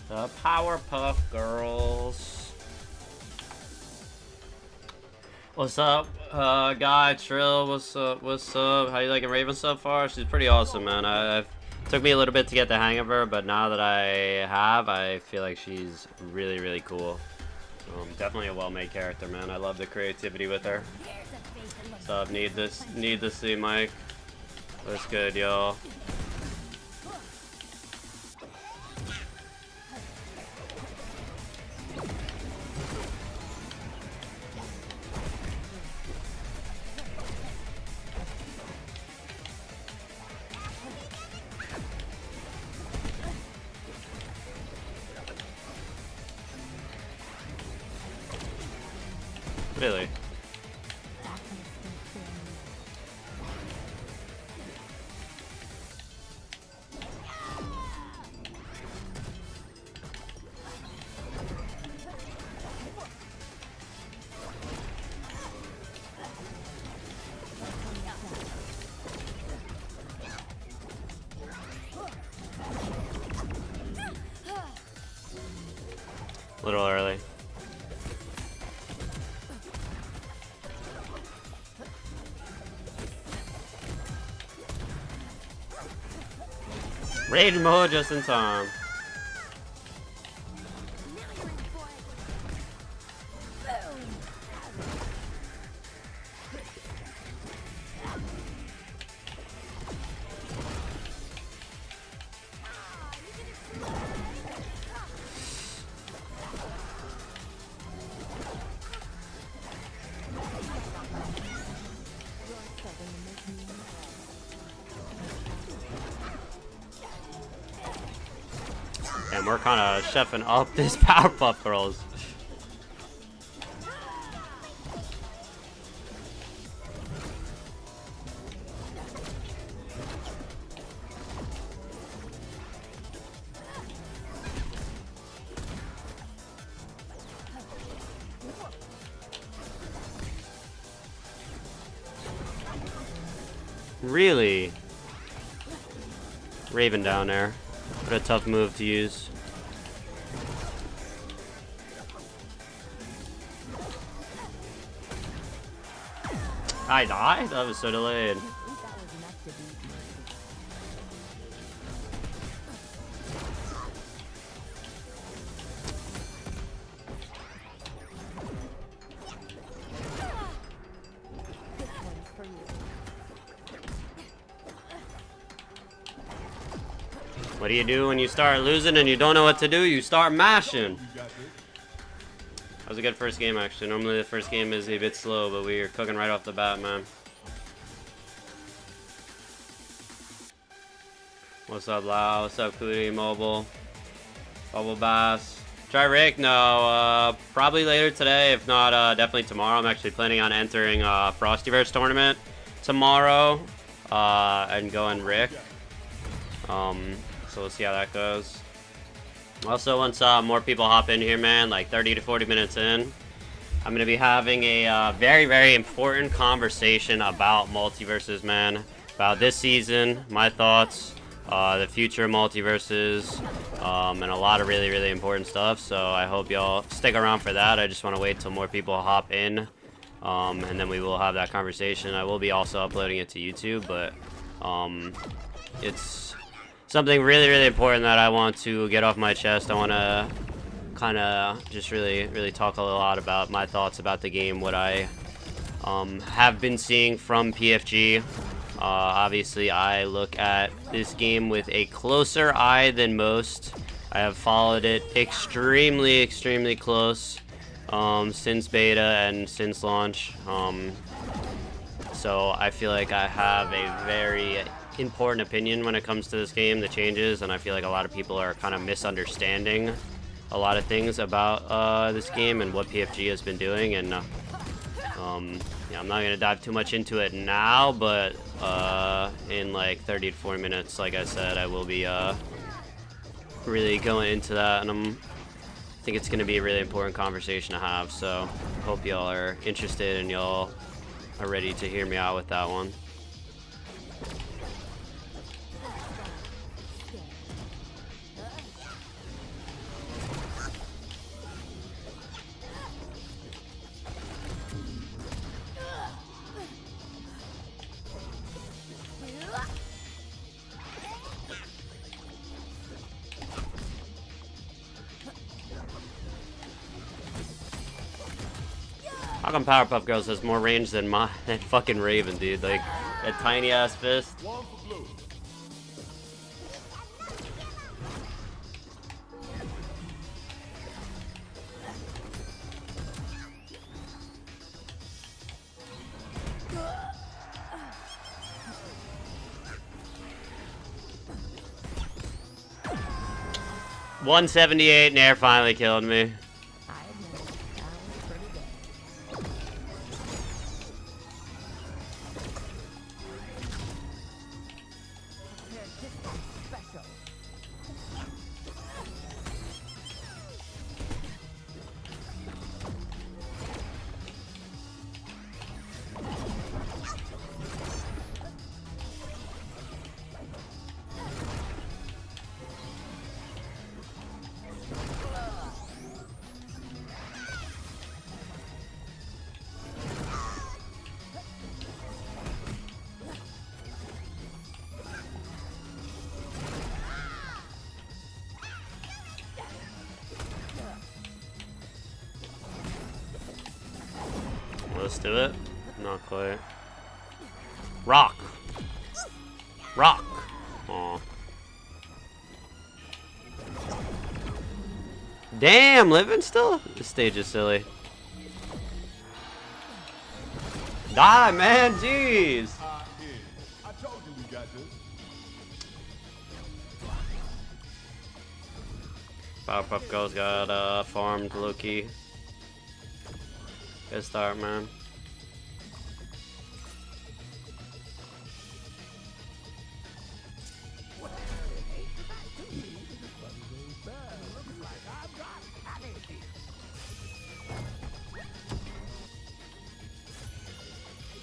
The Powerpuff Girls. What's up, Guy Trill? What's up? What's up? How you liking Raven so far? She's pretty awesome, man. Took me a little bit to get the hang of her, but now that I have, I feel like she's really, really cool. Definitely a well-made character, man. I love the creativity with her. What's up? Need to see Mike. What's good, y'all? Really? A little early. Rage mode just in time. And we're kind of chefing up this Powerpuff Girls. Really? Raven down there. What a tough move to use. I died? That was so delayed. What do you do when you start losing and you don't know what to do? You start mashing. That was a good first game, actually. Normally the first game is a bit slow, but we are cooking right off the bat, man. What's up, Lau? What's up, Cootie Mobile? Bubble Bass. Try Rick? No, probably later today. If not, definitely tomorrow. I'm actually planning on entering Frostyverse tournament tomorrow and going Rick. So we'll see how that goes. Also, once more people hop in here, man, like 30 to 40 minutes in, I'm going to be having a very, very important conversation about MultiVersus, man. About this season, my thoughts, the future of MultiVersus, and a lot of really, really important stuff. So I hope y'all stick around for that. I just want to wait till more people hop in, and then we will have that conversation. I will be also uploading it to YouTube, but it's something really, really important that I want to get off my chest. I want to kind of just really talk a lot about my thoughts about the game, what I have been seeing from PFG. Obviously, I look at this game with a closer eye than most. I have followed it extremely, extremely close since beta and since launch. So I feel like I have a very important opinion when it comes to this game, the changes, and I feel like a lot of people are kind of misunderstanding a lot of things about this game and what PFG has been doing. And yeah, I'm not going to dive too much into it now, but in like 30 to 40 minutes, like I said, I will be really going into that, and I think it's going to be a really important conversation to have. So hope y'all are interested and y'all are ready to hear me out with that one. How come Powerpuff Girls has more range than fucking Raven, dude? Like, that tiny ass fist. $178, Nair finally killed me. Let's do it. Not quite. Rock. Rock. Aw. Damn, living still? This stage is silly. Die, man. Jeez. I told you we got this. Powerpuff Girls got farmed low-key. Good start, man.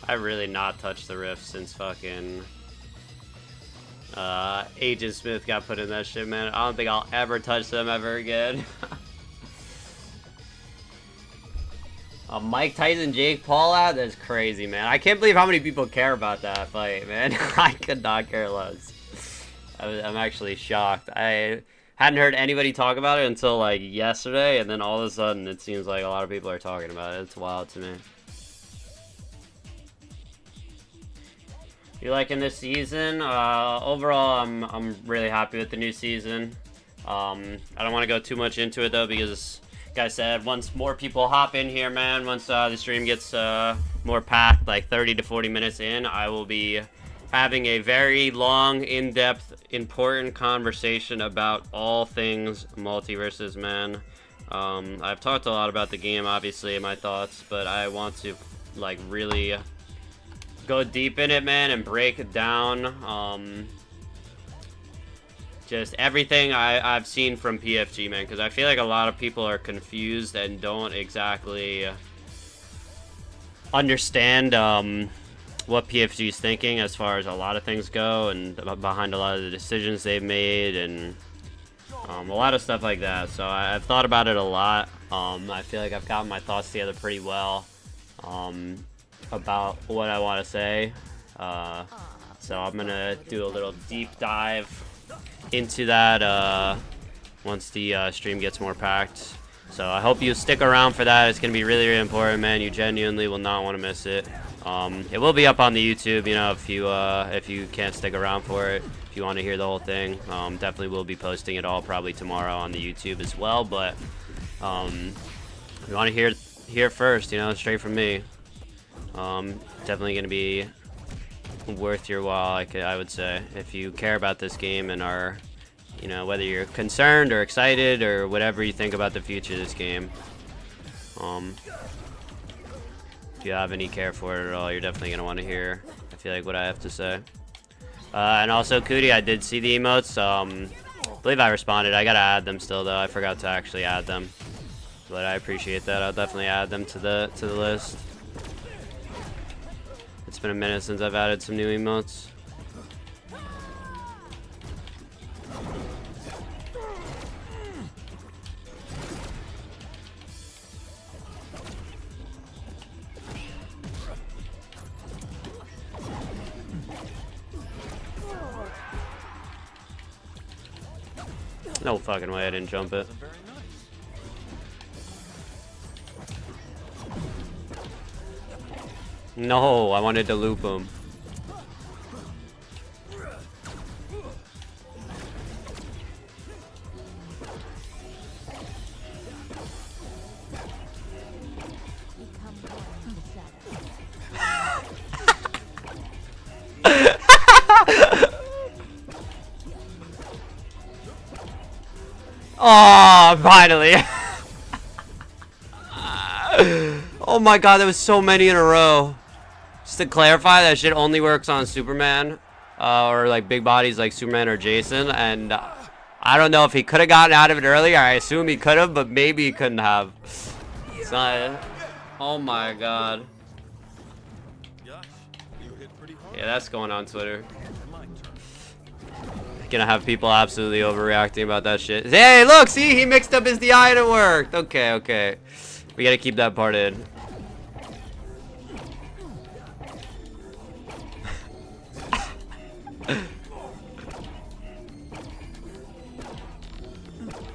I really not touched the rift since fucking Agent Smith got put in that shit, man. I don't think I'll ever touch them ever again. Mike Tyson, Jake Paul out? That's crazy, man. I can't believe how many people care about that fight, man. I could not care less. I'm actually shocked. I hadn't heard anybody talk about it until like yesterday, and then all of a sudden it seems like a lot of people are talking about it. It's wild to me. You liking this season? Overall, I'm really happy with the new season. I don't want to go too much into it though, because like I said, once more people hop in here, man, once the stream gets more packed, like 30 to 40 minutes in, I will be having a very long, in-depth, important conversation about all things MultiVersus, man. I've talked a lot about the game, obviously, in my thoughts, but I want to like really go deep in it, man, and break it down. Just everything I've seen from PFG, man, because I feel like a lot of people are confused and don't exactly understand what PFG is thinking as far as a lot of things go, and behind a lot of the decisions they've made, and a lot of stuff like that. So I've thought about it a lot. I feel like I've gotten my thoughts together pretty well about what I want to say. So I'm going to do a little deep dive into that once the stream gets more packed. So I hope you stick around for that. It's going to be really, really important, man. You genuinely will not want to miss it. It will be up on the YouTube, you know, if you can't stick around for it. If you want to hear the whole thing, definitely will be posting it all probably tomorrow on the YouTube as well. But if you want to hear it first, you know, straight from me, definitely going to be worth your while, I would say, if you care about this game and are, you know, whether you're concerned or excited or whatever you think about the future of this game. If you have any care for it at all, you're definitely going to want to hear, I feel like, what I have to say. And also, Cootie, I did see the emotes. I believe I responded. I got to add them still, though. I forgot to actually add them. But I appreciate that. I'll definitely add them to the list. It's been a minute since I've added some new emotes. No fucking way I didn't jump it. No, I wanted to loop him. Oh, finally. Oh my god, there was so many in a row. Just to clarify, that shit only works on Superman, or like big bodies like Superman or Jason, and I don't know if he could have gotten out of it earlier. I assume he could have, but maybe he couldn't have. It's not. Oh my god. Yeah, that's going on Twitter. Gonna have people absolutely overreacting about that shit. Hey, look, see, he mixed up his DI and it worked. Okay, okay. We gotta keep that part in.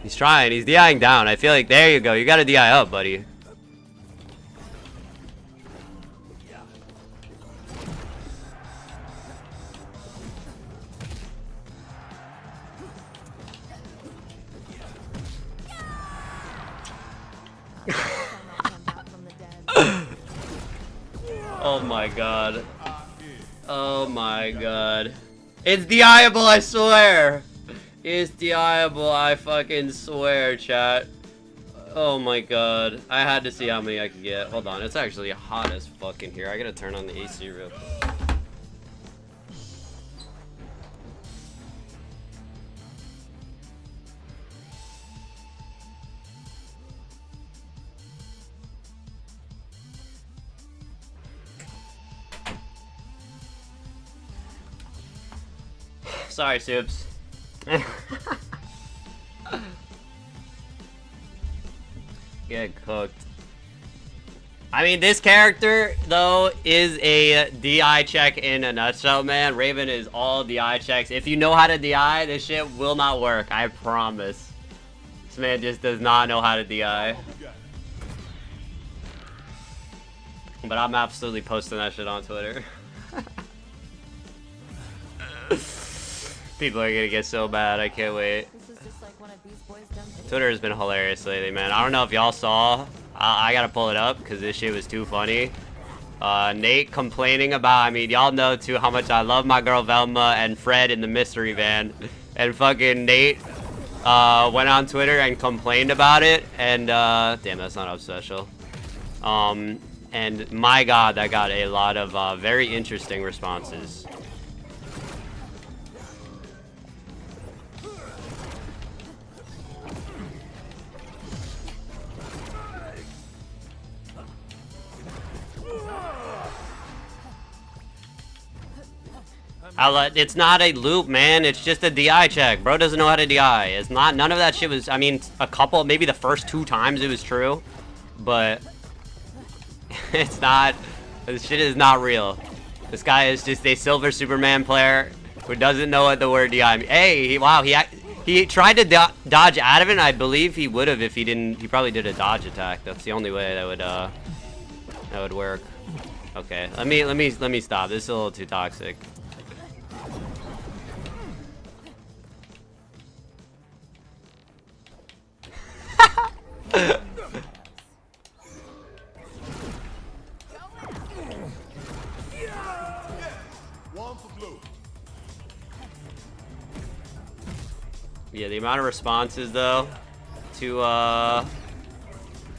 He's trying. He's DIing down. I feel like, there you go. You gotta DI up, buddy. Oh my god. Oh my god. It's DIable, I swear. It's DIable, I fucking swear, chat. Oh my god. I had to see how many I could get. Hold on, it's actually hot as fuck in here. I gotta turn on the AC real quick. Sorry, Soups. Get cooked. I mean, this character, though, is a DI check in a nutshell, man. Raven is all DI checks. If you know how to DI, this shit will not work. I promise. This man just does not know how to DI. But I'm absolutely posting that shit on Twitter. People are gonna get so bad. I can't wait. Twitter has been hilarious lately, man. I don't know if y'all saw. I gotta pull it up because this shit was too funny. Nate complaining about, I mean, y'all know too how much I love my girl Velma and Fred in the mystery van. And fucking Nate went on Twitter and complained about it. And damn, that's not up special. And my god, that got a lot of very interesting responses. It's not a loop, man. It's just a DI check. Bro doesn't know how to DI. It's not. None of that shit was. I mean, a couple, maybe the first 2 times it was true, but it's not. This shit is not real. This guy is just a silver Superman player who doesn't know what the word DI means. Hey, wow, he tried to dodge out of it. And I believe he would have if he didn't. He probably did a dodge attack. That's the only way that would work. Okay, let me stop. This is a little too toxic. Yeah, the amount of responses though to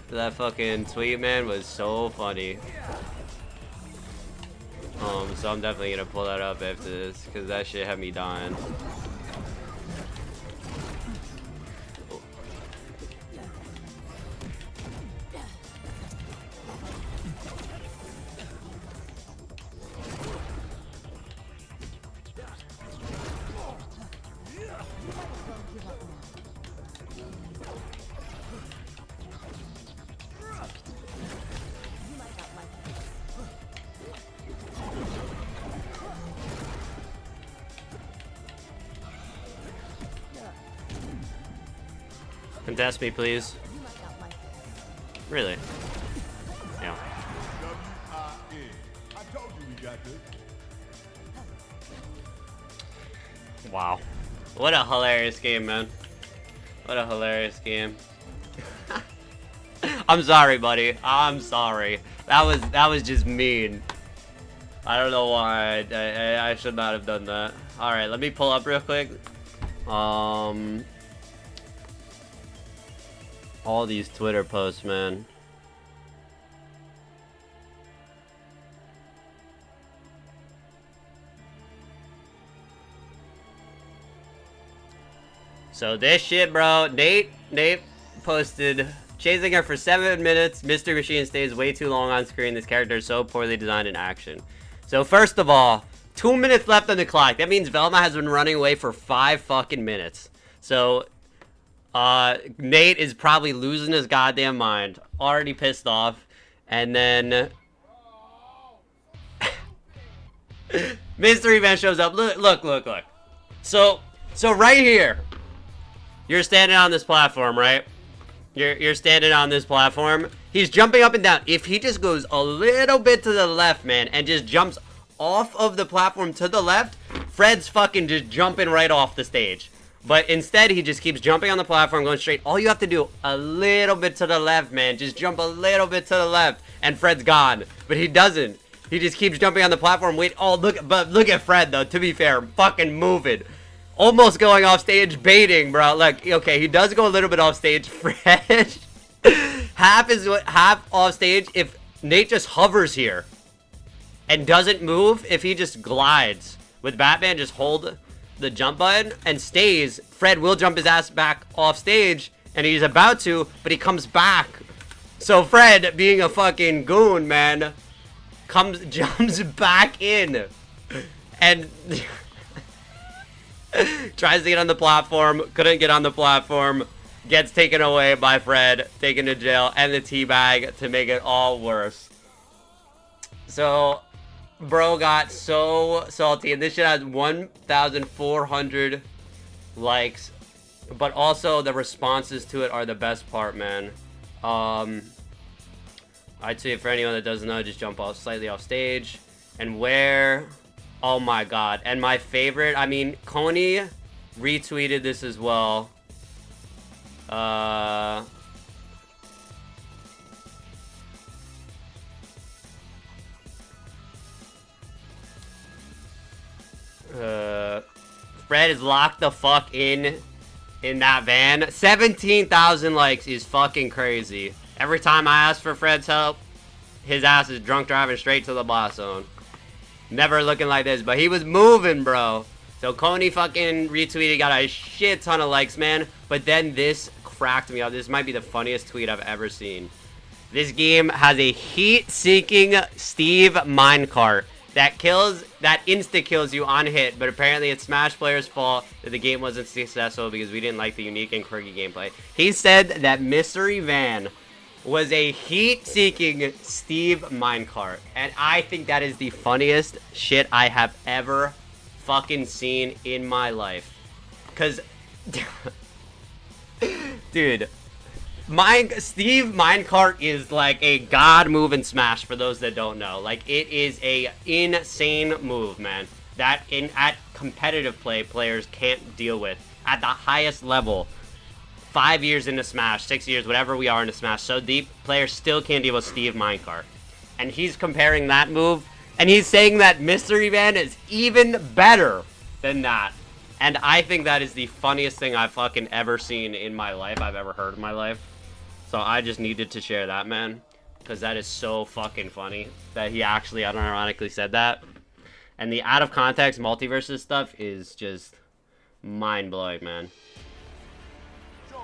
that fucking tweet, man, was so funny. So I'm definitely gonna pull that up after this because that shit had me dying. Contest me, please. Really? Yeah. Wow. What a hilarious game, man. What a hilarious game. I'm sorry, buddy. I'm sorry. That was just mean. I don't know why I should not have done that. All right, let me pull up real quick. All these Twitter posts, man. So this shit, bro. Nate posted, chasing her for 7 minutes. Mr. Machine stays way too long on screen. This character is so poorly designed in action. So first of all, 2 minutes left on the clock. That means Velma has been running away for 5 fucking minutes. So Nate is probably losing his goddamn mind. Already pissed off. And then Mystery Man shows up. Look. So right here. You're standing on this platform, right? You're standing on this platform. He's jumping up and down. If he just goes a little bit to the left, man, and just jumps off of the platform to the left, Fred's fucking just jumping right off the stage. But instead, he just keeps jumping on the platform, going straight. All you have to do, a little bit to the left, man. Just jump a little bit to the left, and Fred's gone. But he doesn't. He just keeps jumping on the platform. Wait, oh, look at Fred, though, to be fair. Fucking moving. Almost going off stage, baiting, bro. Like, okay, he does go a little bit off stage. Fred, half off stage. If Nate just hovers here and doesn't move, if he just glides with Batman, just hold the jump button and stays, Fred will jump his ass back off stage, and he's about to, but he comes back. So Fred, being a fucking goon, man, jumps back in and tries to get on the platform, couldn't get on the platform, gets taken away by Fred, taken to jail, and the teabag to make it all worse. So, bro got so salty, and this shit has 1,400 likes, but also the responses to it are the best part, man. I'd say for anyone that doesn't know, just jump slightly off stage, and where... Oh my god. And my favorite, I mean, Coney retweeted this as well. Fred is locked the fuck in that van. 17,000 likes is fucking crazy. Every time I ask for Fred's help, his ass is drunk driving straight to the boss zone. Never looking like this, but he was moving, bro. So Coney fucking retweeted, got a shit ton of likes, man. But then this cracked me up. This might be the funniest tweet I've ever seen. This game has a heat-seeking Steve minecart that insta-kills you on hit, but apparently it's Smash players' fault that the game wasn't successful because we didn't like the unique and quirky gameplay. He said that Mystery Van was a heat-seeking Steve minecart, and I think that is the funniest shit I have ever fucking seen in my life. Cause, dude, Steve minecart is like a god move in Smash. For those that don't know, like it is a insane move, man. That at competitive play, players can't deal with at the highest level. 5 years into Smash, 6 years, whatever we are into Smash, so deep, players still can't deal with Steve minecart. And he's comparing that move, and he's saying that Mystery Van is even better than that. And I think that is the funniest thing I've fucking ever seen in my life, I've ever heard in my life. So I just needed to share that, man, because that is so fucking funny that he actually unironically said that. And the out of context MultiVersus stuff is just mind-blowing, man.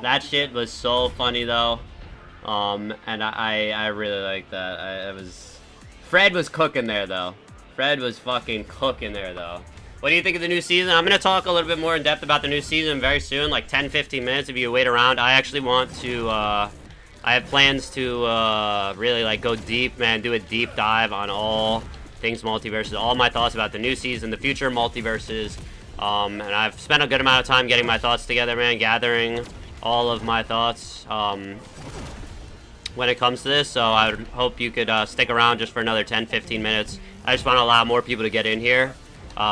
That shit was so funny though, and I really like that. Fred was cooking there though. Fred was fucking cooking there though. What do you think of the new season? I'm gonna talk a little bit more in depth about the new season very soon, like 10-15 minutes if you wait around. I actually want to, I have plans to really like go deep, man, do a deep dive on all things MultiVersus, all my thoughts about the new season, the future MultiVersus, and I've spent a good amount of time getting my thoughts together, man, gathering all of my thoughts when it comes to this, so I would hope you could stick around just for another 10-15 minutes. I just want to allow more people to get in here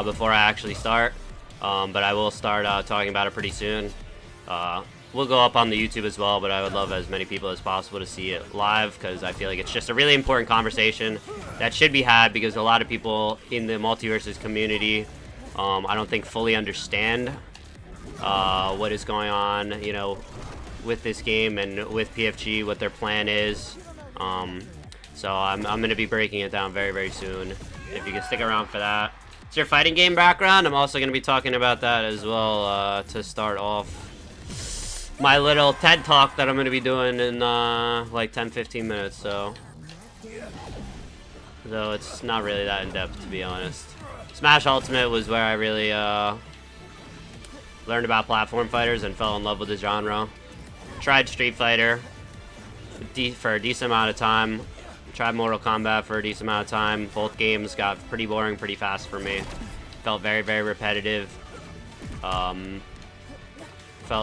before I actually start. but I will start talking about it pretty soon. We'll go up on the YouTube as well, but I would love as many people as possible to see it live, because I feel like it's just a really important conversation that should be had, because a lot of people in the MultiVersus community, I don't think fully understand what is going on, you know, with this game and with PFG, what their plan is. So I'm going to be breaking it down very, very soon, if you can stick around for that. It's your fighting game background. I'm also going to be talking about that as well to start off my little TED Talk that I'm going to be doing in like 10-15 minutes. So though it's not really that in-depth, to be honest. Smash Ultimate was where I really learned about platform fighters and fell in love with the genre. Tried Street Fighter for a decent amount of time. Tried Mortal Kombat for a decent amount of time. Both games got pretty boring pretty fast for me. Felt very, very repetitive. Felt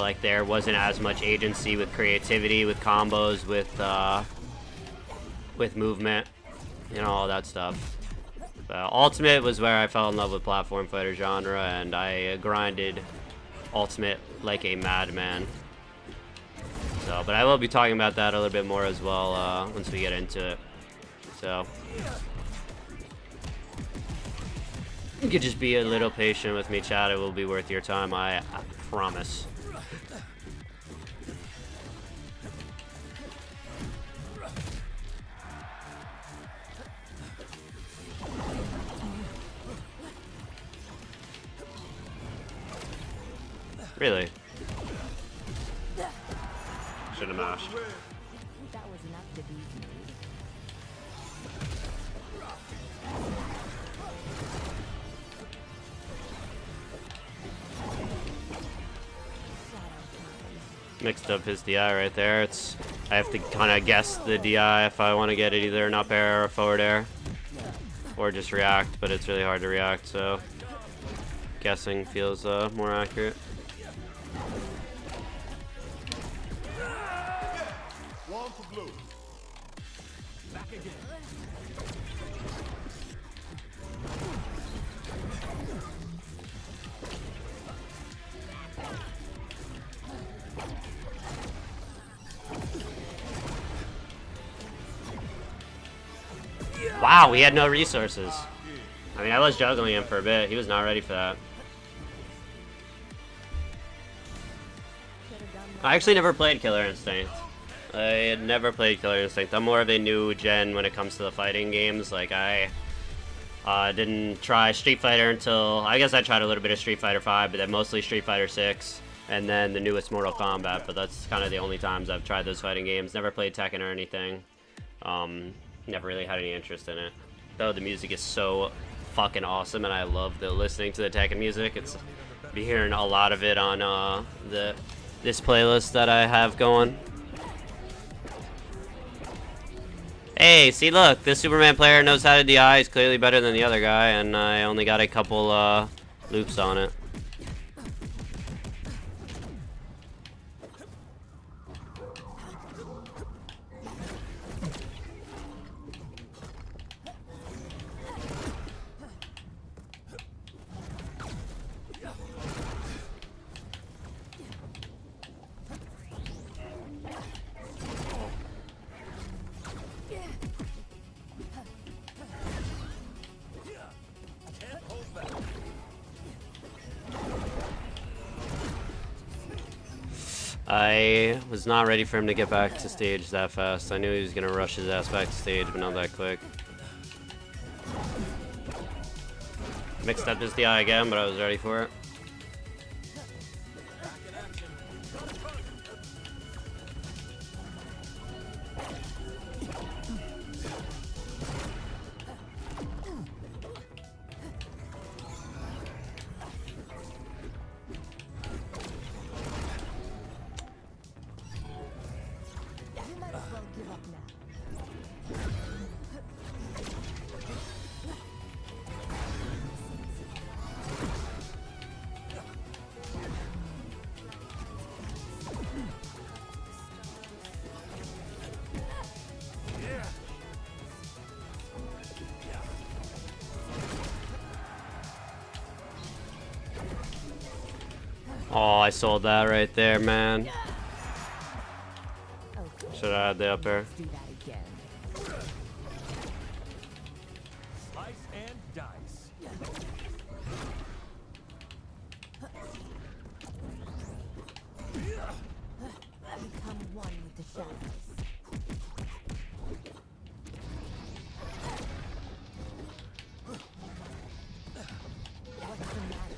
like there wasn't as much agency with creativity, with combos, with movement, you know, all that stuff. Ultimate was where I fell in love with platform fighter genre, and I grinded Ultimate like a madman. So, but I will be talking about that a little bit more as well once we get into it. So you could just be a little patient with me, chat. It will be worth your time, I promise. Really? Should have mashed. That was enough to beat me. Mixed up his DI right there. I have to kind of guess the DI if I want to get it either an up air or a forward air, or just react, but it's really hard to react, so guessing feels more accurate. Wow, we had no resources. I mean, I was juggling him for a bit. He was not ready for that. I actually never played Killer Instinct. I had never played Killer Instinct. I'm more of a new gen when it comes to the fighting games. Like, I didn't try Street Fighter until... I guess I tried a little bit of Street Fighter 5, but then mostly Street Fighter 6. And then the newest Mortal Kombat, but that's kind of the only times I've tried those fighting games. Never played Tekken or anything. Never really had any interest in it. Though the music is so fucking awesome, and I love listening to the Tekken music. It's be hearing a lot of it on this playlist that I have going. Hey, see, look, this Superman player knows how to DI. He's clearly better than the other guy, and I only got a couple loops on it. I was not ready for him to get back to stage that fast. I knew he was going to rush his ass back to stage, but not that quick. Mixed up his DI again, but I was ready for it. Oh, I sold that right there, man. Okay, Should I have the up air? let's do that again. Slice and dice. Become one with the shadows. What's the matter?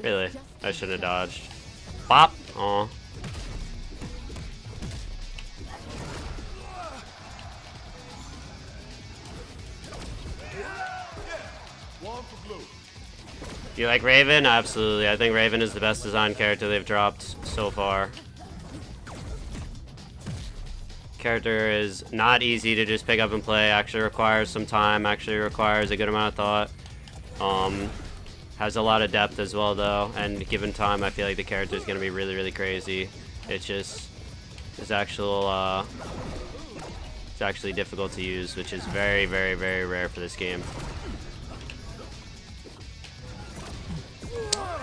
Really? I should have dodged. Pop. Oh. One for blue. Do you like Raven? Absolutely. I think Raven is the best design character they've dropped so far. Character is not easy to just pick up and play. Actually requires some time. Actually requires a good amount of thought. Has a lot of depth as well, though. And given time, I feel like the character is going to be really, really crazy. It's just it's actually difficult to use, which is very, very, very rare for this game.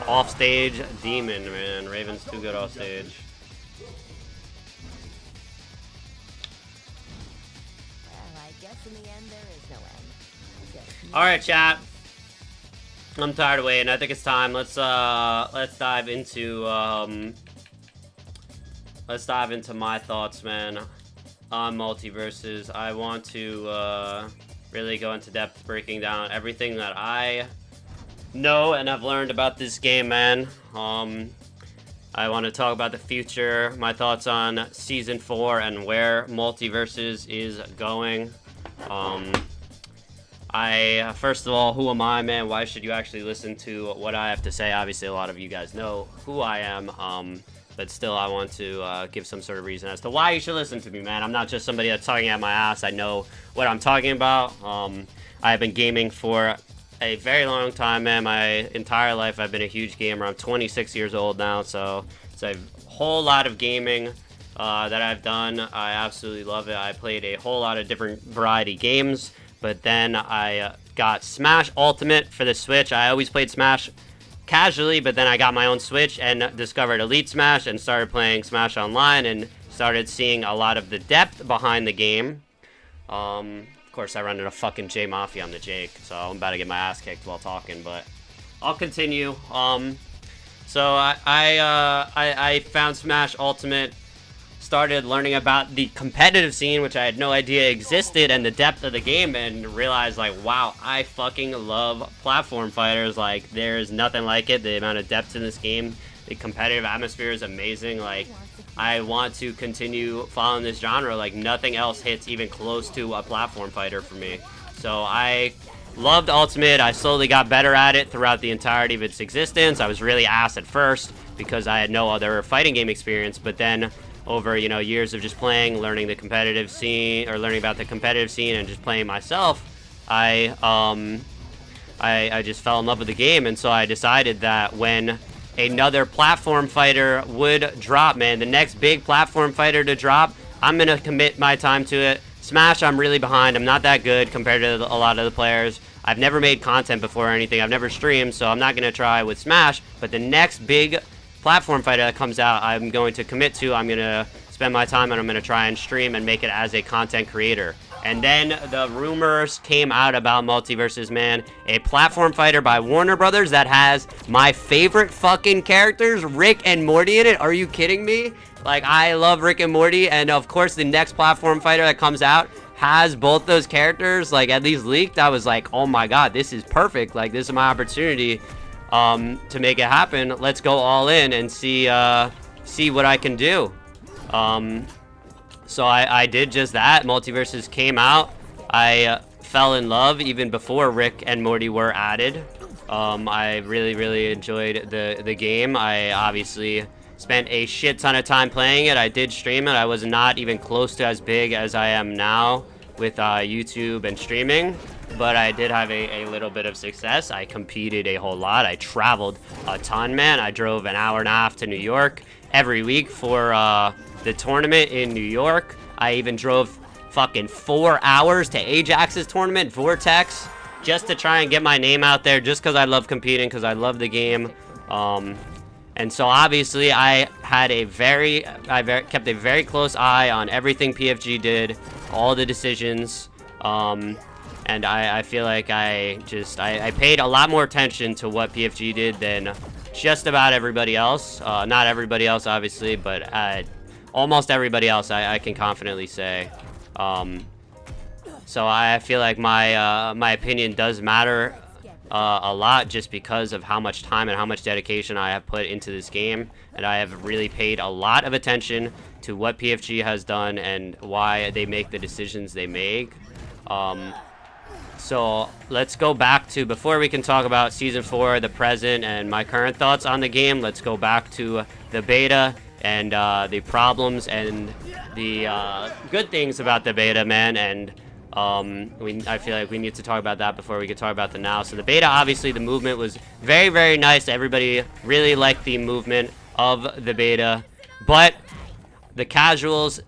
Off stage demon, man. Raven's too good off stage. Well, I guess in the end there is no end. Just All right, chat. I'm tired of waiting. I think it's time. Let's dive into my thoughts, man, on MultiVersus. I want to really go into depth, breaking down everything that I know and I've learned about this game, man. I want to talk about the future, my thoughts on Season 4 and where MultiVersus is going. First of all, who am I, man? Why should you actually listen to what I have to say? Obviously, a lot of you guys know who I am, but still, I want to give some sort of reason as to why you should listen to me, man. I'm not just somebody that's talking out my ass. I know what I'm talking about. I've been gaming for a very long time, man. My entire life, I've been a huge gamer. I'm 26 years old now, so it's a whole lot of gaming that I've done. I absolutely love it. I played a whole lot of different variety games. But then I got Smash Ultimate for the Switch. I always played Smash casually, but then I got my own Switch and discovered Elite Smash and started playing Smash Online and started seeing a lot of the depth behind the game. Of course, I run into fucking J Mafia on the Jake, so I'm about to get my ass kicked while talking, but I'll continue. So I found Smash Ultimate, started learning about the competitive scene, which I had no idea existed, and the depth of the game, and realized, like, wow, I fucking love platform fighters. Like, there's nothing like it. The amount of depth in this game, the competitive atmosphere is amazing. Like, I want to continue following this genre. Like, nothing else hits even close to a platform fighter for me. So I loved Ultimate. I slowly got better at it throughout the entirety of its existence. I was really ass at first because I had no other fighting game experience, but then over, you know, years of just playing, learning the competitive scene, or learning about the competitive scene and just playing myself, I just fell in love with the game. And so I decided that when another platform fighter would drop, man, the next big platform fighter to drop, I'm gonna commit my time to it. Smash, I'm really behind. I'm not that good compared to a lot of the players. I've never made content before or anything. I've never streamed, so I'm not gonna try with Smash. But the next big platform fighter that comes out, I'm going to commit to. I'm going to spend my time and I'm going to try and stream and make it as a content creator. And then the rumors came out about MultiVersus, man. A platform fighter by Warner Brothers that has my favorite fucking characters, Rick and Morty, in it. Are you kidding me? Like, I love Rick and Morty, and of course the next platform fighter that comes out has both those characters, like, at least leaked. I was like, oh my god, this is perfect. Like, this is my opportunity to make it happen. Let's go all in and see what I can do. So I did just that. MultiVersus came out. I fell in love even before Rick and Morty were added. I really enjoyed the game. I obviously spent a shit ton of time playing it. I did stream it. I was not even close to as big as I am now with YouTube and streaming, but I did have a little bit of success. I competed a whole lot. I traveled a ton, man. I drove an hour and a half to New York every week for the tournament in New York. I even drove fucking 4 hours to Ajax's tournament, Vortex, just to try and get my name out there, just because I love competing, because I love the game. And so obviously I had kept a very close eye on everything PFG did, all the decisions, and I feel like I paid a lot more attention to what PFG did than just about everybody else. Not everybody else, obviously, but almost everybody else, I can confidently say. So I feel like my opinion does matter a lot, just because of how much time and how much dedication I have put into this game, and I have really paid a lot of attention to what PFG has done and why they make the decisions they make. So let's go back to, before we can talk about Season 4, the present, and my current thoughts on the game, let's go back to the beta and the problems and the good things about the beta, man. And I feel like we need to talk about that before we can talk about the now. So the beta, obviously, the movement was very, very nice. Everybody really liked the movement of the beta, but the casuals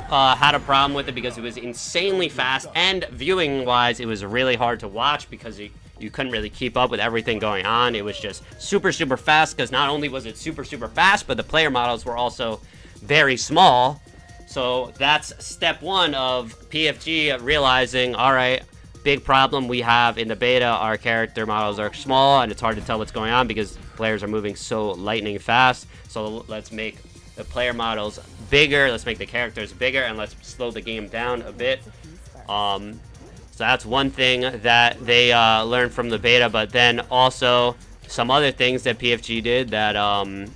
had a problem with it because it was insanely fast, and viewing-wise, it was really hard to watch because you couldn't really keep up with everything going on. It was just super, super fast, because not only was it super, super fast, but the player models were also very small. So that's step one of PFG realizing, all right, big problem we have in the beta, our character models are small, and it's hard to tell what's going on because players are moving so lightning fast. So let's make the player models bigger, let's make the characters bigger, and let's slow the game down a bit. So that's one thing that they learned from the beta, but then also some other things that PFG did that a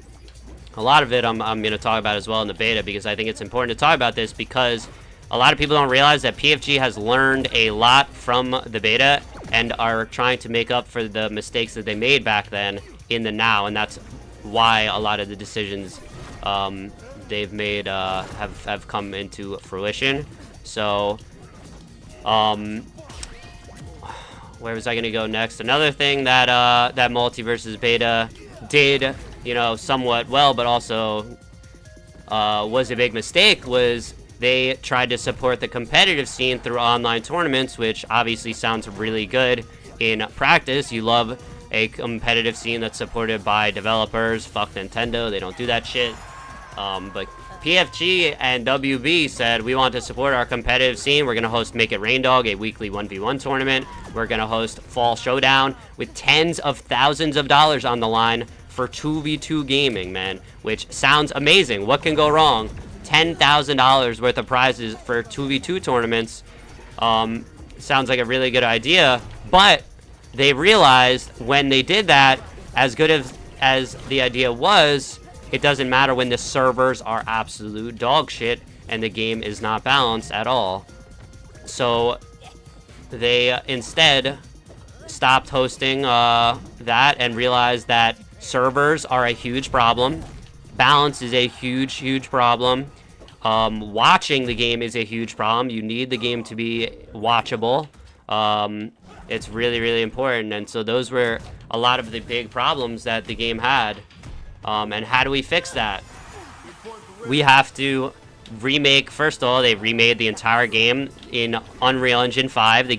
lot of it I'm going to talk about as well in the beta, because I think it's important to talk about this, because a lot of people don't realize that PFG has learned a lot from the beta and are trying to make up for the mistakes that they made back then in the now, and that's why a lot of the decisions they've made have come into fruition. So where was I going to go next? Another thing that that MultiVersus beta did, you know, somewhat well, but also was a big mistake, was they tried to support the competitive scene through online tournaments, which obviously sounds really good in practice. You love a competitive scene that's supported by developers. Fuck Nintendo, they don't do that shit. But PFG and WB said, we want to support our competitive scene. We're going to host Make It Rain Dog, a weekly 1v1 tournament. We're going to host Fall Showdown with tens of thousands of dollars on the line for 2v2 gaming, man, which sounds amazing. What can go wrong? $10,000 worth of prizes for 2v2 tournaments. Sounds like a really good idea, but they realized when they did that, as good as the idea was, it doesn't matter when the servers are absolute dog shit and the game is not balanced at all. So they instead stopped hosting that and realized that servers are a huge problem. Balance is a huge, huge problem. Watching the game is a huge problem. You need the game to be watchable. It's really, really important. And so those were a lot of the big problems that the game had. And how do we fix that? We have to remake, first of all, they remade the entire game in Unreal Engine 5. The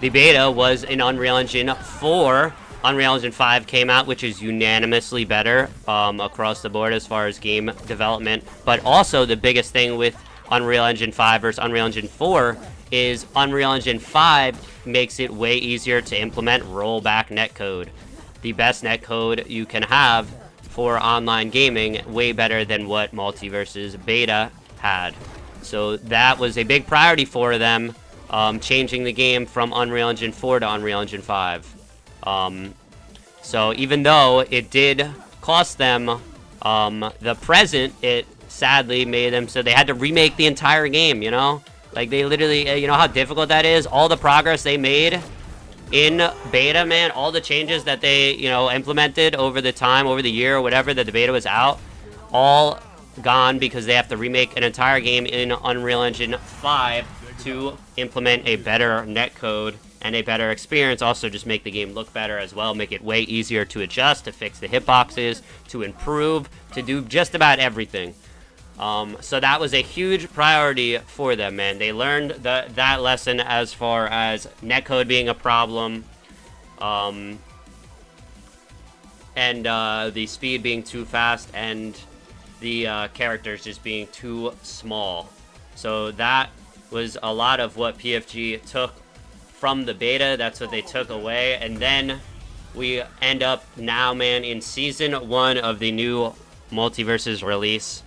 beta was in Unreal Engine 4. Unreal Engine 5 came out, which is unanimously better across the board as far as game development. But also the biggest thing with Unreal Engine 5 versus Unreal Engine 4 is Unreal Engine 5 makes it way easier to implement rollback netcode. The best netcode you can have for online gaming, way better than what MultiVersus beta had. So that was a big priority for them, changing the game from Unreal Engine 4 to Unreal Engine 5. So even though it did cost them the present, it sadly made them so they had to remake the entire game, you know? Like, they literally, you know how difficult that is? All the progress they made in beta, man, all the changes that they, you know, implemented over the time, over the year or whatever that the beta was out, all gone because they have to remake an entire game in Unreal Engine 5 to implement a better netcode and a better experience. Also just make the game look better as well, make it way easier to adjust, to fix the hitboxes, to improve, to do just about everything. So that was a huge priority for them, man. They learned that lesson as far as netcode being a problem. And and the speed being too fast, and the characters just being too small. So that was a lot of what PFG took from the beta. That's what they took away. And then we end up now, man, in Season 1 of the new MultiVersus release.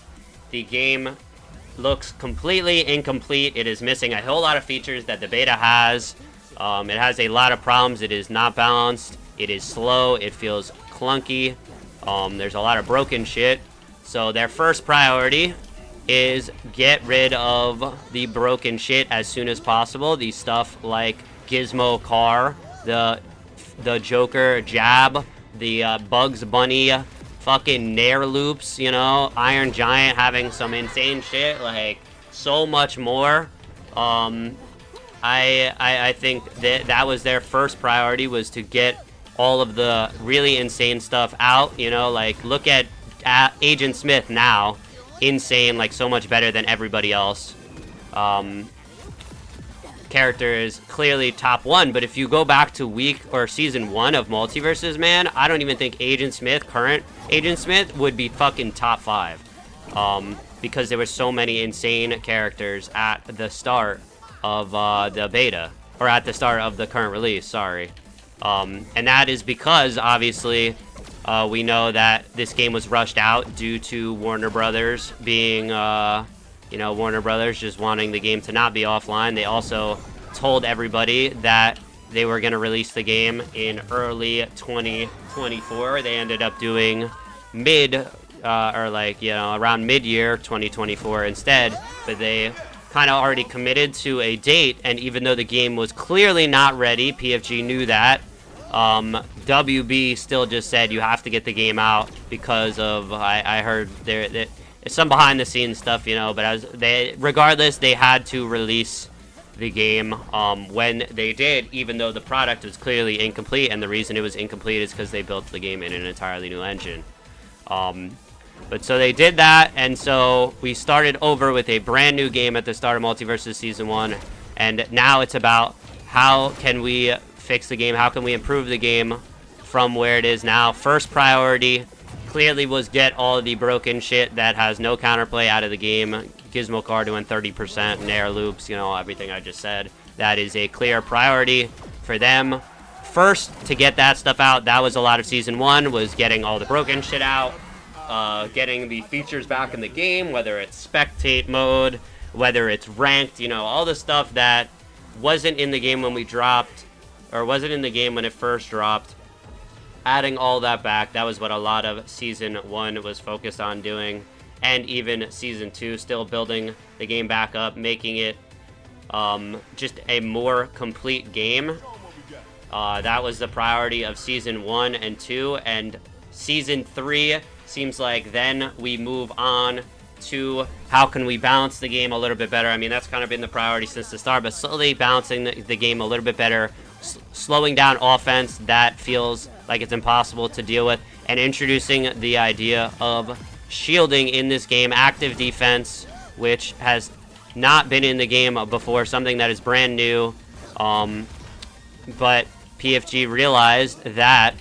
The game looks completely incomplete. It is missing a whole lot of features that the beta has. It has a lot of problems. It is not balanced. It is slow. It feels clunky. There's a lot of broken shit. So their first priority is get rid of the broken shit as soon as possible. The stuff like Gizmo Car, the Joker jab, the Bugs Bunny fucking Nair loops, you know, Iron Giant having some insane shit, like so much more. I think that was their first priority, was to get all of the really insane stuff out, you know, like look at Agent Smith now. Insane, like so much better than everybody else. Character is clearly top 1, but if you go back to Season 1 of MultiVersus, man, I don't even think Agent Smith, current Agent Smith, would be fucking top 5. Because there were so many insane characters at the start of the beta, or at the start of the current release, sorry. And that is because, obviously, we know that this game was rushed out due to Warner Brothers being, Warner Brothers just wanting the game to not be offline. They also told everybody that they were going to release the game in early 2024. They ended up doing around mid-year 2024 instead, but they kind of already committed to a date, and even though the game was clearly not ready, PFG knew that, WB still just said you have to get the game out because of, I heard there some behind the scenes stuff, you know, but regardless, they had to release the game when they did, even though the product was clearly incomplete, and the reason it was incomplete is because they built the game in an entirely new engine. But so they did that, and so we started over with a brand new game at the start of MultiVersus Season 1, and now it's about how can we fix the game, how can we improve the game from where it is now. First priority clearly was get all of the broken shit that has no counterplay out of the game. Gizmo Car doing 30%, Nair loops, you know, everything I just said. That is a clear priority for them. First, to get that stuff out, that was a lot of Season 1, was getting all the broken shit out. Getting the features back in the game, whether it's spectate mode, whether it's ranked, you know, all the stuff that wasn't in the game when we dropped, or wasn't in the game when it first dropped. Adding all that back, that was what a lot of Season 1 was focused on doing. And even Season 2, still building the game back up, making it just a more complete game. That was the priority of Season 1 and 2, and Season 3 seems like then we move on to how can we balance the game a little bit better. I mean, that's kind of been the priority since the start, but slowly balancing the game a little bit better, slowing down offense that feels like it's impossible to deal with, and introducing the idea of shielding in this game, active defense, which has not been in the game before, something that is brand new. But PFG realized that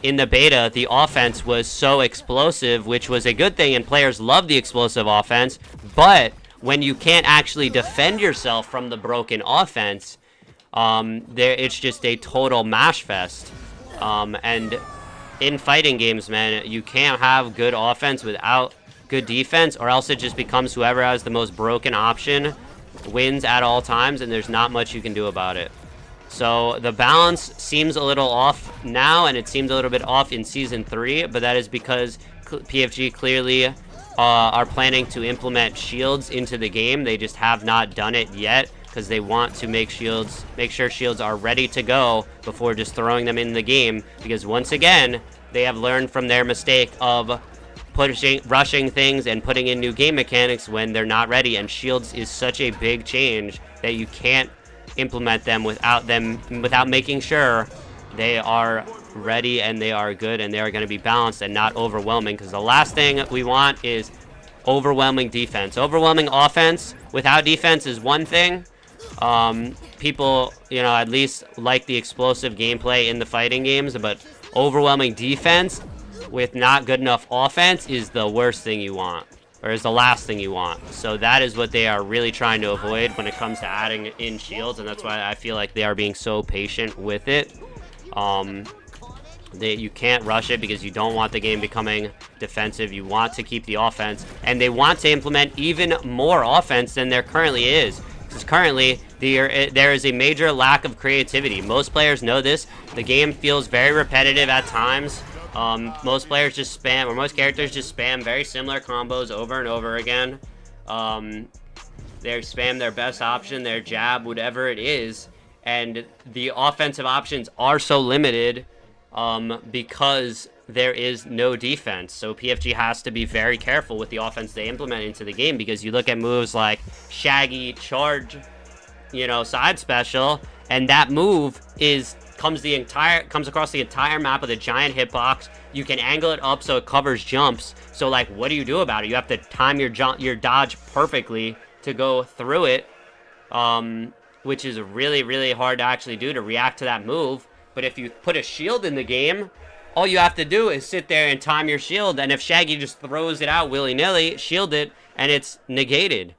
in the beta, the offense was so explosive, which was a good thing, and players love the explosive offense, but when you can't actually defend yourself from the broken offense, it's just a total mash fest. And in fighting games, man, you can't have good offense without good defense, or else it just becomes whoever has the most broken option wins at all times, and there's not much you can do about it. So the balance seems a little off now, and it seems a little bit off in Season 3, but that is because PFG clearly are planning to implement shields into the game. They just have not done it yet, because they want to make sure shields are ready to go before just throwing them in the game, because once again, they have learned from their mistake of rushing things and putting in new game mechanics when they're not ready, and shields is such a big change that you can't implement them without making sure they are ready and they are good and they are going to be balanced and not overwhelming, because the last thing we want is overwhelming defense. Overwhelming offense without defense is one thing. People, you know, at least like the explosive gameplay in the fighting games, but overwhelming defense with not good enough offense is the worst thing you want, or is the last thing you want. So that is what they are really trying to avoid when it comes to adding in shields, and that's why I feel like they are being so patient with it. You can't rush it because you don't want the game becoming defensive. You want to keep the offense, and they want to implement even more offense than there currently is. Because currently, there is a major lack of creativity. Most players know this. The game feels very repetitive at times. Most players just spam, or most characters just spam very similar combos over and over again. They spam their best option, their jab, whatever it is, and the offensive options are so limited because there is no defense. So PFG has to be very careful with the offense they implement into the game, because you look at moves like Shaggy Charge, side special, and that move comes across the entire map with a giant hitbox. You can angle it up so it covers jumps. So like, what do you do about it? You have to time your dodge perfectly to go through it, which is really, really hard to actually do, to react to that move. But if you put a shield in the game, all you have to do is sit there and time your shield, and if Shaggy just throws it out willy-nilly, shield it, and it's negated.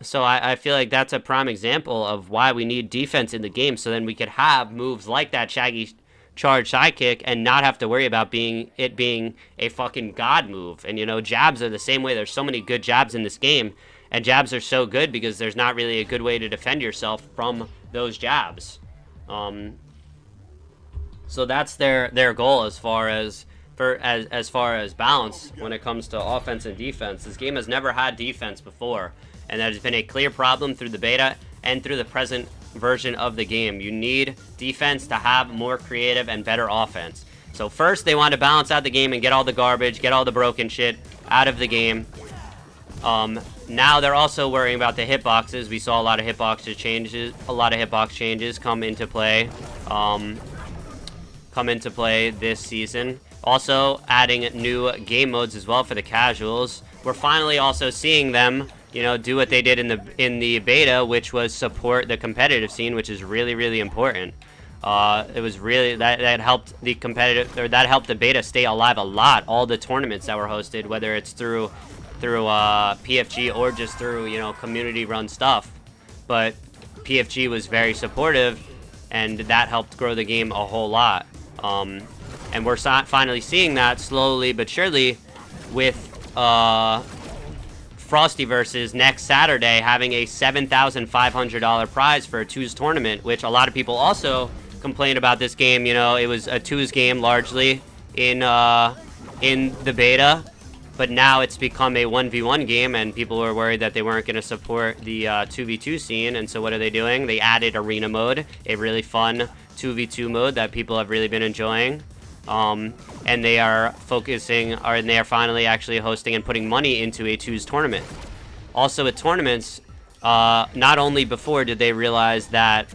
So I feel like that's a prime example of why we need defense in the game, so then we could have moves like that Shaggy Charge sidekick and not have to worry about it being a fucking god move. And, jabs are the same way. There's so many good jabs in this game, and jabs are so good because there's not really a good way to defend yourself from those jabs. So that's their goal as far as balance when it comes to offense and defense. This game has never had defense before, and that has been a clear problem through the beta and through the present version of the game. You need defense to have more creative and better offense. So first they want to balance out the game and get all the garbage, get all the broken shit out of the game. Now they're also worrying about the hitboxes. We saw a lot of hitbox changes come into play this season. Also adding new game modes as well for the casuals. We're finally also seeing them, do what they did in the beta, which was support the competitive scene, which is really, really important. It was really that helped the beta stay alive a lot. All the tournaments that were hosted, whether it's through PFG or just through community run stuff, but PFG was very supportive, and that helped grow the game a whole lot. And we're finally seeing that slowly but surely with MultiVersus next Saturday having a $7,500 prize for a twos tournament, which a lot of people also complained about this game. It was a twos game largely in the beta, but now it's become a 1v1 game, and people were worried that they weren't going to support the 2v2 scene. And so what are they doing? They added arena mode, a really fun 2v2 mode that people have really been enjoying. And they are finally actually hosting and putting money into a twos tournament. Also with tournaments, not only before did they realize that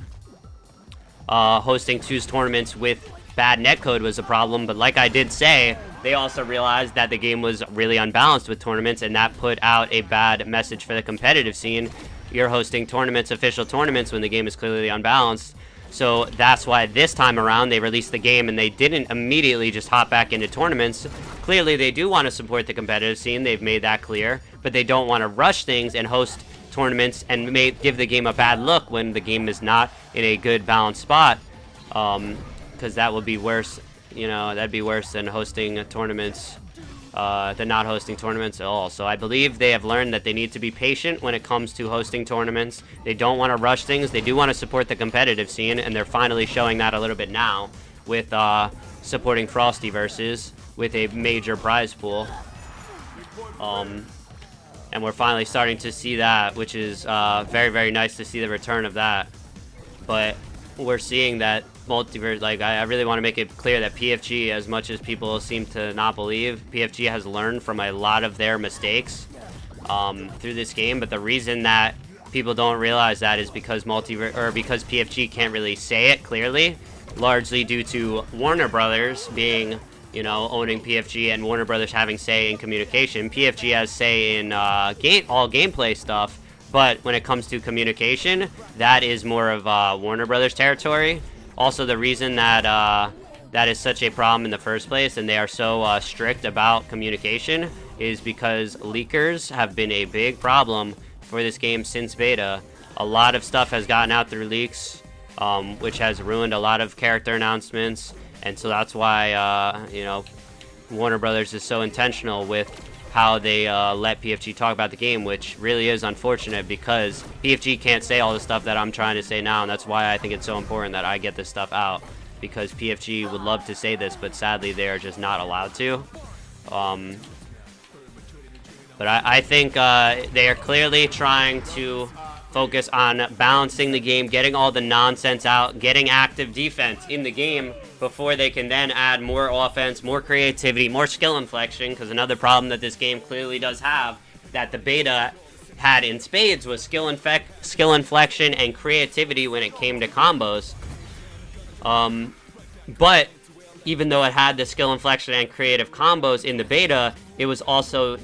hosting twos tournaments with bad netcode was a problem, but like I did say, they also realized that the game was really unbalanced with tournaments, and that put out a bad message for the competitive scene. You're hosting tournaments, official tournaments, when the game is clearly unbalanced. So that's why this time around they released the game, and they didn't immediately just hop back into tournaments. Clearly they do want to support the competitive scene, they've made that clear, but they don't want to rush things and host tournaments and give the game a bad look when the game is not in a good balanced spot, because that would be worse. That'd be worse than hosting tournaments, than not hosting tournaments at all. So I believe they have learned that they need to be patient when it comes to hosting tournaments. They don't want to rush things. They do want to support the competitive scene, and they're finally showing that a little bit now with supporting MultiVersus with a major prize pool. And we're finally starting to see that, which is very, very nice to see the return of that. But we're seeing that MultiVersus, I really want to make it clear that PFG, as much as people seem to not believe, PFG has learned from a lot of their mistakes through this game. But the reason that people don't realize that is because because PFG can't really say it clearly, largely due to Warner Brothers being, owning PFG, and Warner Brothers having say in communication. PFG has say in all gameplay stuff, but when it comes to communication, that is more of Warner Brothers territory. Also, the reason that that is such a problem in the first place, and they are so strict about communication, is because leakers have been a big problem for this game since beta. A lot of stuff has gotten out through leaks, which has ruined a lot of character announcements, and so that's why, you know, Warner Brothers is so intentional with how they let PFG talk about the game, which really is unfortunate because PFG can't say all the stuff that I'm trying to say now, and that's why I think it's so important that I get this stuff out, because PFG would love to say this, but sadly they are just not allowed to. But I think they are clearly trying to focus on balancing the game, getting all the nonsense out, getting active defense in the game before they can then add more offense, more creativity, more skill inflection, because another problem that this game clearly does have that the beta had in spades was skill inflection and creativity when it came to combos. But even though it had the skill inflection and creative combos in the beta, it was also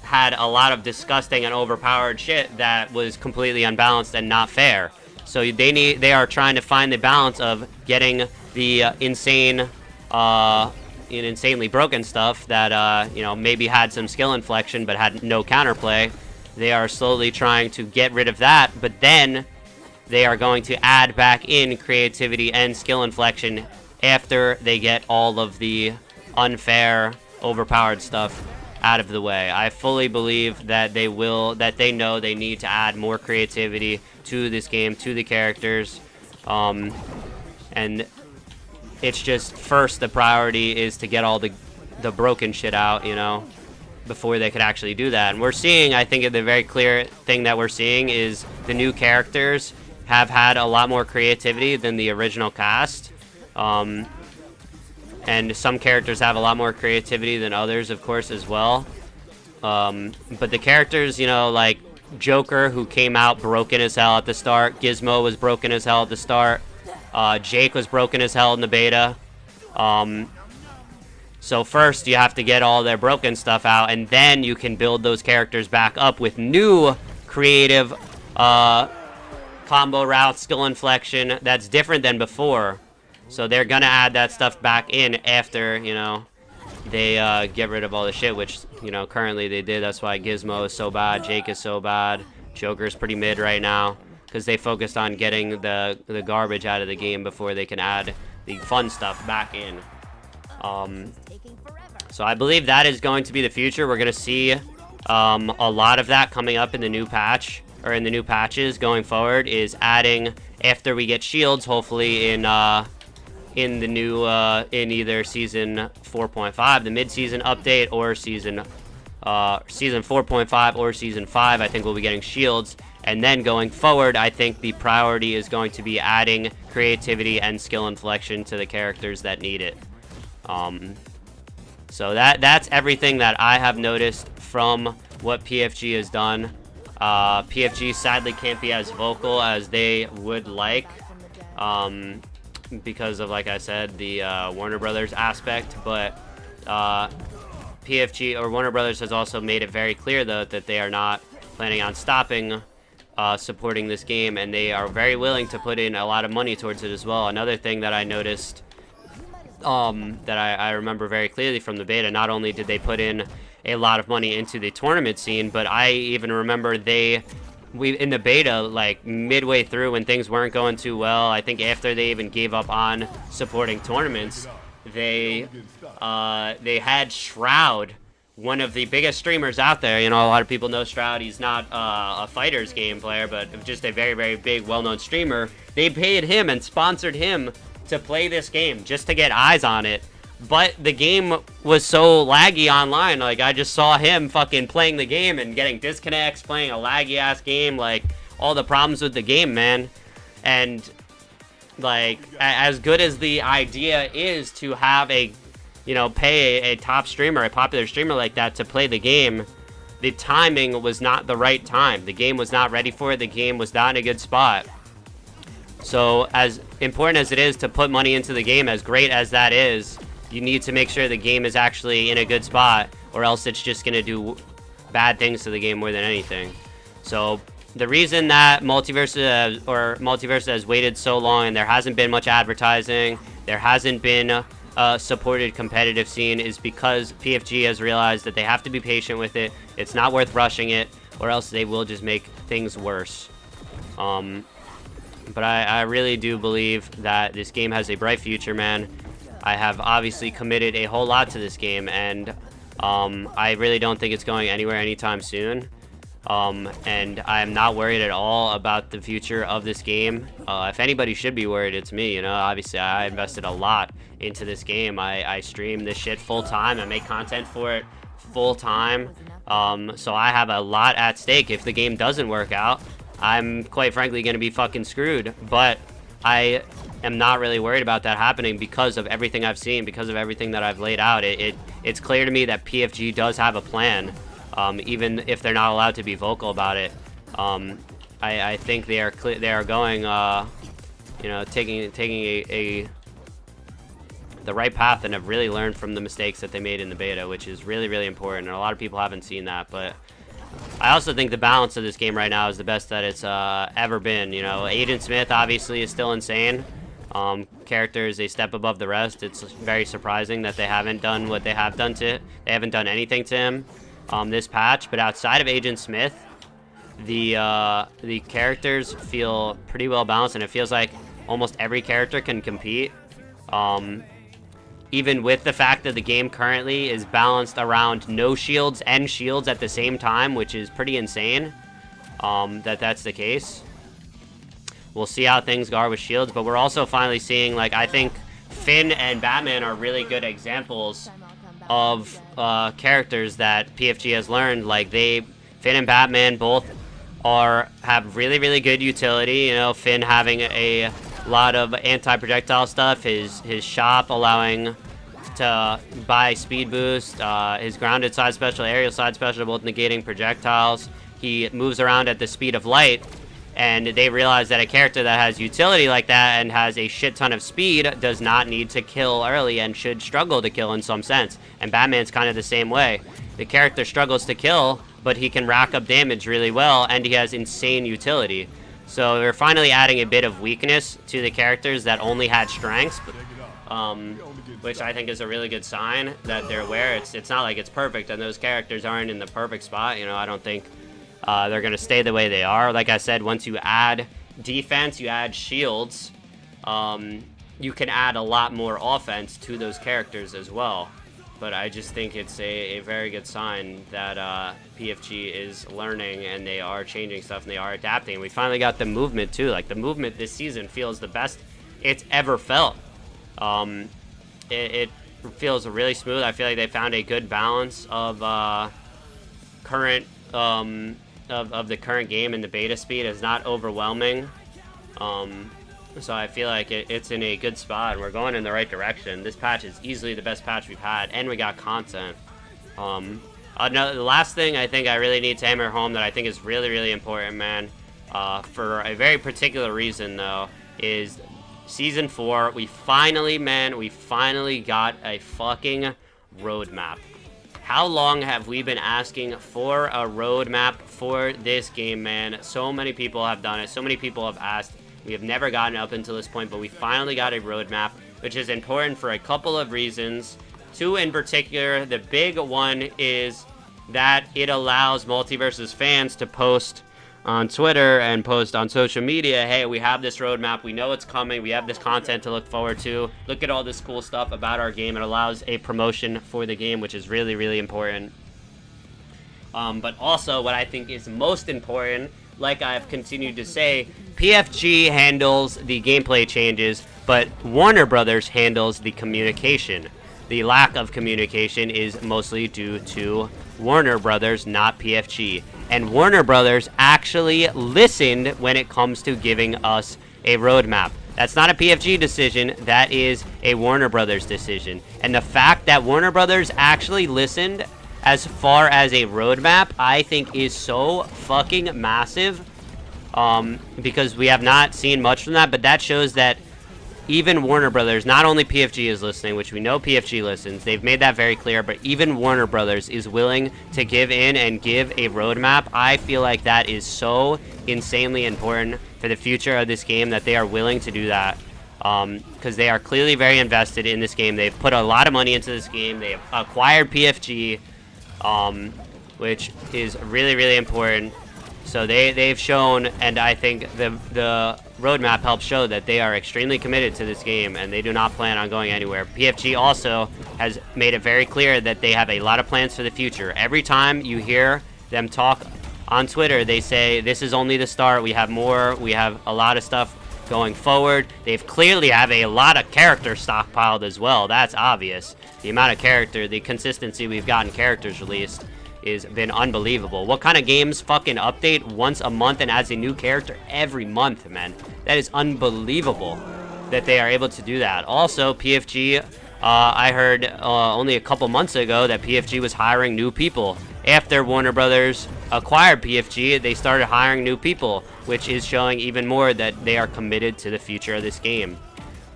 had a lot of disgusting and overpowered shit that was completely unbalanced and not fair. So they are trying to find the balance of getting the insanely broken stuff that you know, maybe had some skill inflection but had no counterplay. They are slowly trying to get rid of that, but then they are going to add back in creativity and skill inflection after they get all of the unfair, overpowered stuff out of the way. I fully believe that they know they need to add more creativity to this game, to the characters, and it's just first the priority is to get all the broken shit out, you know, before they could actually do that. And we're seeing, I think the very clear thing that we're seeing is the new characters have had a lot more creativity than the original cast. And some characters have a lot more creativity than others, of course, as well. But the characters, you know, like Joker, who came out broken as hell at the start. Gizmo was broken as hell at the start. Jake was broken as hell in the beta. So first, you have to get all their broken stuff out, and then you can build those characters back up with new creative combo routes, skill inflection that's different than before. So they're gonna add that stuff back in after, you know, they get rid of all the shit, which, you know, currently they did. That's why Gizmo is so bad, Jake is so bad, Joker's pretty mid right now, because they focused on getting the garbage out of the game before they can add the fun stuff back in. So I believe that is going to be the future. We're gonna see a lot of that coming up in the new patch, or in the new patches going forward, is adding after we get shields, hopefully in the new in either season 4.5, the mid-season update, or season 4.5 or season 5. I think we'll be getting shields, and then going forward, I think the priority is going to be adding creativity and skill inflection to the characters that need it. So that's everything that I have noticed from what PFG has done. PFG sadly can't be as vocal as they would like, because of, like I said, the Warner Brothers aspect, but PFG or Warner Brothers has also made it very clear, though, that they are not planning on stopping supporting this game, and they are very willing to put in a lot of money towards it as well. Another thing that I noticed, that I remember very clearly from the beta, not only did they put in a lot of money into the tournament scene, but I even remember we in the beta, like midway through when things weren't going too well, I think after they even gave up on supporting tournaments, they had Shroud, one of the biggest streamers out there. You know, a lot of people know Shroud. He's not a Fighters game player, but just a very, very big, well-known streamer. They paid him and sponsored him to play this game just to get eyes on it. But the game was so laggy online. Like, I just saw him fucking playing the game and getting disconnects, playing a laggy ass game, like all the problems with the game, man. And like, as good as the idea is to have a, you know, pay a top streamer, a popular streamer like that to play the game, the timing was not the right time. The game was not ready for it. The game was not in a good spot. So as important as it is to put money into the game, as great as that is, you need to make sure the game is actually in a good spot, or else it's just going to do bad things to the game more than anything. So the reason that MultiVersus has waited so long and there hasn't been much advertising, there hasn't been supported competitive scene is because PFG has realized that they have to be patient with it. It's not worth rushing it, or else they will just make things worse. But I really do believe that this game has a bright future, man. I have obviously committed a whole lot to this game, and I really don't think it's going anywhere anytime soon. And I'm not worried at all about the future of this game. If anybody should be worried, it's me. You know, obviously I invested a lot into this game. I stream this shit full time. I make content for it full time. So I have a lot at stake. If the game doesn't work out, I'm quite frankly going to be fucking screwed. But I am not really worried about that happening because of everything I've seen, because of everything that I've laid out. It's clear to me that PFG does have a plan. Even if they're not allowed to be vocal about it. I think they are going, you know, taking the right path, and have really learned from the mistakes that they made in the beta, which is really, really important. And a lot of people haven't seen that, but I also think the balance of this game right now is the best that it's ever been. You know, Agent Smith obviously is still insane. Character is a step above the rest. It's very surprising that they haven't done what they have done to. They haven't done anything to him. This patch, but outside of Agent Smith, the characters feel pretty well balanced, and it feels like almost every character can compete. Even with the fact that the game currently is balanced around no shields and shields at the same time, which is pretty insane. That's the case. We'll see how things go with shields, but we're also finally seeing, like, I think Finn and Batman are really good examples of characters that PFG has learned. Like, Finn and Batman both have really, really good utility. You know, Finn having a lot of anti-projectile stuff, his shop allowing to buy speed boost, his grounded side special, aerial side special, both negating projectiles. He moves around at the speed of light, and they realize that a character that has utility like that and has a shit ton of speed does not need to kill early and should struggle to kill in some sense. And Batman's kind of the same way. The character struggles to kill, but he can rack up damage really well, and he has insane utility. So we're finally adding a bit of weakness to the characters that only had strengths, which I think is a really good sign that they're aware. It's not like it's perfect, and those characters aren't in the perfect spot. You know, I don't think they're going to stay the way they are. Like I said, once you add defense, you add shields, you can add a lot more offense to those characters as well. But I just think it's a very good sign that PFG is learning, and they are changing stuff, and they are adapting. And we finally got the movement too. Like, the movement this season feels the best it's ever felt. It feels really smooth. I feel like they found a good balance of current of the current game, and the beta speed is not overwhelming. So I feel like it's in a good spot, and we're going in the right direction. This patch is easily the best patch we've had, and we got content. The last thing I think I really need to hammer home that I think is really, really important, man, for a very particular reason, though, is Season 4. We finally got a fucking roadmap. How long have we been asking for a roadmap for this game, man? So many people have done it. So many people have asked. We have never gotten up until this point, but we finally got a roadmap, which is important for a couple of reasons. Two in particular. The big one is that it allows MultiVersus fans to post on Twitter and post on social media, hey, we have this roadmap, we know it's coming, we have this content to look forward to, look at all this cool stuff about our game. It allows a promotion for the game, which is really, really important. But also, what I think is most important, like I've continued to say, PFG handles the gameplay changes, but Warner Brothers handles the communication. The lack of communication is mostly due to Warner Brothers, not PFG. And Warner Brothers actually listened when it comes to giving us a roadmap. That's not a PFG decision, that is a Warner Brothers decision. And the fact that Warner Brothers actually listened as far as a roadmap, I think is so fucking massive. Because we have not seen much from that, but that shows that even Warner Brothers, not only PFG is listening, which we know PFG listens, they've made that very clear, but even Warner Brothers is willing to give in and give a roadmap. I feel like that is so insanely important for the future of this game that they are willing to do that. because they are clearly very invested in this game. They've put a lot of money into this game. They acquired PFG, which is really, really important. So they've shown, and I think the roadmap helps show that they are extremely committed to this game, and they do not plan on going anywhere. PFG also has made it very clear that they have a lot of plans for the future. Every time you hear them talk on Twitter, they say, this is only the start, we have more, we have a lot of stuff going forward. They've clearly have a lot of character stockpiled as well. That's obvious. The amount of character, the consistency we've gotten characters released has been unbelievable. What kind of games fucking update once a month and adds a new character every month, man? That is unbelievable that they are able to do that. Also, PFG, I heard only a couple months ago that PFG was hiring new people. After Warner Brothers acquired PFG, they started hiring new people, which is showing even more that they are committed to the future of this game.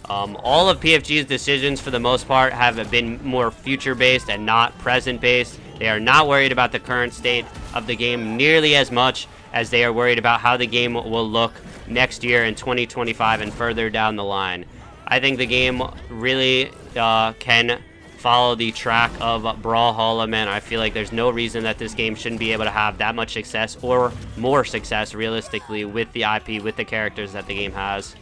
All of PFG's decisions, for the most part, have been more future-based and not present-based. They are not worried about the current state of the game nearly as much as they are worried about how the game will look next year in 2025 and further down the line. I think the game really can follow the track of Brawlhalla, man. I feel like there's no reason that this game shouldn't be able to have that much success or more success realistically with the IP, with the characters that the game has.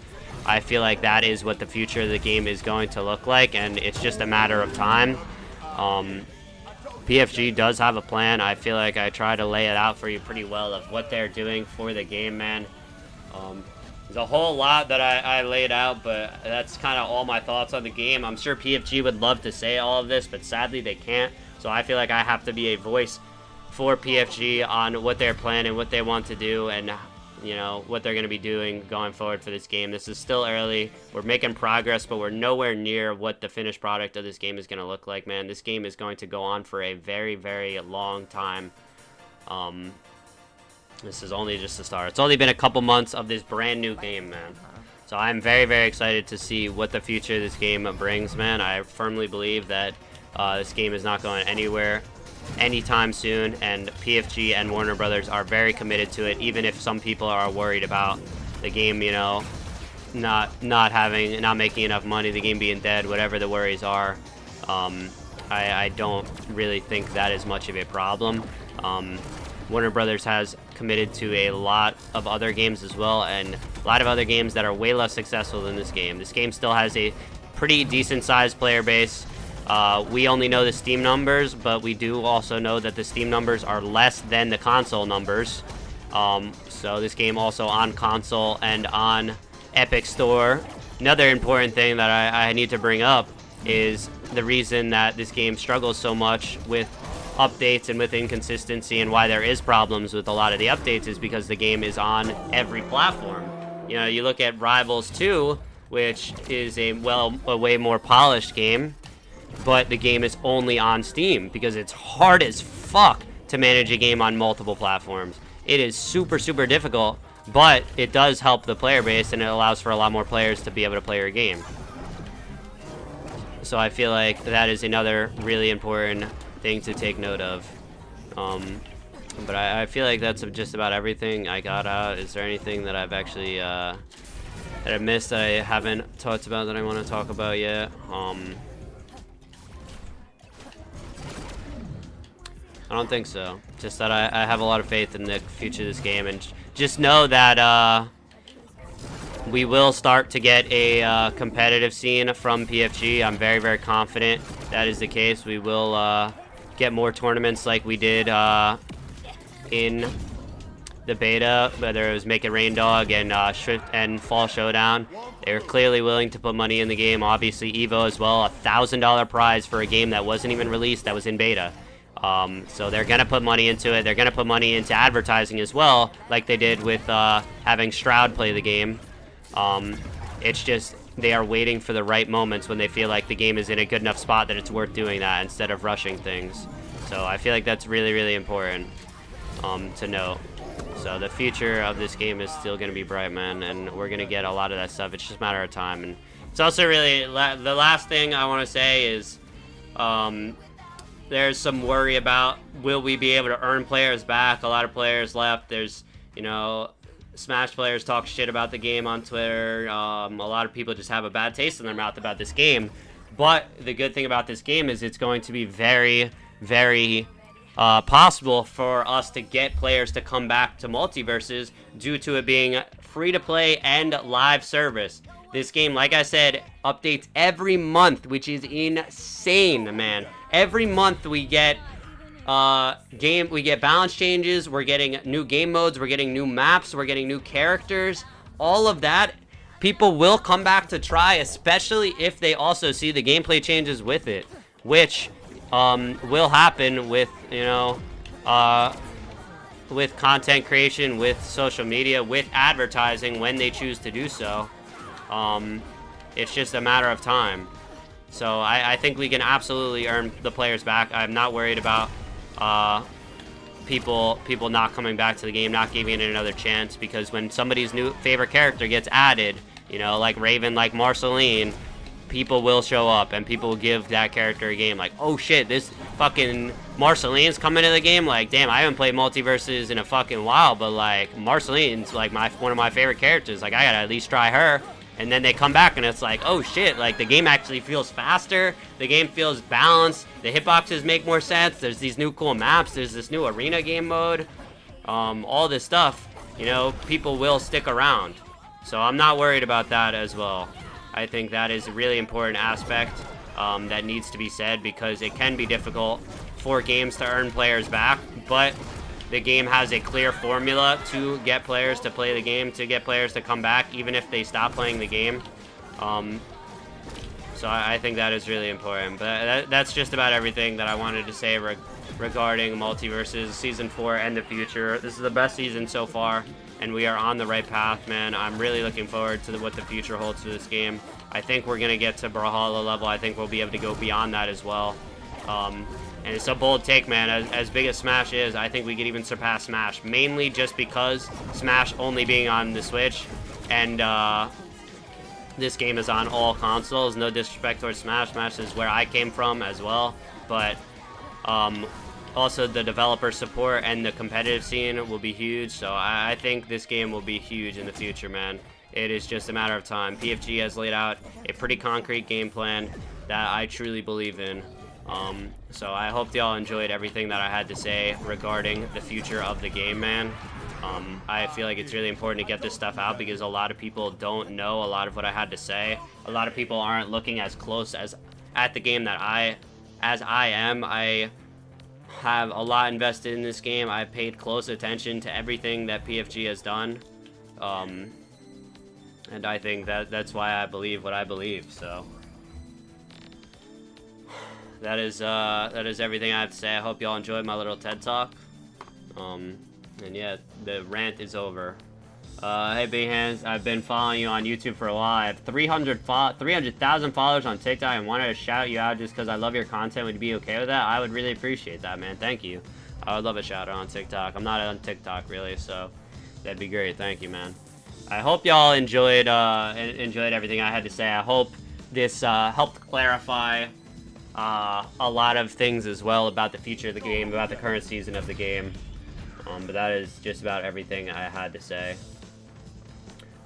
I feel like that is what the future of the game is going to look like, and it's just a matter of time. PFG does have a plan. I feel like I try to lay it out for you pretty well of what they're doing for the game, man. There's a whole lot that I laid out, but that's kind of all my thoughts on the game. I'm sure PFG would love to say all of this, but sadly they can't. So I feel like I have to be a voice for PFG on what they're planning, what they want to do, and you know what they're going to be doing going forward for this game. This is still early. We're making progress, but we're nowhere near what the finished product of this game is going to look like, man. This game is going to go on for a very, very long time. This is only just the start. It's only been a couple months of this brand new game, man. So I'm very, very excited to see what the future of this game brings, man. I firmly believe that this game is not going anywhere anytime soon, and PFG and Warner Brothers are very committed to it, even if some people are worried about the game, you know, not making enough money, the game being dead, whatever the worries are. I don't really think that is much of a problem. Warner Brothers has committed to a lot of other games as well, and a lot of other games that are way less successful than this game. This game still has a pretty decent sized player base. We only know the Steam numbers, but we do also know that the Steam numbers are less than the console numbers. So this game also on console and on Epic Store. Another important thing that I need to bring up is the reason that this game struggles so much with updates and with inconsistency, and why there is problems with a lot of the updates, is because the game is on every platform. You know, you look at Rivals 2, which is a way more polished game, but the game is only on Steam because it's hard as fuck to manage a game on multiple platforms. It is super, super difficult, but it does help the player base, and it allows for a lot more players to be able to play your game. So I feel like that is another really important thing to take note of. But I feel like that's just about everything I got out. Is there anything that I've actually that I missed that I haven't talked about that I want to talk about yet? I don't think so. Just that I have a lot of faith in the future of this game, and just know that we will start to get a competitive scene from PFG. I'm very, very confident that is the case. We will get more tournaments like we did in the beta, whether it was Make It Rain Dog and Fall Showdown. They were clearly willing to put money in the game. Obviously Evo as well, a $1,000 prize for a game that wasn't even released, that was in beta. So they're gonna put money into it. They're gonna put money into advertising as well, like they did with having Stroud play the game. It's just they are waiting for the right moments when they feel like the game is in a good enough spot that it's worth doing that instead of rushing things. So I feel like that's really, really important to note. So the future of this game is still going to be bright, man, and we're going to get a lot of that stuff. It's just a matter of time. And it's also really, the last thing I want to say is there's some worry about, will we be able to earn players back? A lot of players left. There's, you know, Smash players talk shit about the game on Twitter. A lot of people just have a bad taste in their mouth about this game. But the good thing about this game is it's going to be very, very possible for us to get players to come back to MultiVersus due to it being free to play and live service. This game, like I said, updates every month, which is insane, man. Every month we get balance changes, we're getting new game modes, we're getting new maps, we're getting new characters. All of that, people will come back to try, especially if they also see the gameplay changes with it, which will happen with, you know, with content creation, with social media, with advertising when they choose to do so. It's just a matter of time. So I think we can absolutely earn the players back. I'm not worried about people not coming back to the game, not giving it another chance, because when somebody's new favorite character gets added, you know, like Raven, like Marceline, people will show up and people will give that character a game. Like, oh shit, this fucking Marceline's coming to the game. Like, damn, I haven't played MultiVersus in a fucking while, but like Marceline's like one of my favorite characters. Like, I gotta at least try her. And then they come back and it's like, oh shit, like the game actually feels faster, the game feels balanced, the hitboxes make more sense, there's these new cool maps, there's this new arena game mode, all this stuff, you know, people will stick around. So I'm not worried about that as well. I think that is a really important aspect that needs to be said, because it can be difficult for games to earn players back, but the game has a clear formula to get players to play the game, to get players to come back, even if they stop playing the game. So I think that is really important. But that's just about everything that I wanted to say regarding MultiVersus Season 4 and the future. This is the best season so far, and we are on the right path, man. I'm really looking forward to what the future holds for this game. I think we're going to get to Brawlhalla level. I think we'll be able to go beyond that as well. And it's a bold take, man. As big as Smash is, I think we could even surpass Smash. Mainly just because Smash only being on the Switch, and this game is on all consoles. No disrespect towards Smash. Smash is where I came from as well. But also the developer support and the competitive scene will be huge. So I think this game will be huge in the future, man. It is just a matter of time. PFG has laid out a pretty concrete game plan that I truly believe in. So I hope y'all enjoyed everything that I had to say regarding the future of the game, man. I feel like it's really important to get this stuff out because a lot of people don't know a lot of what I had to say. A lot of people aren't looking as close at the game as I am. I have a lot invested in this game. I paid close attention to everything that PFG has done. And I think that's why I believe what I believe, so. That is everything I have to say. I hope y'all enjoyed my little TED Talk. And yeah, the rant is over. Hey Big Hands, I've been following you on YouTube for a while. I have 300,000 followers on TikTok and wanted to shout you out just because I love your content. Would you be okay with that? I would really appreciate that, man. Thank you. I would love a shout out on TikTok. I'm not on TikTok really, so that'd be great. Thank you, man. I hope y'all enjoyed everything I had to say. I hope this helped clarify a lot of things as well about the future of the game, about the current season of the game. But that is just about everything I had to say.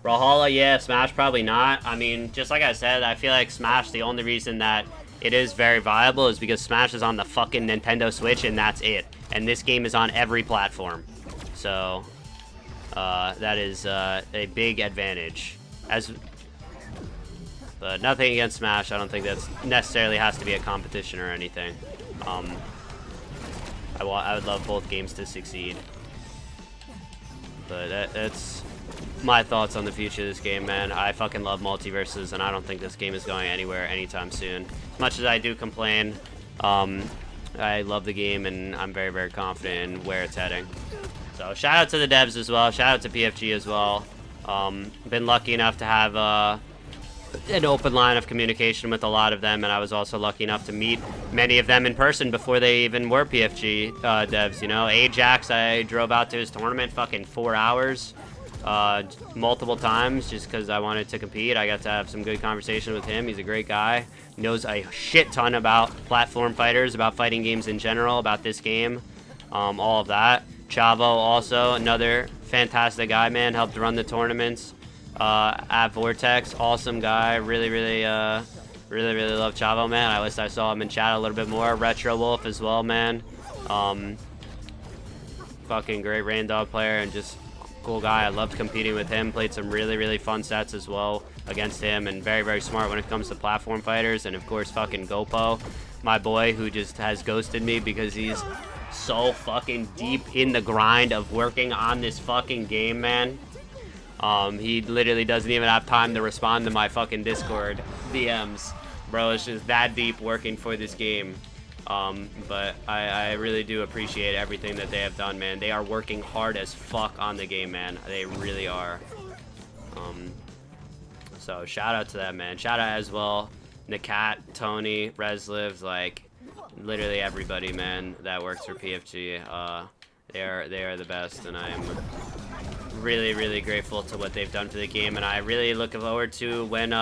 Brawlhalla, yeah, Smash probably not. I mean, just like I said, I feel like Smash, the only reason that it is very viable is because Smash is on the fucking Nintendo Switch and that's it. And this game is on every platform. So, that is a big advantage. But nothing against Smash. I don't think that's necessarily has to be a competition or anything. I would love both games to succeed. But that's my thoughts on the future of this game, man. I fucking love MultiVersus, and I don't think this game is going anywhere anytime soon. As much as I do complain, I love the game, and I'm very, very confident in where it's heading. So shout out to the devs as well. Shout out to PFG as well. Been lucky enough to have an open line of communication with a lot of them, and I was also lucky enough to meet many of them in person before they even were PFG devs, you know. Ajax, I drove out to his tournament fucking 4 hours multiple times just because I wanted to compete. I got to have some good conversation with him. He's a great guy, knows a shit ton about platform fighters, about fighting games in general, about this game, all of that. Chavo also, another fantastic guy, man. Helped run the tournaments at Vortex. Awesome guy. Really love Chavo, man. I wish I saw him in chat a little bit more. Retro Wolf as well, man. Fucking great Rain Dog player and just cool guy. I loved competing with him. Played some really fun sets as well against him, and very smart when it comes to platform fighters. And of course, fucking Gopo, my boy, who just has ghosted me because he's so fucking deep in the grind of working on this fucking game, man. He literally doesn't even have time to respond to my fucking Discord DMs. Bro, it's just that deep working for this game. But I really do appreciate everything that they have done, man. They are working hard as fuck on the game, man. They really are. So shout out to that, man. Shout out as well Nakat, Tony, Reslives, like literally everybody, man, that works for PFG. They are the best, and I am really grateful to what they've done for the game, and I really look forward to when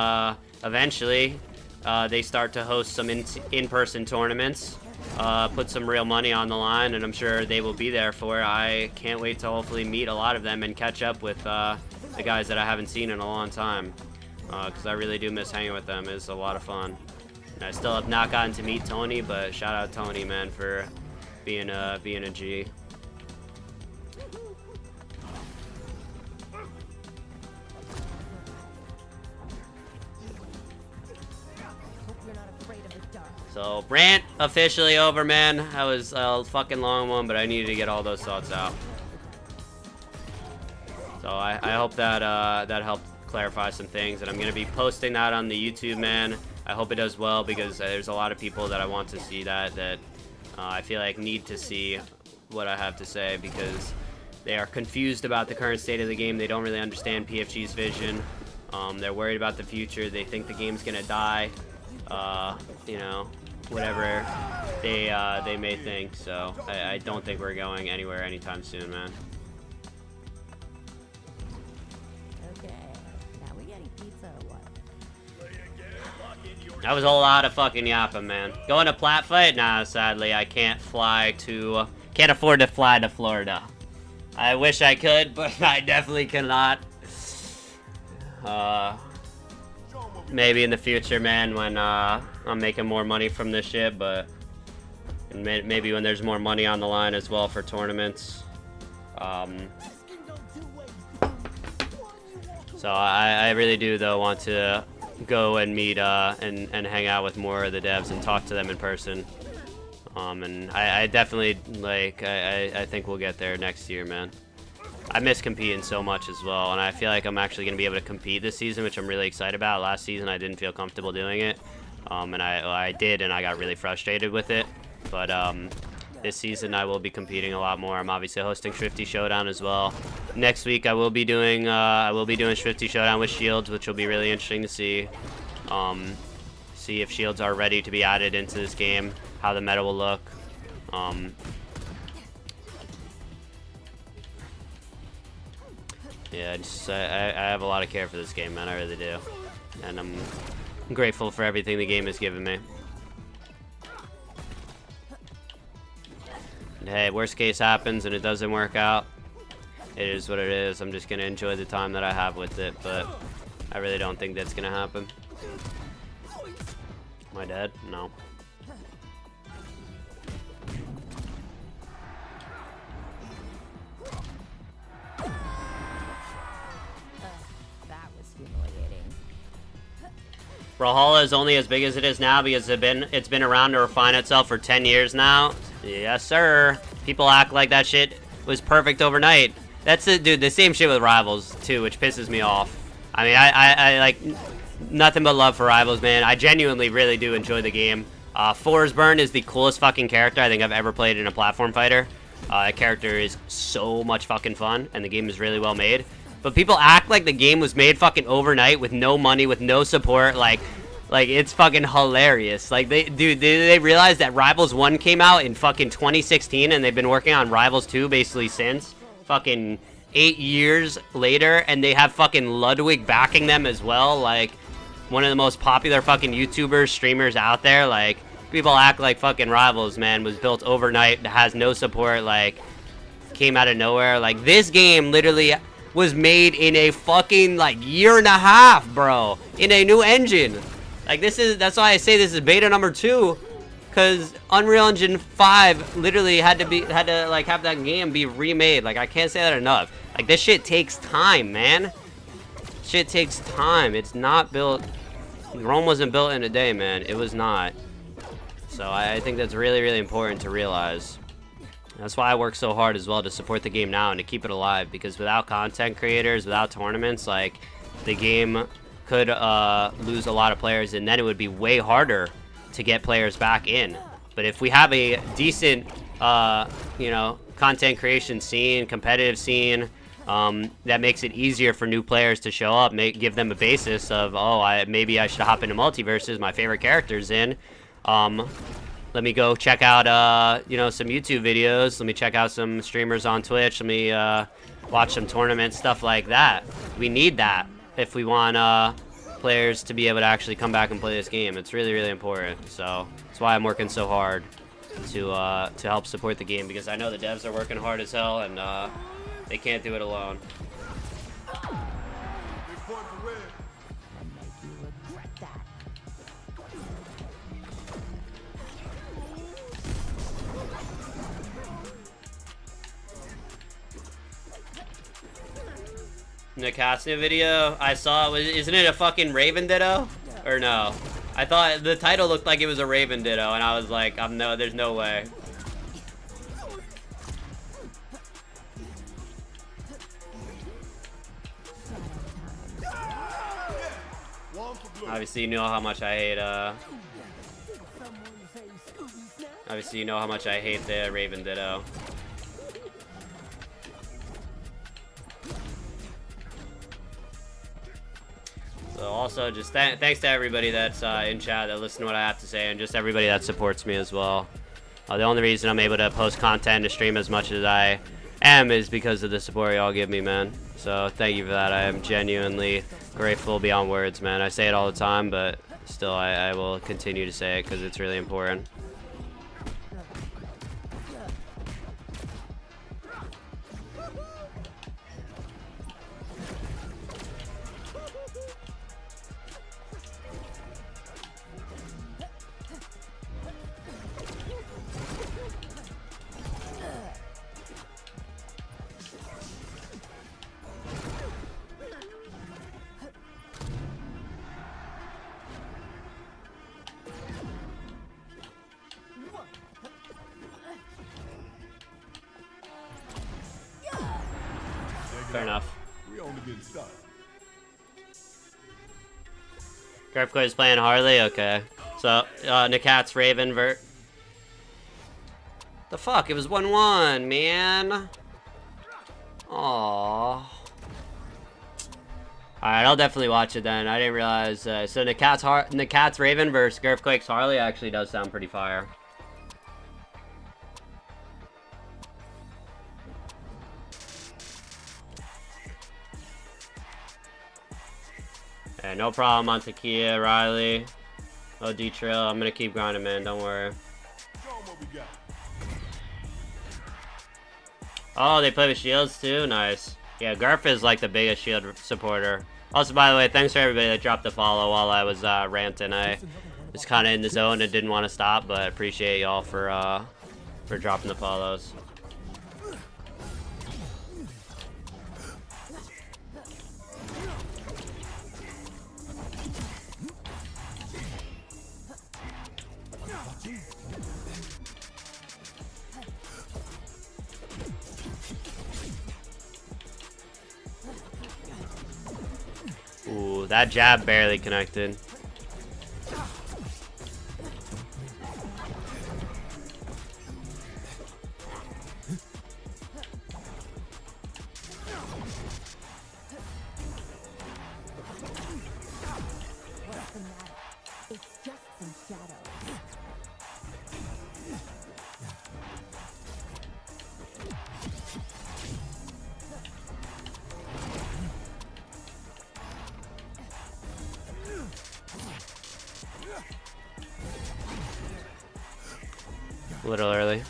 eventually they start to host some in-person tournaments, put some real money on the line, and I'm sure they will be there for it. I can't wait to hopefully meet a lot of them and catch up with the guys that I haven't seen in a long time, because I really do miss hanging with them. It's a lot of fun. And I still have not gotten to meet Tony, but shout out Tony, man, for being a G. So, rant officially over, man. That was a fucking long one, but I needed to get all those thoughts out. So I hope that that helped clarify some things, and I'm gonna be posting that on the YouTube, man. I hope it does well, because there's a lot of people that I want to see that I feel like need to see what I have to say, because they are confused about the current state of the game. They don't really understand PFG's vision. They're worried about the future. They think the game's gonna die. You know, whatever they may think. So I don't think we're going anywhere anytime soon, man. Okay, now we getting pizza or what? That was a lot of fucking yapping, man. Going to plat fight? Nah, sadly I can't afford to fly to Florida. I wish I could, but I definitely cannot. Maybe in the future, man, when I'm making more money from this shit, but maybe when there's more money on the line as well for tournaments. So I really do, though, want to go and meet and hang out with more of the devs and talk to them in person. And I definitely, like, I think we'll get there next year, man. I miss competing so much as well, and I feel like I'm actually going to be able to compete this season, which I'm really excited about. Last season I didn't feel comfortable doing it, and I did, and I got really frustrated with it. But this season I will be competing a lot more. I'm obviously hosting Swifty Showdown as well. Next week I will be doing Swifty Showdown with Shields, which will be really interesting to see. See if Shields are ready to be added into this game, how the meta will look. Yeah, I have a lot of care for this game, man. I really do. And I'm grateful for everything the game has given me. And hey, worst case happens and it doesn't work out. It is what it is. I'm just going to enjoy the time that I have with it, but I really don't think that's going to happen. Am I dead? No. Brawlhalla is only as big as it is now because it's been around to refine itself for 10 years now. Yes, sir. People act like that shit was perfect overnight. That's it, dude. The same shit with Rivals too, which pisses me off. I mean, I like nothing but love for Rivals, man. I genuinely really do enjoy the game. Forsburn is the coolest fucking character I think I've ever played in a platform fighter. That character is so much fucking fun, and the game is really well made. But people act like the game was made fucking overnight with no money, with no support. Like it's fucking hilarious. Like, they realize that Rivals 1 came out in fucking 2016, and they've been working on Rivals 2 basically since. Fucking 8 years later, and they have fucking Ludwig backing them as well. Like, one of the most popular fucking YouTubers, streamers out there. Like, people act like fucking Rivals, man, was built overnight, has no support. Like, came out of nowhere. Like, this game literally was made in a fucking, like, year and a half, bro. In a new engine. Like, that's why I say this is beta number 2. Because Unreal Engine 5 literally had to like have that game be remade. Like, I can't say that enough. Like, this shit takes time, man. Shit takes time. It's not built. Rome wasn't built in a day, man. It was not. So I think that's really, really important to realize. That's why I work so hard as well to support the game now and to keep it alive. Because without content creators, without tournaments, like, the game could lose a lot of players, and then it would be way harder to get players back in. But if we have a decent, you know, content creation scene, competitive scene, that makes it easier for new players to show up, give them a basis of, oh, maybe I should hop into MultiVersus, my favorite character's in. Let me go check out, you know, some YouTube videos. Let me check out some streamers on Twitch. Let me watch some tournaments, stuff like that. We need that if we want players to be able to actually come back and play this game. It's really, really important. So that's why I'm working so hard to help support the game, because I know the devs are working hard as hell, and they can't do it alone. The Cassia video I saw, isn't it a fucking Raven Ditto? Or no? I thought the title looked like it was a Raven Ditto, and I was like, no, there's no way. Obviously, you know how much I hate, obviously, you know how much I hate the Raven Ditto. So also, just thanks to everybody that's in chat that listen to what I have to say, and just everybody that supports me as well. The only reason I'm able to post content and stream as much as I am is because of the support y'all give me, man. So thank you for that. I am genuinely grateful beyond words, man. I say it all the time, but still I will continue to say it because it's really important. Fair enough. We only getting started. Garfco is playing Harley? Okay. So, Nakat's Raven the fuck? It was 1-1, man. Aww. Alright, I'll definitely watch it then. I didn't realize. So Nakat's Raven versus Garfquake's Harley actually does sound pretty fire. Hey, no problem on Takia, Riley. Oh, D-Trail. I'm gonna keep grinding, man. Don't worry. Oh, they play with shields too? Nice. Yeah, Garf is like the biggest shield supporter. Also, by the way, thanks for everybody that dropped the follow while I was ranting. I was kind of in the zone and didn't want to stop, but I appreciate y'all for dropping the follows. Ooh, that jab barely connected. A little early.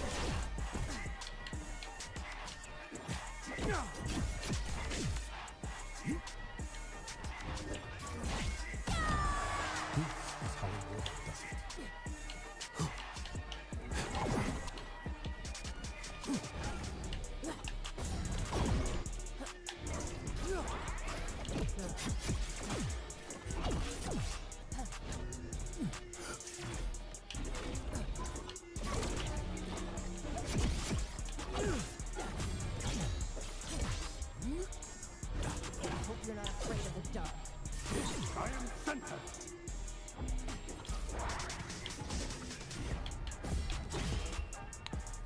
You're not afraid of the dark. I am centered.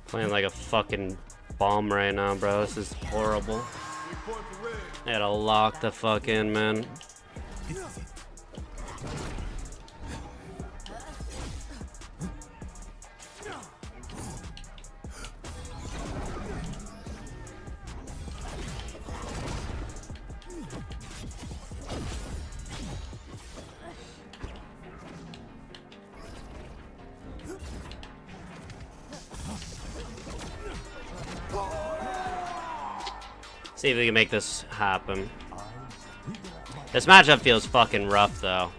Playing like a fucking bomb right now, bro. This is horrible. 3 points for red. I gotta lock the fuck in, man. See if we can make this happen. This matchup feels fucking rough, though.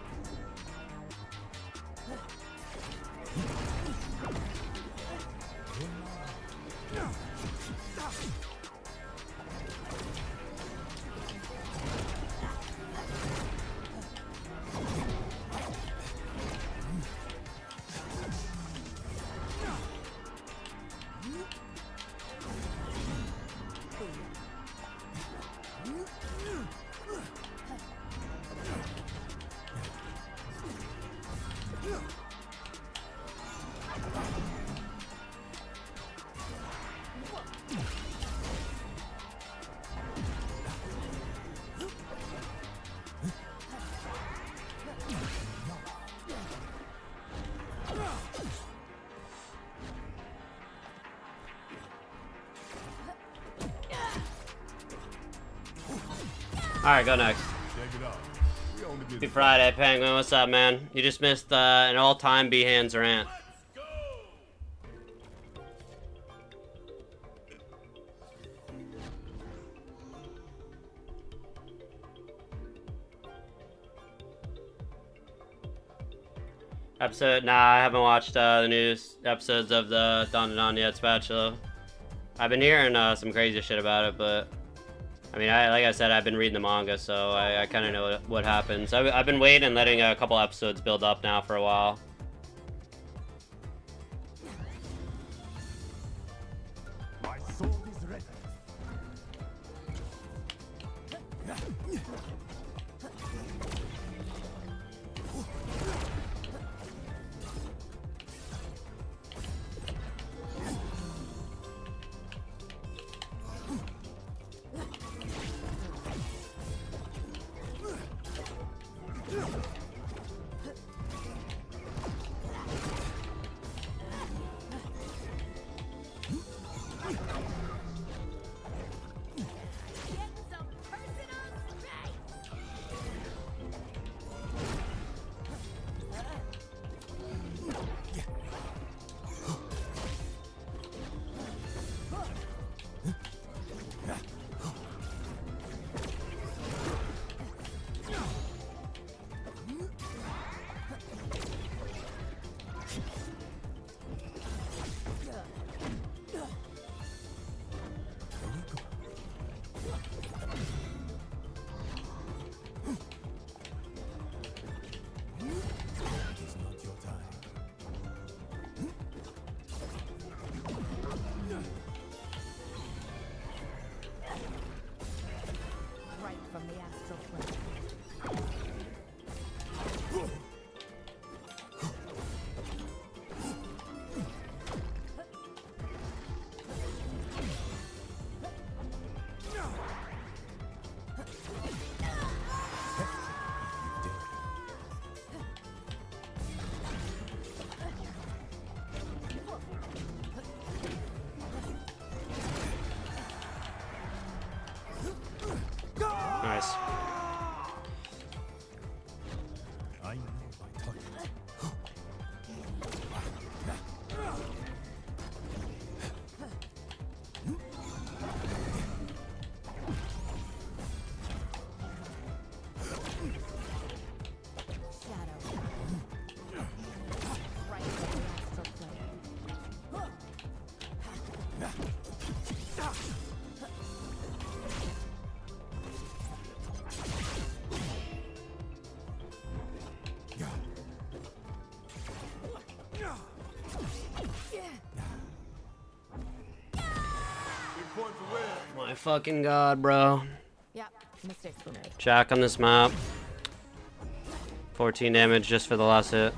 Alright, go next. Take it off. We only Happy get Friday, Penguin. What's up, man? You just missed an all-time B-Hands rant. Episode? Nah, I haven't watched the new episodes of the Dawn to Dawn yet, Spatula. I've been hearing some crazy shit about it, but I mean, like I said, I've been reading the manga, so I kind of know what happens. I've been waiting and letting a couple episodes build up now for a while. my sword is ready. my fucking god, bro. Yep, mistakes were made. Jack on this map. 14 damage just for the last hit.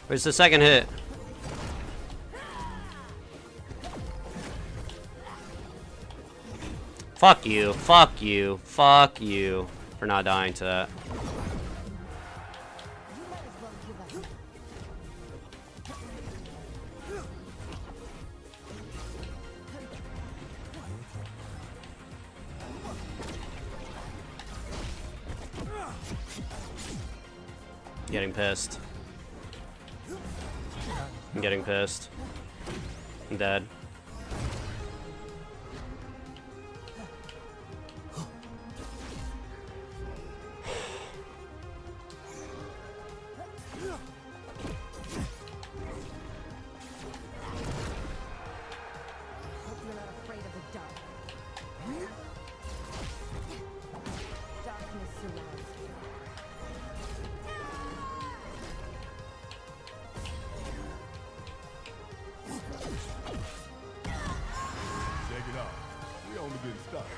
Where's the second hit? Fuck you, fuck you, fuck you for not dying to that. Getting pissed. I'm getting pissed. I'm dead. Hope you're not afraid of the dark. Darkness surrounds you. Shake it off. We only getting started.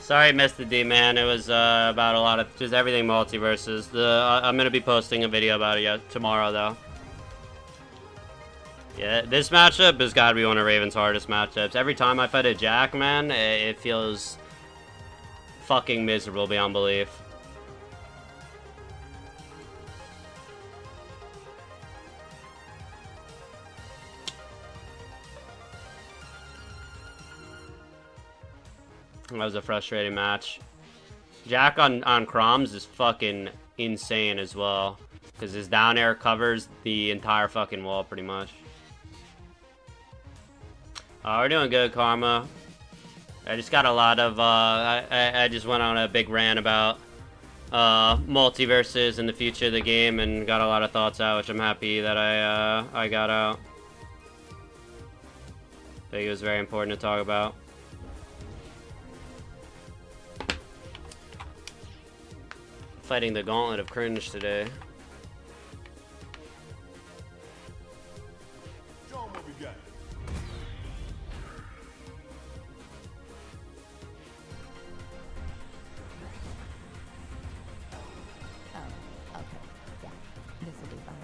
Sorry I missed the D, man. It was about a lot of just everything MultiVersus. I'm gonna be posting a video about it tomorrow, though. Yeah, this matchup has got to be one of Raven's hardest matchups. Every time I fight a Jack, man, it feels fucking miserable beyond belief. That was a frustrating match. Jack on Chroms is fucking insane as well, because his down air covers the entire fucking wall pretty much. We're doing good, Karma. I just got a lot of, I just went on a big rant about MultiVersus and the future of the game and got a lot of thoughts out, which I'm happy that I got out. I think it was very important to talk about. Fighting the gauntlet of cringe today. Show 'em what we got. Oh, okay. Yeah, this will be fine.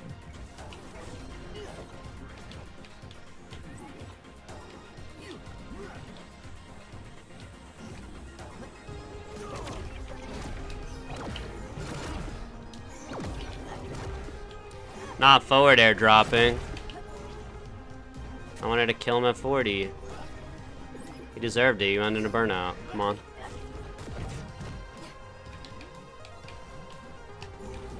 Not forward air dropping. I wanted to kill him at 40. He deserved it. You ended a burnout. Come on.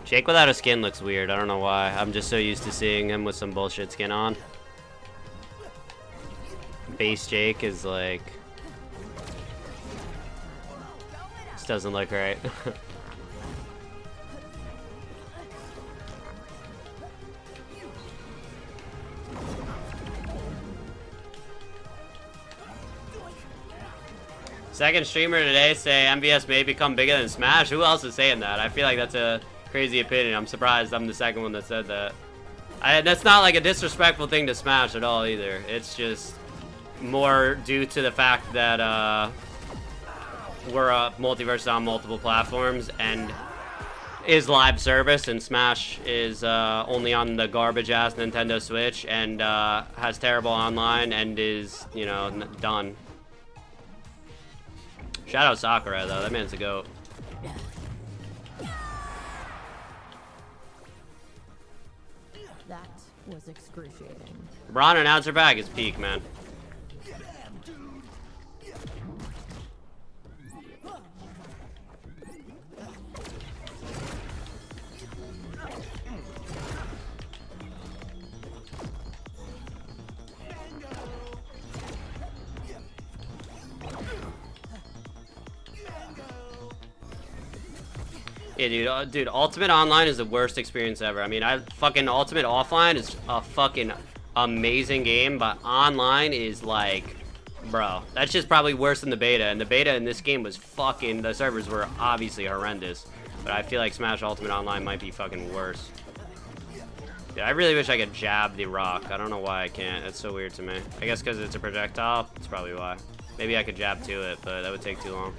Jake without a skin looks weird. I don't know why. I'm just so used to seeing him with some bullshit skin on. Base Jake is like... This doesn't look right. Second streamer today say MVS may become bigger than Smash. Who else is saying that? I feel like that's a crazy opinion. I'm surprised I'm the second one that said that. That's not like a disrespectful thing to Smash at all either. It's just more due to the fact that we're MultiVersus on multiple platforms and is live service, and Smash is only on the garbage ass Nintendo Switch and has terrible online and is, you know, done. Shout out Sakura though, that man's a goat. That was excruciating. LeBron announcer bag is peak, man. Yeah, dude, Ultimate Online is the worst experience ever. I mean, fucking Ultimate Offline is a fucking amazing game, but online is like Bro, that's just probably worse than the beta, and the beta in this game was fucking, the servers were obviously horrendous, but I feel like Smash Ultimate Online might be fucking worse. Dude, I really wish I could jab the rock. I don't know why I can't. That's so weird to me. I guess because it's a projectile. That's probably why. Maybe I could jab to it, but that would take too long.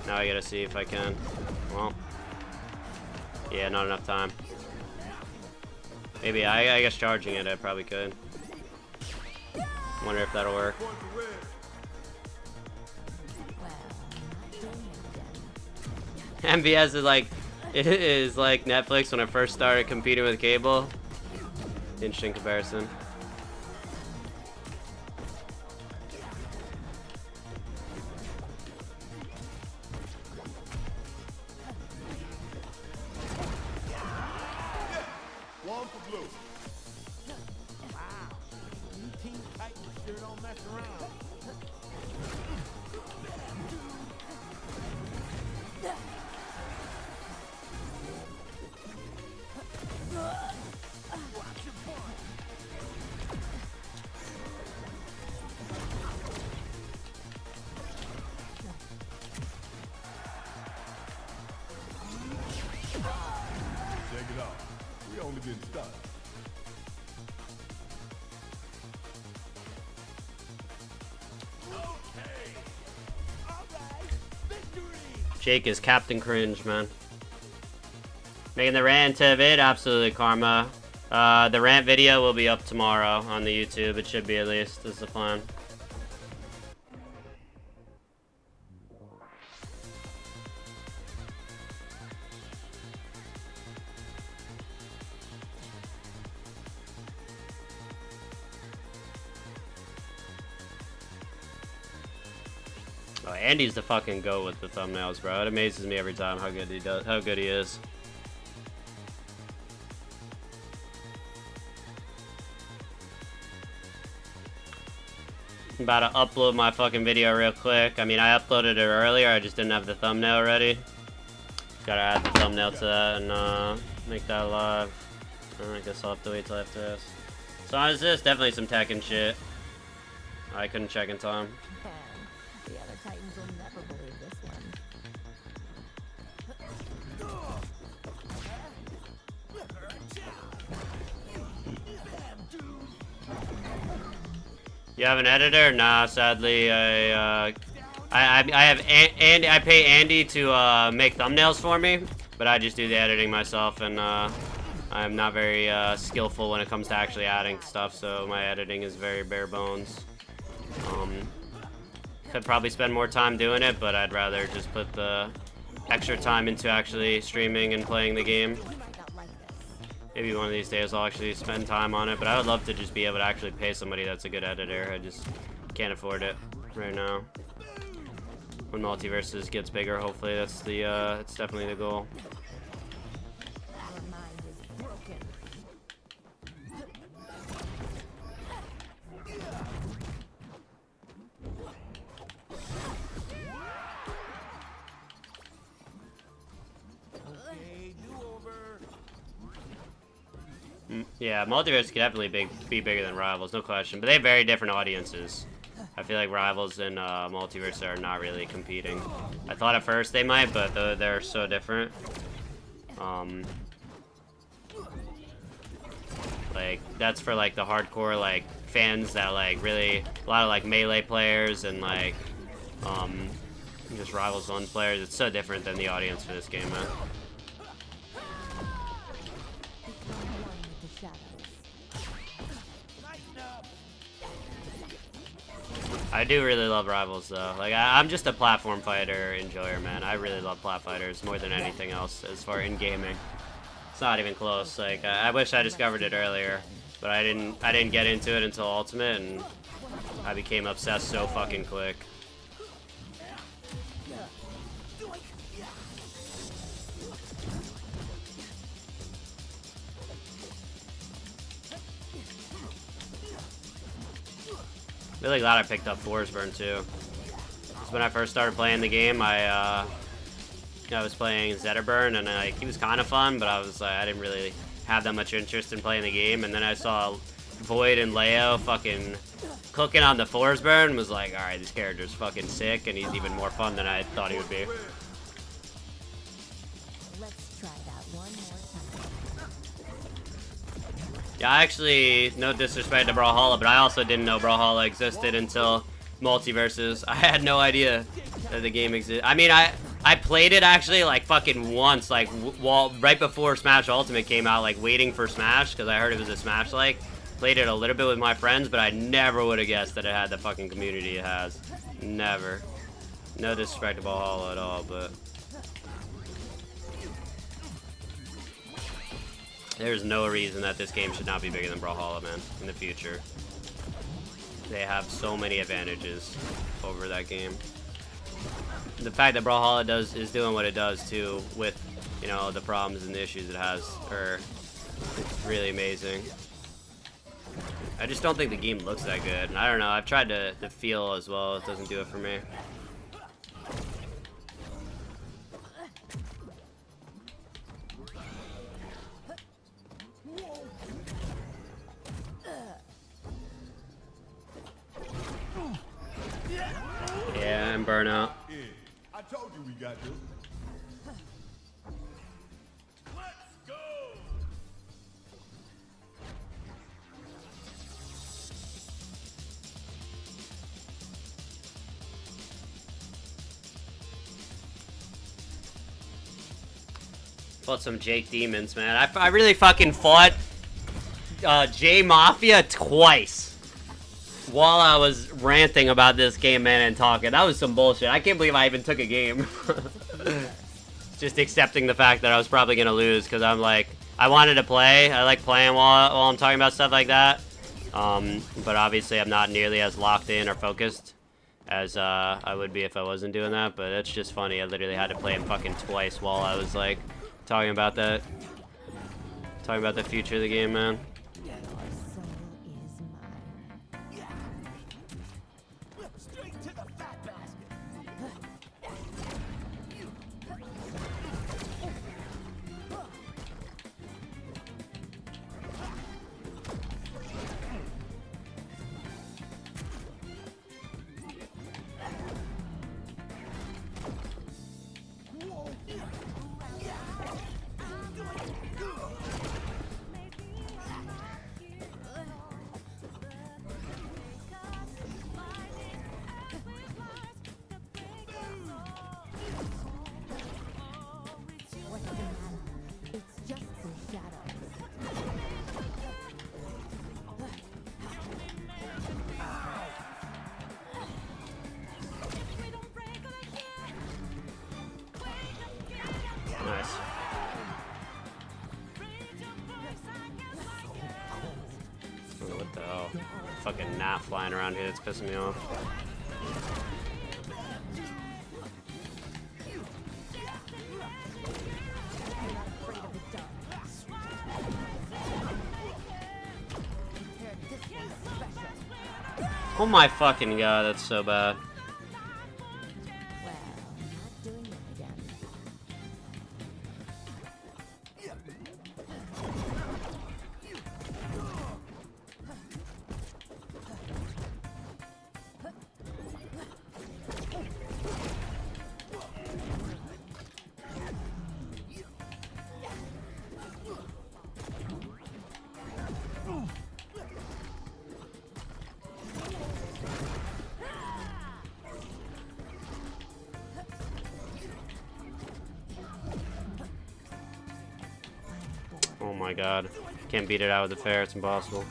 Now I gotta see if I can. Well, yeah, not enough time. Maybe I guess charging it, I probably could. Wonder if that'll work. MVS is like, it is like Netflix when I first started competing with cable. Interesting comparison. One for blue. Wow. Team tight, sure don't mess around. Take it off. We only getting started. Jake is Captain Cringe, man. Making the rant of it, absolutely karma. The rant video will be up tomorrow on the YouTube. It should be, at least, is the plan. Oh, Andy's the fucking goat with the thumbnails, bro. It amazes me every time how good he does, how good he is. I'm about to upload my fucking video real quick. I mean, I uploaded it earlier. I just didn't have the thumbnail ready. Gotta add the thumbnail to that and make that live. I guess I'll have to wait till after this. So on this, definitely some tech and shit. I couldn't check in time. The other Titans will never believe this one. You have an editor? Nah, sadly, I have Andy. I pay Andy to make thumbnails for me, but I just do the editing myself, and I'm not very skillful when it comes to actually adding stuff. So my editing is very bare bones. Could probably spend more time doing it, but I'd rather just put the extra time into actually streaming and playing the game. Maybe one of these days I'll actually spend time on it, but I would love to just be able to actually pay somebody that's a good editor. I just can't afford it right now. When MultiVersus gets bigger, hopefully that's the it's definitely the goal. Yeah, MultiVersus could definitely be bigger than Rivals, no question. But they have very different audiences. I feel like Rivals and MultiVersus are not really competing. I thought at first they might, but they're so different. Like, that's for like the hardcore like fans that like really, a lot of like melee players and like just Rivals 1 players. It's so different than the audience for this game, man. I do really love Rivals though. Like I'm just a platform fighter enjoyer, man. I really love plat fighters more than anything else as far in gaming. It's not even close. Like I wish I discovered it earlier, but I didn't get into it until Ultimate, and I became obsessed so fucking quick. Really glad I picked up Forsburn too. Because when I first started playing the game, I was playing Zetterburn, and like he was kind of fun, but I didn't really have that much interest in playing the game. And then I saw Void and Leo fucking cooking on the Force burn was like, alright, this character's fucking sick, and he's even more fun than I thought he would be. Let's try that one more time. Yeah, I actually, no disrespect to Brawlhalla, but I also didn't know Brawlhalla existed until MultiVersus. I had no idea that the game existed. I mean, I played it actually like fucking once, like right before Smash Ultimate came out, like waiting for Smash, because I heard it was a Smash-like. Played it a little bit with my friends, but I never would have guessed that it had the fucking community it has. Never. No disrespect to Brawlhalla at all, but there's no reason that this game should not be bigger than Brawlhalla, man, in the future. They have so many advantages over that game. The fact that Brawlhalla is doing what it does too, with, you know, the problems and the issues it has, it's really amazing. I just don't think the game looks that good. And I don't know, I've tried to feel as well, it doesn't do it for me. Yeah, and burnout. Yeah, I told you we got this. Let's go. Fought some Jake Demons, man. I really fucking fought J Mafia twice while I was ranting about this game, man, and talking. That was some bullshit. I can't believe I even took a game. Just accepting the fact that I was probably gonna lose, because I'm like, I wanted to play. I like playing while I'm talking about stuff like that. But obviously I'm not nearly as locked in or focused as I would be if I wasn't doing that. But it's just funny. I literally had to play him fucking twice while I was like talking about that. Talking about the future of the game, man. Your soul is mine. Straight to the fat basket. What's the matter? It's just some shadows. Nice. Oh, what the hell? Fucking gnat flying around here that's pissing me off. I'm not afraid of the dark. This one's special. Oh my fucking god, that's so bad. Well, not doing that again. Oh my god. Can't beat it out with the fair, it's impossible.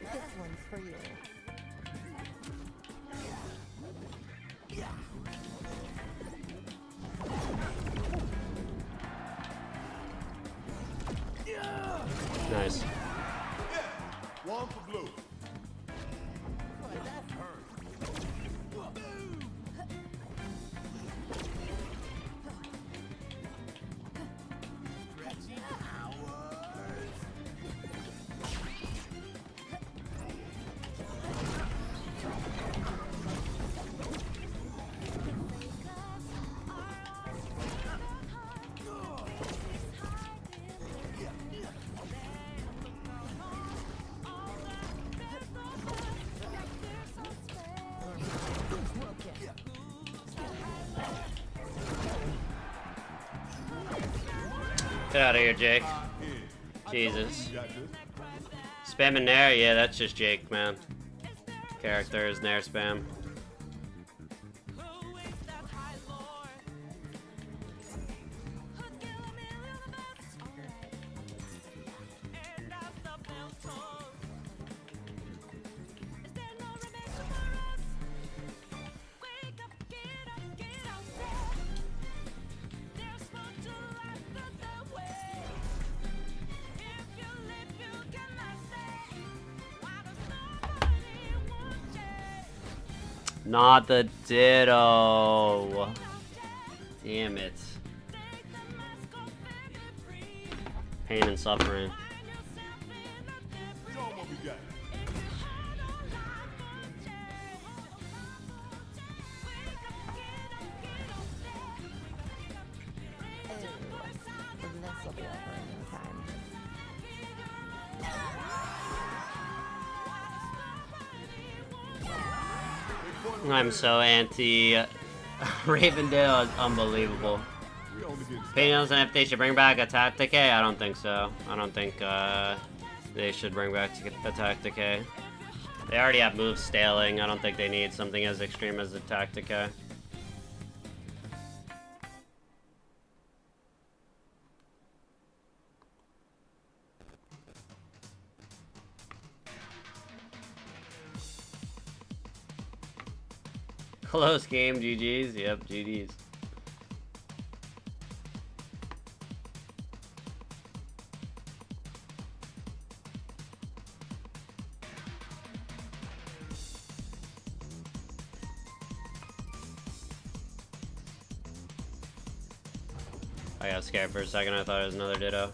This one's for you. Nice. One for blue. Get out of here, Jake. Jesus. Spamming Nair? Yeah, that's just Jake, man. Character is Nair spam. Not the Ditto. Damn it. Pain and suffering. Show 'em what we got. This will be over in no time. I'm so anti Raven Ditto is unbelievable. We only getting started. Opinions on if they should bring back Attack Decay? I don't think so. I don't think they should bring back Attack Decay. They already have moves staling. I don't think they need something as extreme as Attack Decay. Close game, GG's. Yep, GG's. I got scared for a second. I thought it was another Ditto.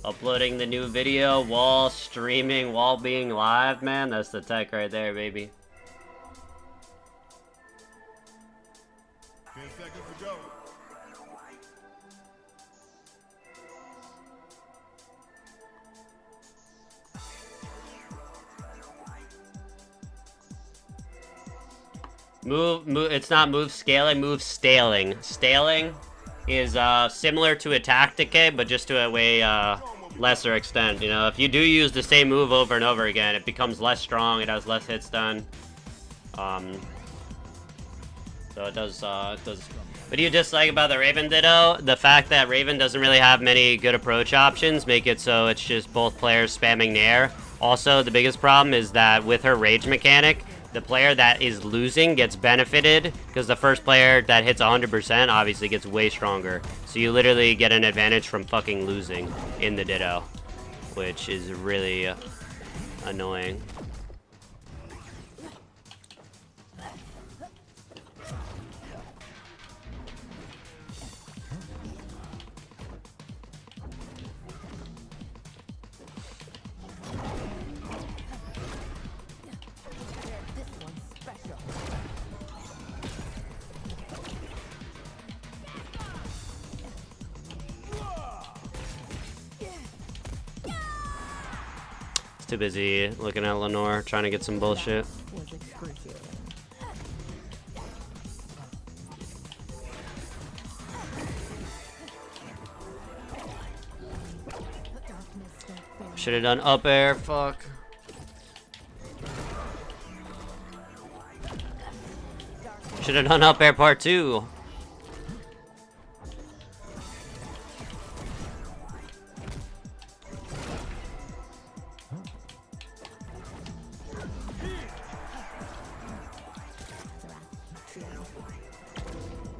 Uploading the new video while streaming, while being live, man. That's the tech right there, baby. 10 seconds to go. Move, it's not move scaling, move staling. Staling is similar to Attack Decay, but just to a way lesser extent. You know, if you do use the same move over and over again, it becomes less strong, it has less hits done. So it does, What do you dislike about the Raven Ditto? The fact that Raven doesn't really have many good approach options make it so it's just both players spamming Nair. Also, the biggest problem is that with her rage mechanic, the player that is losing gets benefited because the first player that hits 100% obviously gets way stronger. So you literally get an advantage from fucking losing in the Ditto, which is really annoying. Too busy looking at Lenore, trying to get some bullshit. Was excruciating. Should have done up air, fuck. Should have done up air part 2.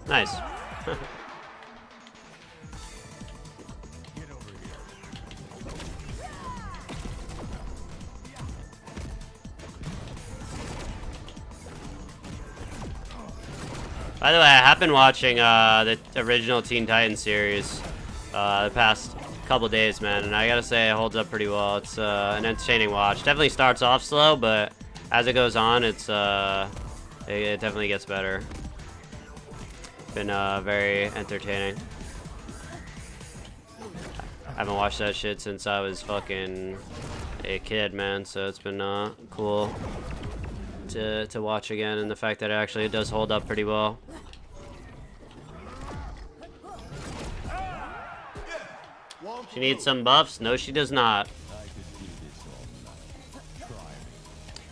Nice. By the way, I have been watching the original Teen Titans series the past couple days, man, and I gotta say it holds up pretty well. It's an entertaining watch. Definitely starts off slow, but as it goes on, it definitely gets better. Been very entertaining. I haven't watched that shit since I was fucking a kid, man, so it's been cool to watch again, and the fact that it actually does hold up pretty well. She needs some buffs. No, she does not.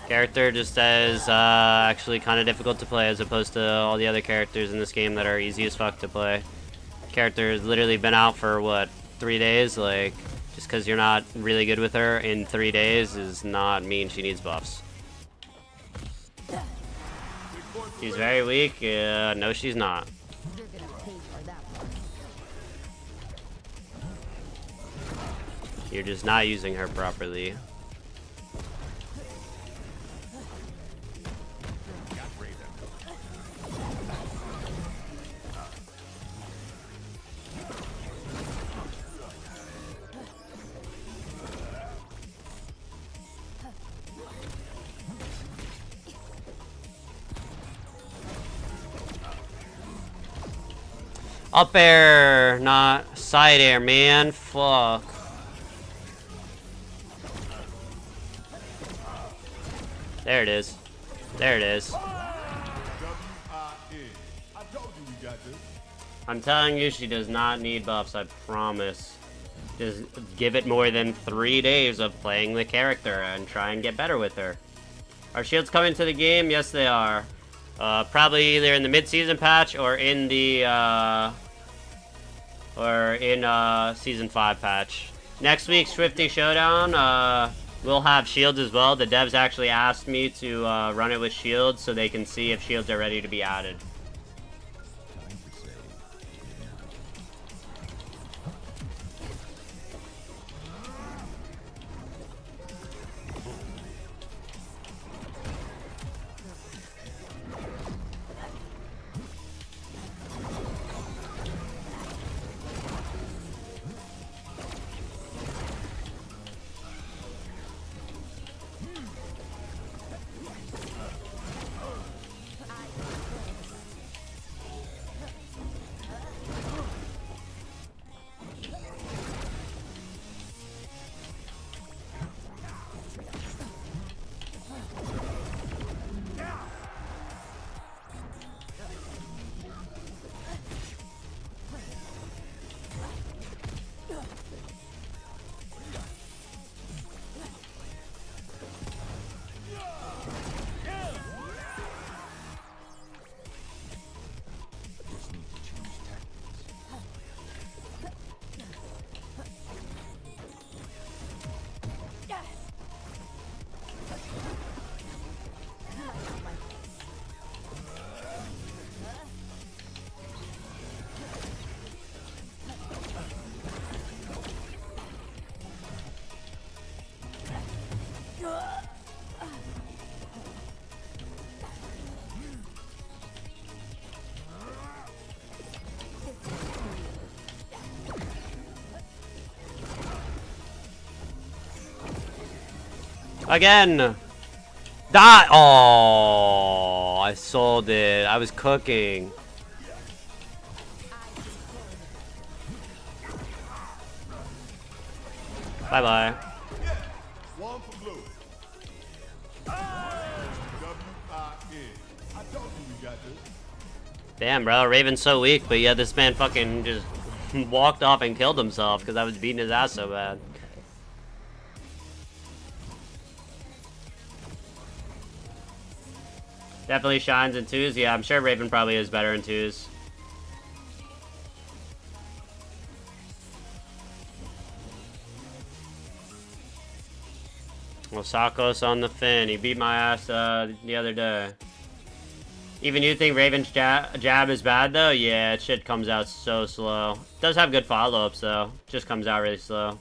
Character just as actually kind of difficult to play as opposed to all the other characters in this game that are easy as fuck to play. Character has literally been out for what, 3 days? Like, just because you're not really good with her in 3 days does not mean she needs buffs. She's very weak. No, she's not. You're gonna pay for that one. You're just not using her properly. Up air, not side air, man. Fuck. There it is. There it is. I'm telling you, she does not need buffs, I promise. Just give it more than 3 days of playing the character and try and get better with her. Are shields coming to the game? Yes, they are. Probably either in the mid-season patch or in the, Season 5 patch. Next week's Swifty Showdown, we'll have shields as well. The devs actually asked me to run it with shields so they can see if shields are ready to be added. Again! Die! Oh, I sold it. I was cooking. Bye-bye. One for blue. I told you we got this. Damn, bro. Raven's so weak, but yeah, this man fucking just walked off and killed himself because I was beating his ass so bad. Definitely shines in 2s. Yeah, I'm sure Raven probably is better in 2s. Osakos on the Finn. He beat my ass the other day. Even you think Raven's jab is bad though? Yeah, it shit comes out so slow. Does have good follow-ups though. Just comes out really slow.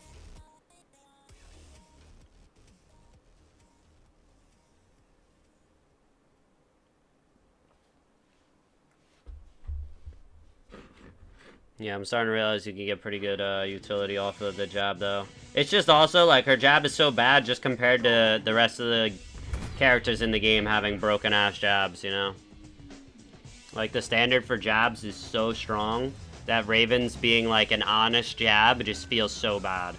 Yeah, I'm starting to realize you can get pretty good utility off of the jab, though. It's just also, like, her jab is so bad just compared to the rest of the characters in the game having broken-ass jabs, you know? Like, the standard for jabs is so strong that Raven's being, like, an honest jab just feels so bad.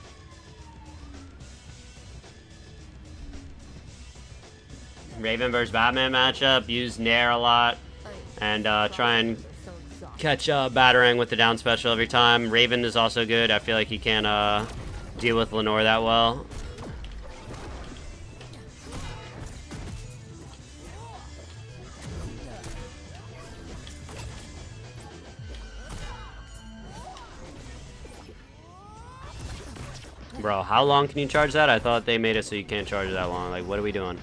Raven versus Batman matchup, use Nair a lot, and try and catch Batarang with the down special every time. Raven is also good. I feel like he can't deal with Lenore that well. Bro, how long can you charge that? I thought they made it so you can't charge that long. Like, what are we doing?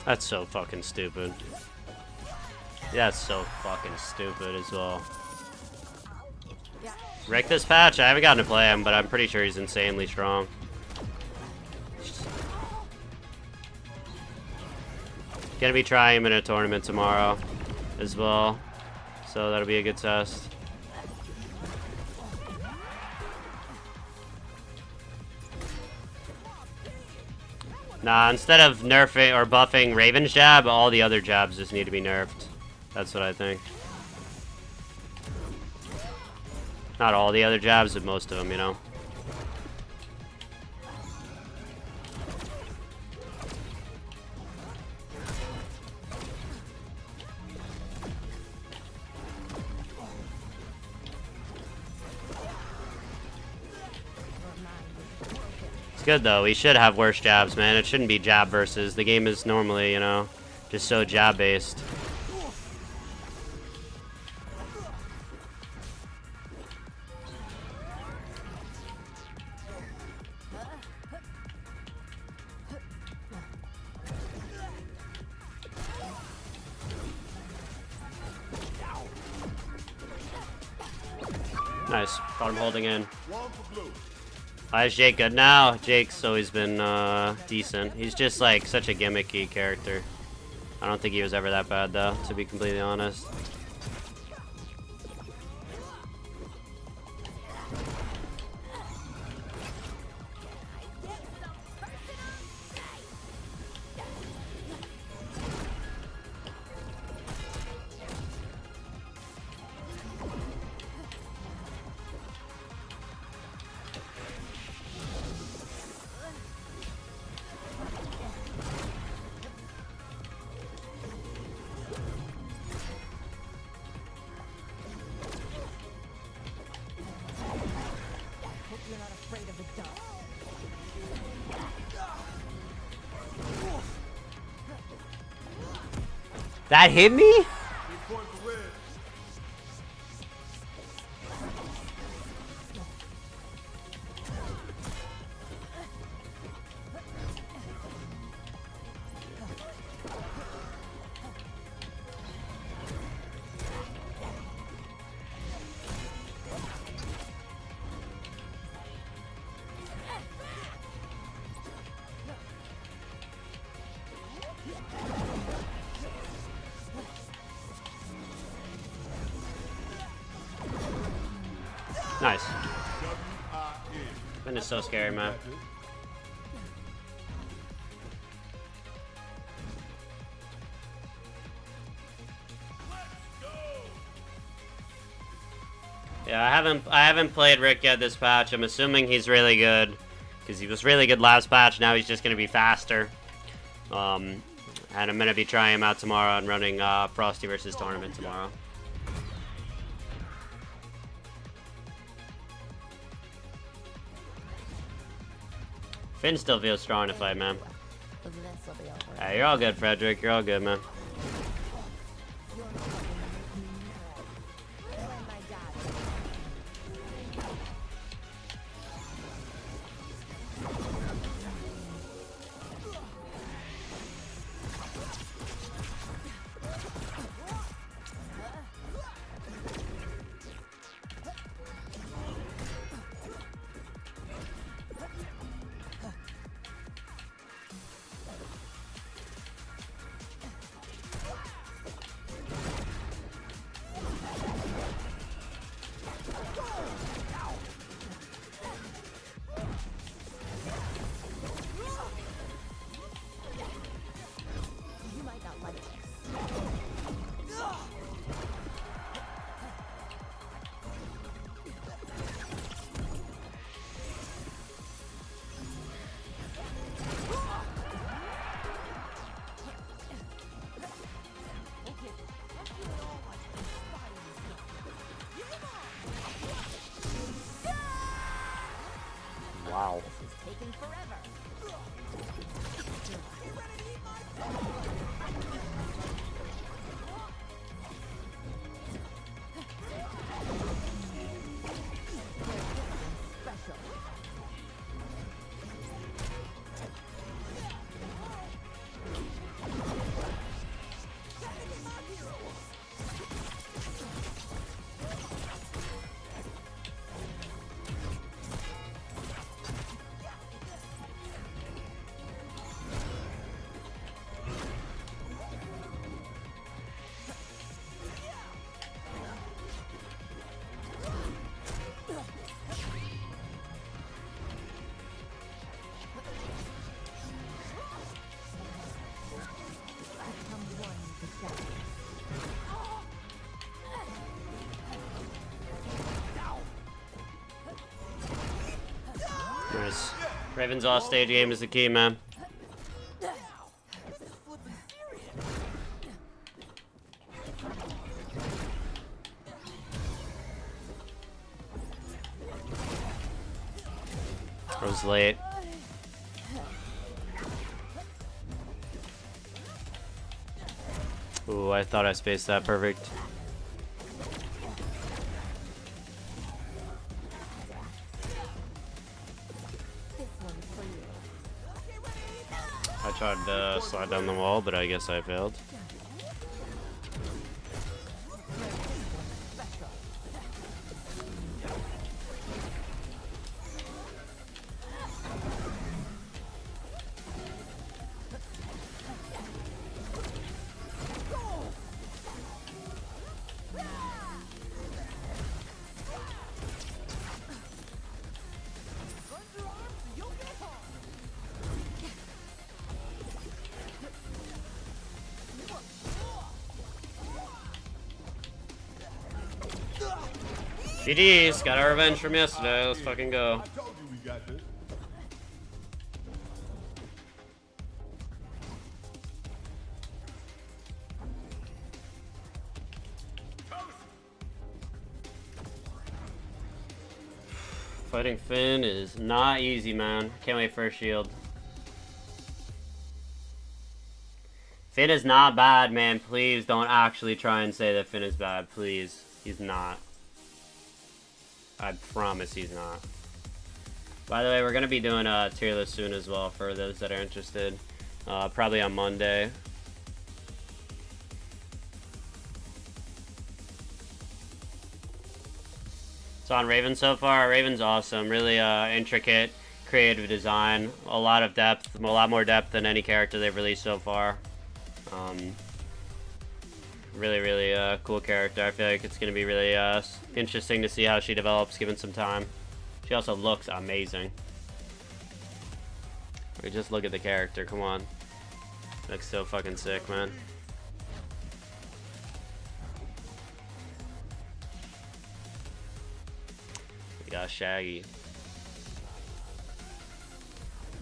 That's so fucking stupid. That's so fucking stupid as well. Rick this patch? I haven't gotten to play him, but I'm pretty sure he's insanely strong. Gonna be trying him in a tournament tomorrow as well. So that'll be a good test. Nah, instead of nerfing or buffing Raven's jab, all the other jabs just need to be nerfed. That's what I think. Not all the other jabs, but most of them, you know. Good though, we should have worse jabs, man. It shouldn't be jab versus. The game is normally, you know, just so jab based. Nice, got him holding in. Why is Jake good now? Jake's always been decent. He's just like such a gimmicky character. I don't think he was ever that bad though, to be completely honest. That hit me? Nice. That is so scary, man. Yeah, I haven't played Rick yet this patch. I'm assuming he's really good because he was really good last patch. Now he's just gonna be faster. And I'm gonna be trying him out tomorrow and running Frosty versus tournament tomorrow. Finn still feels strong to fight, man. Yeah, you're all good, Frederick. You're all good, man. lasting forever. Special. Nice. Raven's off stage game is the key, man. I was late. Ooh, I thought I spaced that perfect. I tried to slide down the wall, but I guess I failed. GG's, got our revenge from yesterday. Let's fucking go. I told you we got this. Fighting Finn is not easy, man. Can't wait for a shield. Finn is not bad, man. Please don't actually try and say that Finn is bad. Please. He's not. I promise he's not. By the way, we're going to be doing a tier list soon as well for those that are interested. Probably on Monday. So on Raven so far, Raven's awesome. Really intricate, creative design. A lot of depth, a lot more depth than any character they've released so far. Really cool character. I feel like it's going to be really interesting to see how she develops given some time. She also looks amazing. Just look at the character, come on. Looks so fucking sick, man. We got Shaggy.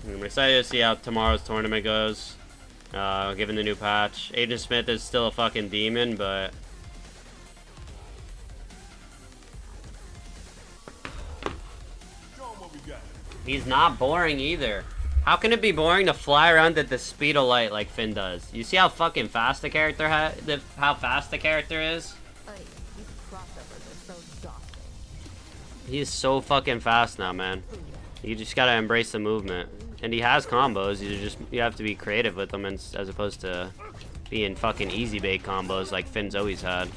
I'm excited to see how tomorrow's tournament goes. Given the new patch. Agent Smith is still a fucking demon, but he's not boring either. How can it be boring to fly around at the speed of light like Finn does? You see how fucking fast the character how fast the character is? These crossovers are so exhausting. He's so fucking fast now, man. You just gotta embrace the movement. And he has combos, you have to be creative with them as opposed to being fucking easy bait combos like Finn's always had.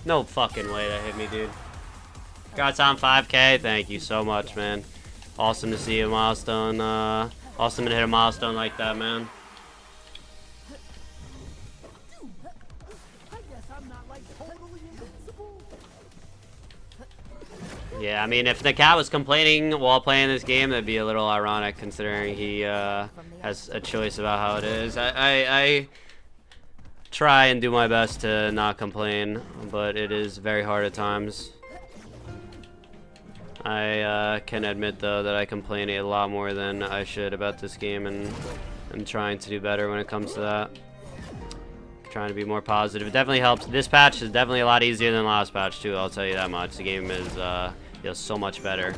No fucking way that hit me, dude. Got on 5K. Thank you so much, man. Awesome to see a milestone. Awesome to hit a milestone like that, man. Yeah, I mean, if the cat was complaining while playing this game, that'd be a little ironic considering he has a choice about how it is. I try and do my best to not complain, but it is very hard at times. I can admit, though, that I complain a lot more than I should about this game, and I'm trying to do better when it comes to that. Trying to be more positive. It definitely helps. This patch is definitely a lot easier than the last patch, too, I'll tell you that much. The game is feels so much better.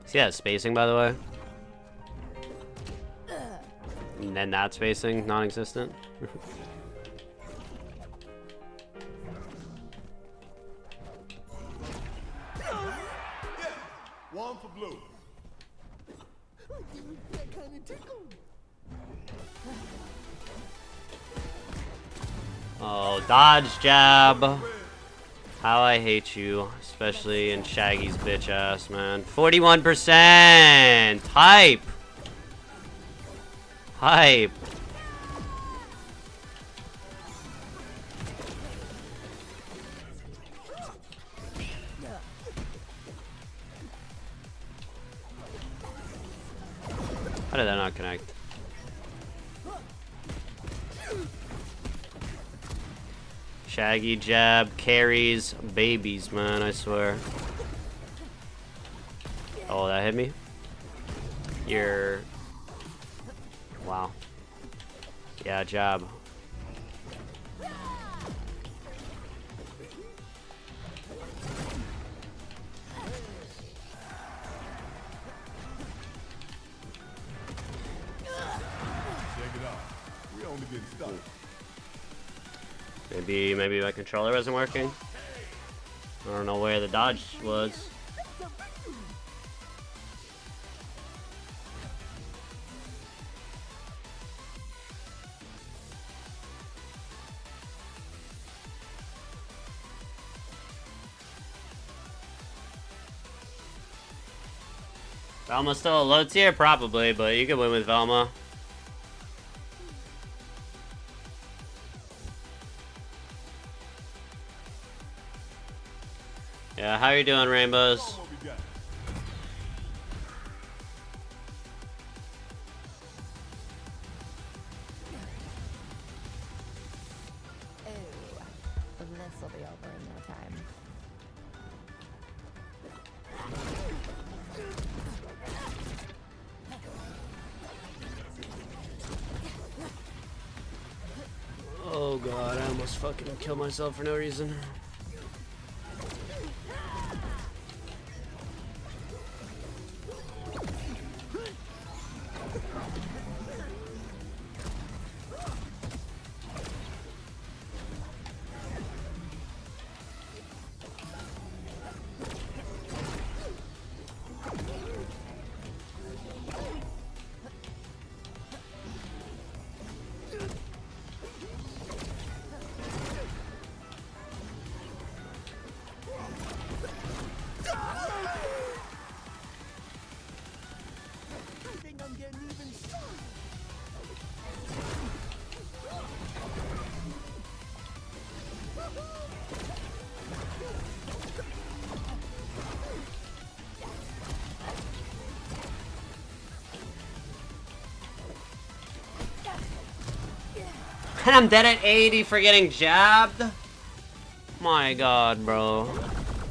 See that spacing, by the way? And then that spacing, non-existent. One for blue. Oh, dodge jab. How I hate you, especially in Shaggy's bitch ass, man. 41%! Hype! Hype! How did that not connect? Shaggy jab carries babies, man, I swear. Oh, that hit me? You're... Wow. Yeah, jab. Check it out. We only getting started. Maybe my controller wasn't working. I don't know where the dodge was. Velma's still a low tier? Probably, but you could win with Velma. Yeah, how you doing, Rainbows? What we got? Ooh, this will be over in no time. Oh god, I almost fucking killed myself for no reason. And I'm dead at 80 for getting jabbed. My god, bro.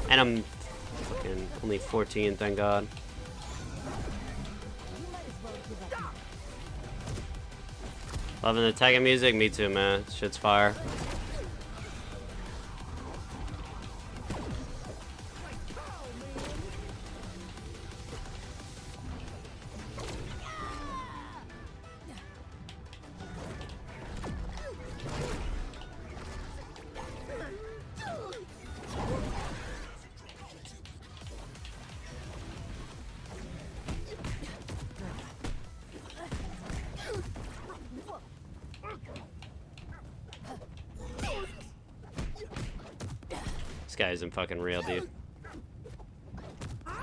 And I'm fucking only 14, thank god. Loving the Tekken music? Me too, man. Shit's fire. guy isn't fucking real, dude. Become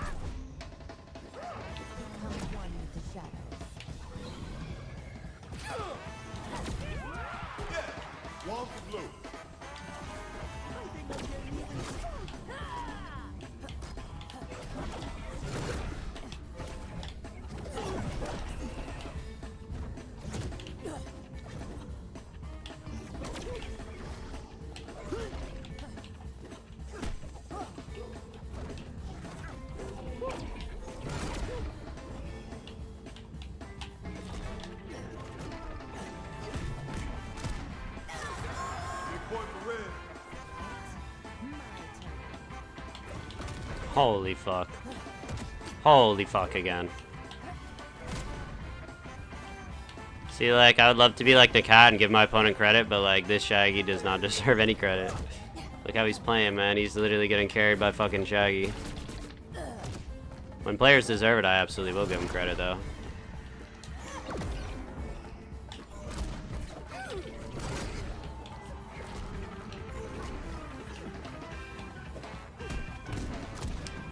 one with the shadows. Walk the blue. Big point for red. Holy fuck. Holy fuck again. See, like, I would love to be like the cat and give my opponent credit, but like, this Shaggy does not deserve any credit. Look how he's playing, man. He's literally getting carried by fucking Shaggy. When players deserve it, I absolutely will give him credit, though.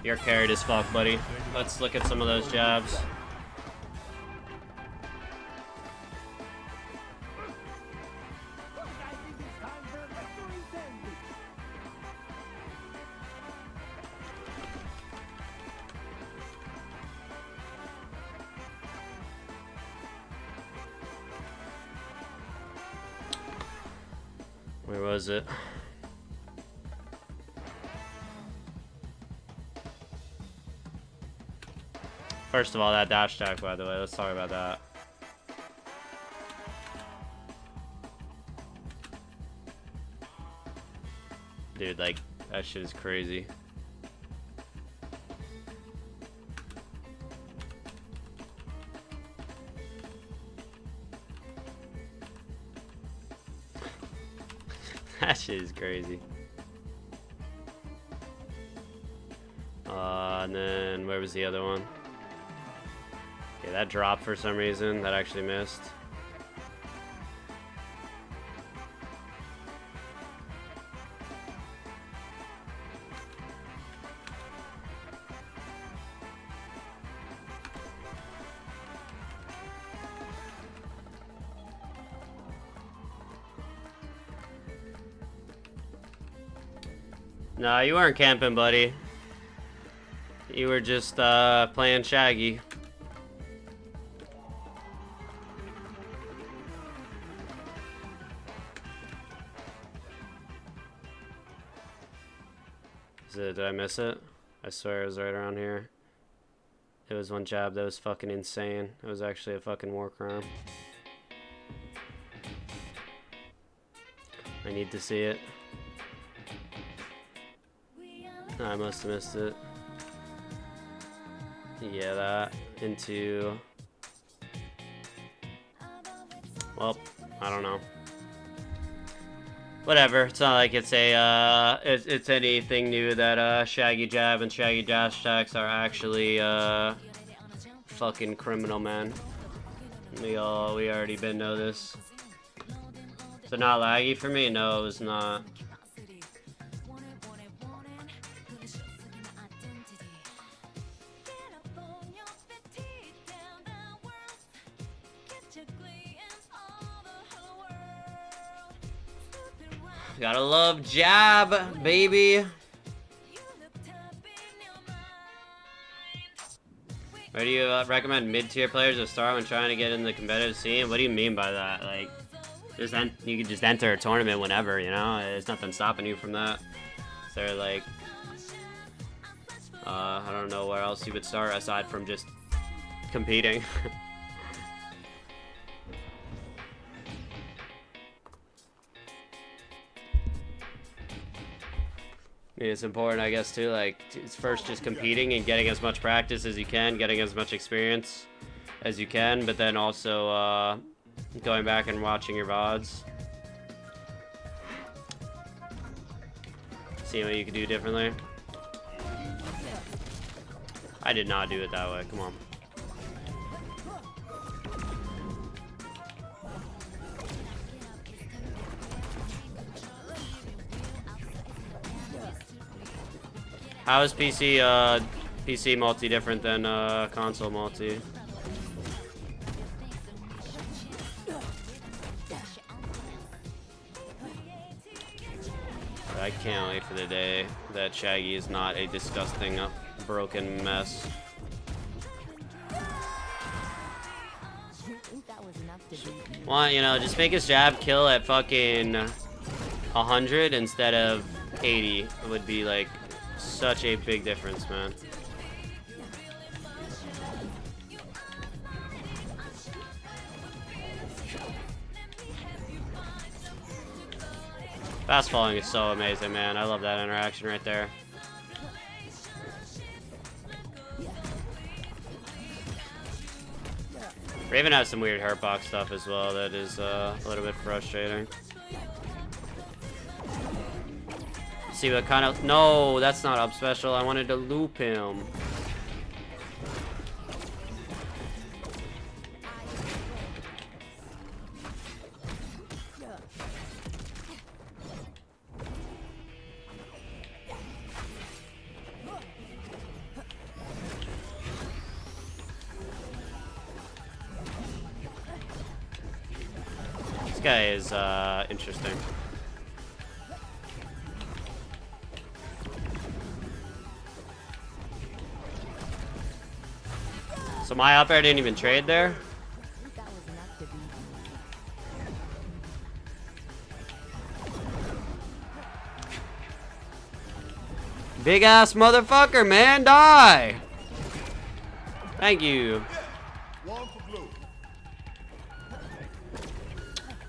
You're carried as fuck, buddy. Let's look at some of those jabs. Where was it? First of all, that dash attack, by the way, let's talk about that. Dude, like, that shit is crazy. That shit is crazy. And then, where was the other one? Okay, that dropped for some reason. That actually missed. Nah, you weren't camping, buddy. You were just playing Shaggy. Did I miss it? I swear it was right around here. It was one jab that was fucking insane. It was actually a fucking war crime. I need to see it. I must have missed it. Yeah, that into... Well, I don't know. Whatever. It's not like it's a it's anything new that Shaggy jab and Shaggy dash attacks are actually fucking criminal, man. We already been know this. Is it not laggy for me? No, it was not. Gotta love jab, baby. Where do you recommend mid-tier players to start when trying to get in the competitive scene? What do you mean by that? Like, you can just enter a tournament whenever, you know? There's nothing stopping you from that. Is there like, I don't know where else you would start aside from just competing. It's important, I guess, too, like, it's first just competing and getting as much practice as you can, getting as much experience as you can, but then also going back and watching your VODs. Seeing what you can do differently. I did not do it that way, come on. How is PC multi different than console multi? I can't wait for the day that Shaggy is not a disgusting, broken mess. Well, you know, just make his jab kill at fucking 100 instead of 80. It would be like such a big difference, man. Fast falling is so amazing, man. I love that interaction right there. Raven has some weird hurtbox stuff as well that is a little bit frustrating. See what kind of... No, that's not up special. I wanted to loop him. This guy is interesting. So my up air didn't even trade there? Big ass motherfucker, man, die! Thank you.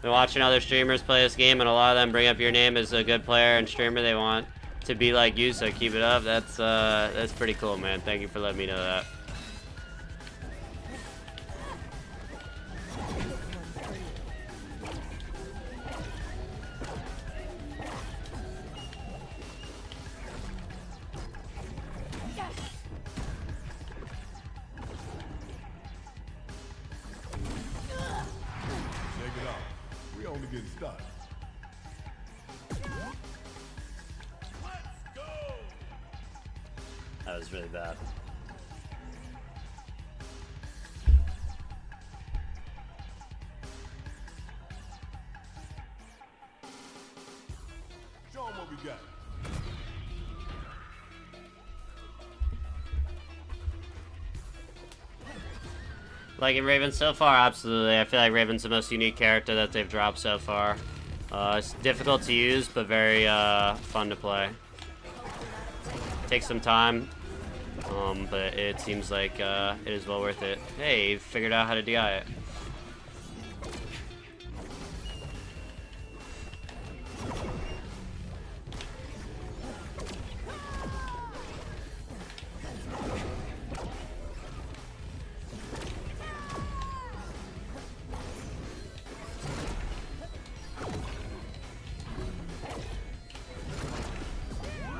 Been watching other streamers play this game, and a lot of them bring up your name as a good player and streamer. They want to be like you, so keep it up. That's pretty cool, man. Thank you for letting me know that. That was really bad. Show 'em what we got. Like in Raven so far, absolutely. I feel like Raven's the most unique character that they've dropped so far. It's difficult to use, but very fun to play. Takes some time, but it seems like it is well worth it. Hey, you figured out how to DI it.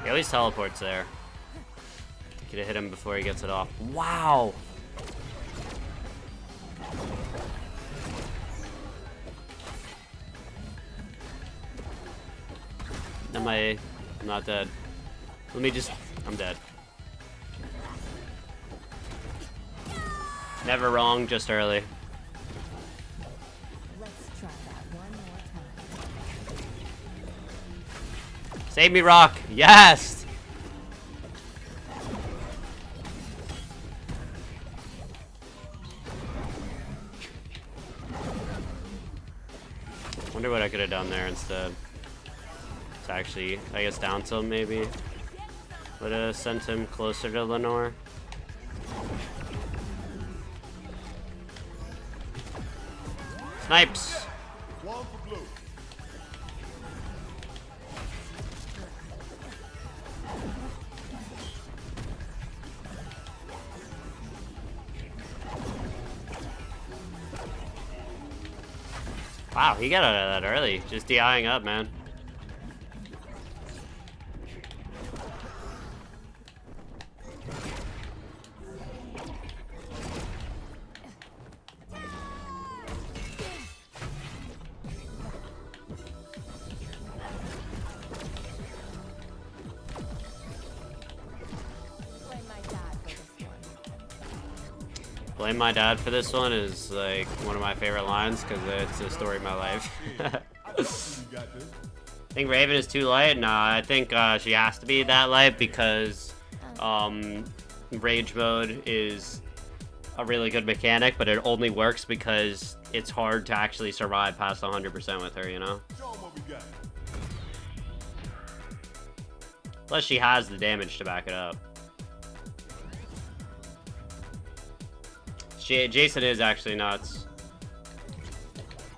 He always teleports there. Could have hit him before he gets it off. Wow! I'm not dead. Let me just... I'm dead. Never wrong, just early. Let's try that one more time. Save me, Rock! Yes! Wonder what I could have done there instead. To actually, I guess, down tilt maybe. Would have sent him closer to Lenore. Snipes! One for blue. Wow, he got out of that early. Just DIing up, man. Blame my dad for this one is like one of my favorite lines because it's the story of my life. You got this. I think Raven is too light. Nah, I think she has to be that light because Rage Mode is a really good mechanic, but it only works because it's hard to actually survive past 100% with her, you know? Show 'em what we got. Plus she has the damage to back it up. Jason is actually nuts.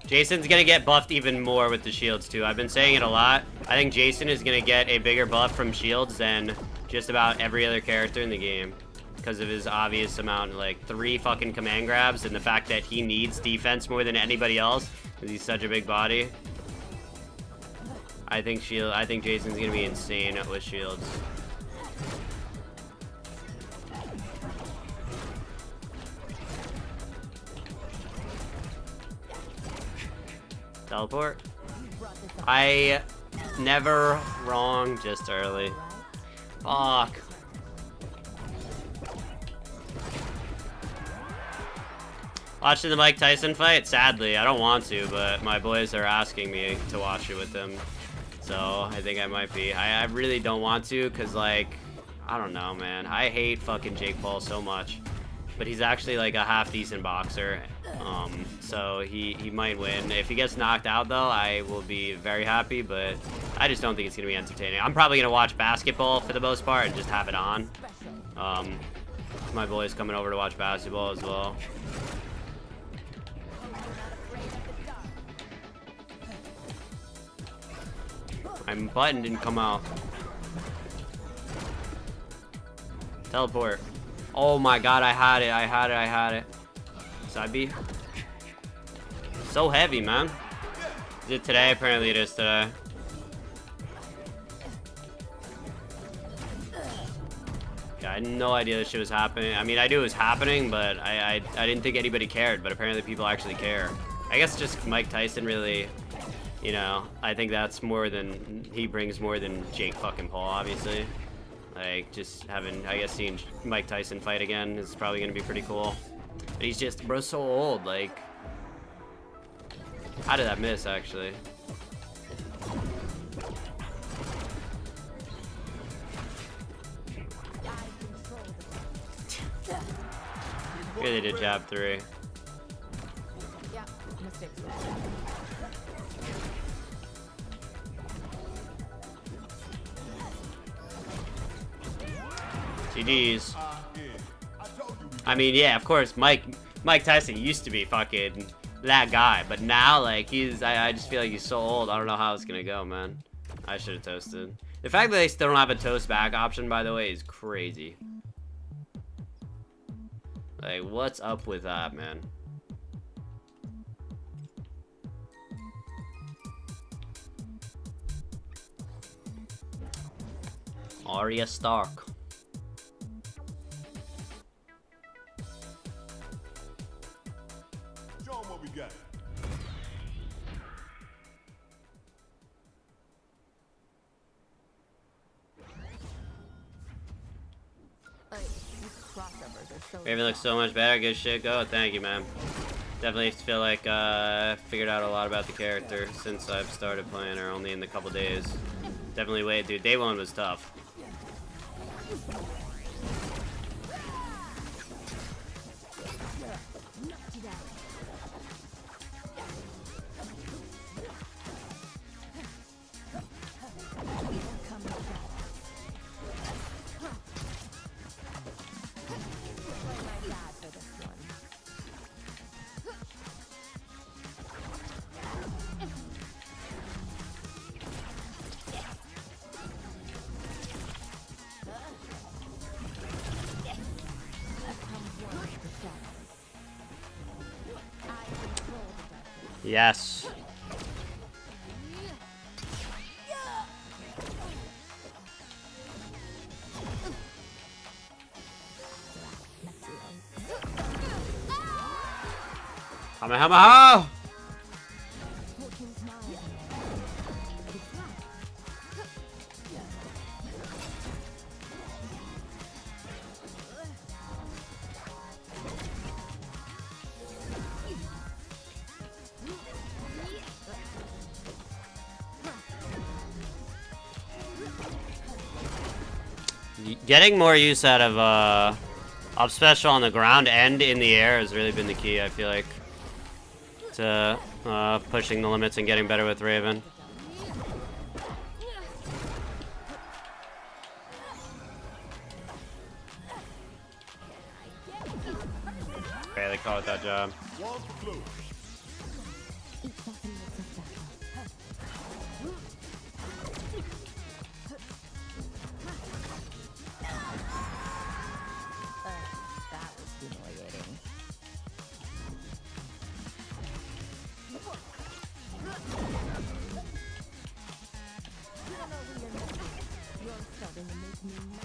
Jason's gonna get buffed even more with the shields too. I've been saying it a lot. I think Jason is gonna get a bigger buff from shields than just about every other character in the game because of his obvious amount, like 3 fucking command grabs and the fact that he needs defense more than anybody else because he's such a big body. I think Jason's gonna be insane with shields. Teleport. I never wrong, just early. Fuck. Watching the Mike Tyson fight? Sadly, I don't want to, but my boys are asking me to watch it with them. So I think I might be. I really don't want to, cause like, I don't know, man. I hate fucking Jake Paul so much. But he's actually like a half decent boxer. So he might win. If he gets knocked out though, I will be very happy, but I just don't think it's gonna be entertaining. I'm probably gonna watch basketball for the most part and just have it on. My boy's coming over to watch basketball as well. My button didn't come out. Teleport. Oh my god, I had it. Side B. So heavy, man. Is it today? Apparently it is today. Yeah, I had no idea this shit was happening. I mean, I knew it was happening, but I didn't think anybody cared, but apparently people actually care. I guess just Mike Tyson really, you know, I think that's more than, he brings more than Jake fucking Paul, obviously. Like, just having, I guess, seeing Mike Tyson fight again is probably going to be pretty cool. But he's just, bro, so old, like... How did that miss, actually? Really did jab 3. Yeah, mistakes. GG's. I mean, yeah, of course, Mike Tyson used to be fucking that guy, but now, like, I just feel like he's so old. I don't know how it's gonna go, man. I should have toasted. The fact that they still don't have a toast back option, by the way, is crazy. Like, what's up with that, man? Arya Stark. Show 'em what we got. Like, these crossovers are so Raven looks so much better. Good shit. Go. Thank you, man. Definitely feel like figured out a lot about the character since I've started playing her, only in the couple days. Definitely wait, dude. Day 1 was tough. Yes. Kamehameha! getting more use out of up special on the ground and in the air has really been the key, I feel like, to pushing the limits and getting better with Raven. Barely caught that job. That was humiliating. You're starting to make me mad.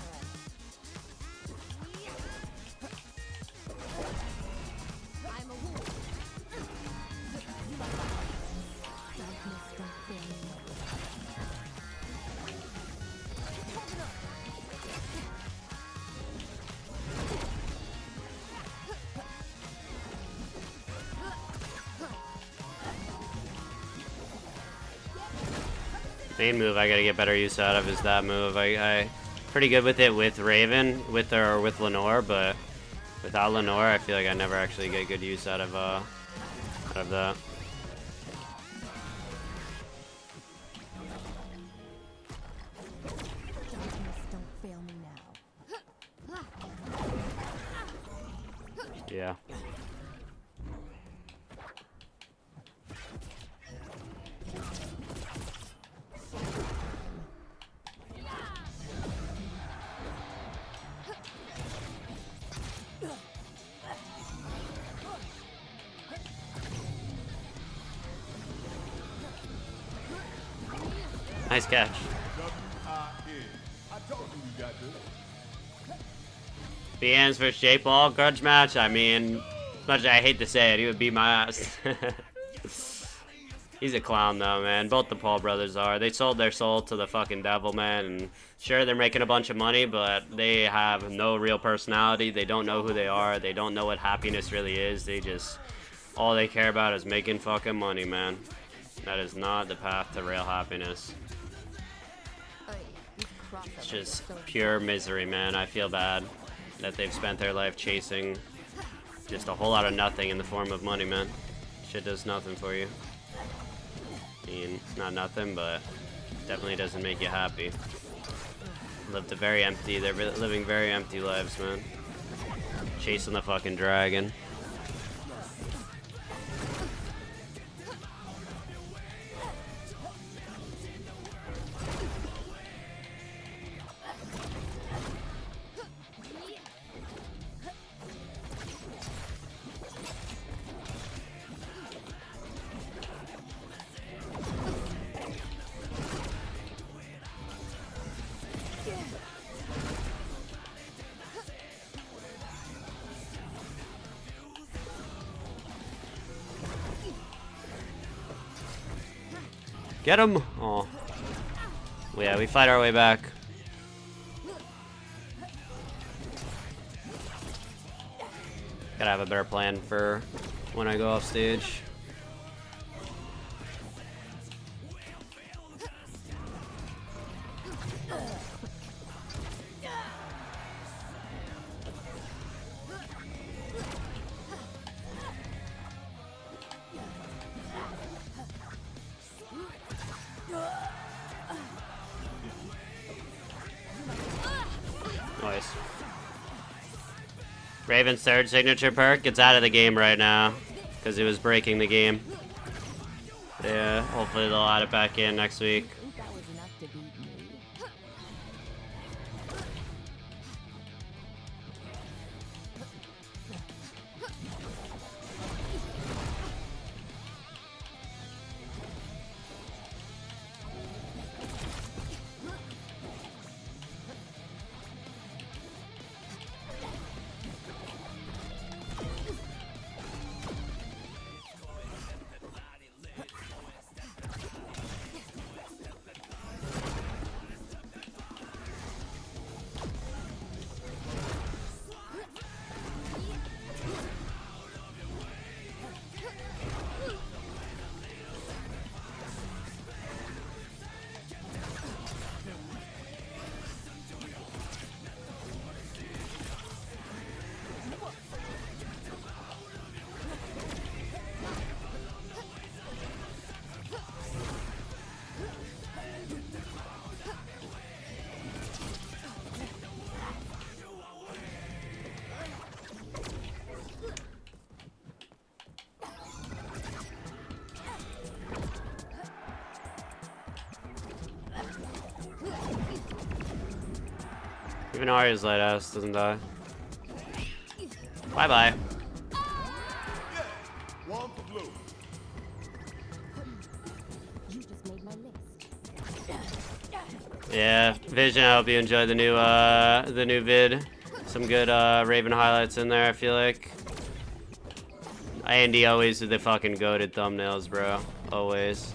I'm a wolf. Darkness don't fear me. Main move I gotta get better use out of is that move. I pretty good with it with Raven, with Lenore, but without Lenore, I feel like I never actually get good use out of that. Darkness don't fail me now. Yeah. Nice catch. I told you you got this. BN's versus J-Ball grudge match. I mean, as much as I hate to say it, he would beat my ass. He's a clown though, man. Both the Paul brothers are. They sold their soul to the fucking devil, man. And sure, they're making a bunch of money, but they have no real personality. They don't know who they are. They don't know what happiness really is. They just, all they care about is making fucking money, man. That is not the path to real happiness. It's just pure misery, man. I feel bad that they've spent their life chasing just a whole lot of nothing in the form of money, man. Shit does nothing for you. I mean, not nothing, but definitely doesn't make you happy. Lived a very empty, they're living very empty lives, man. Chasing the fucking dragon. Get him! Oh. Well, yeah, we fight our way back. Gotta have a better plan for when I go off stage. Nice. Raven's third signature perk gets out of the game right now because he was breaking the game. Yeah, hopefully they'll add it back in next week. That was enough to beat me. Even Arya's light ass doesn't die. Bye bye. One for blue. You just made my list. Yeah, Vision, I hope you enjoyed the new vid. Some good Raven highlights in there, I feel like. Andy always did the fucking goated thumbnails, bro. Always.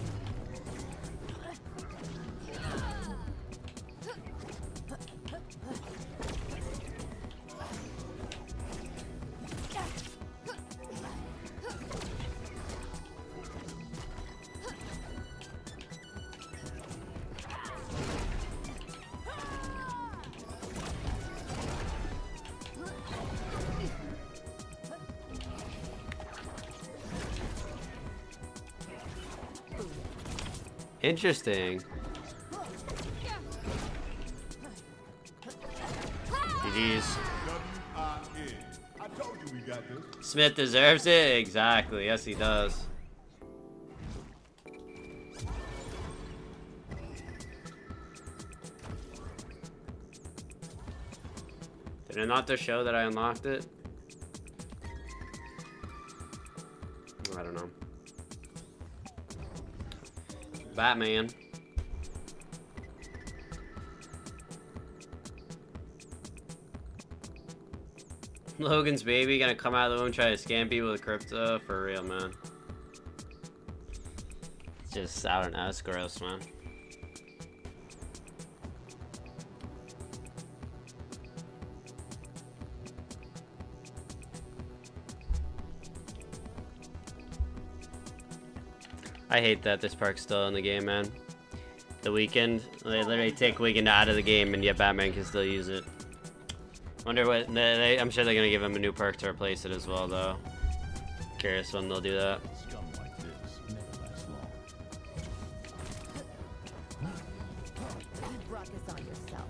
Interesting. GG's. W-I-N. I told you we got this. Smith deserves it? Exactly. Yes, he does. Did it not just show that I unlocked it? I don't know. Batman. Logan's baby gonna come out of the womb, try to scam people with crypto? For real, man. It's just, I don't know, it's gross, man. I hate that this perk's still in the game, man. The weekend, they literally take weekend out of the game and yet Batman can still use it. Wonder what, I'm sure they're gonna give him a new perk to replace it as well, though. Curious when they'll do that. Scum like this never lasts long. You brought this on yourself.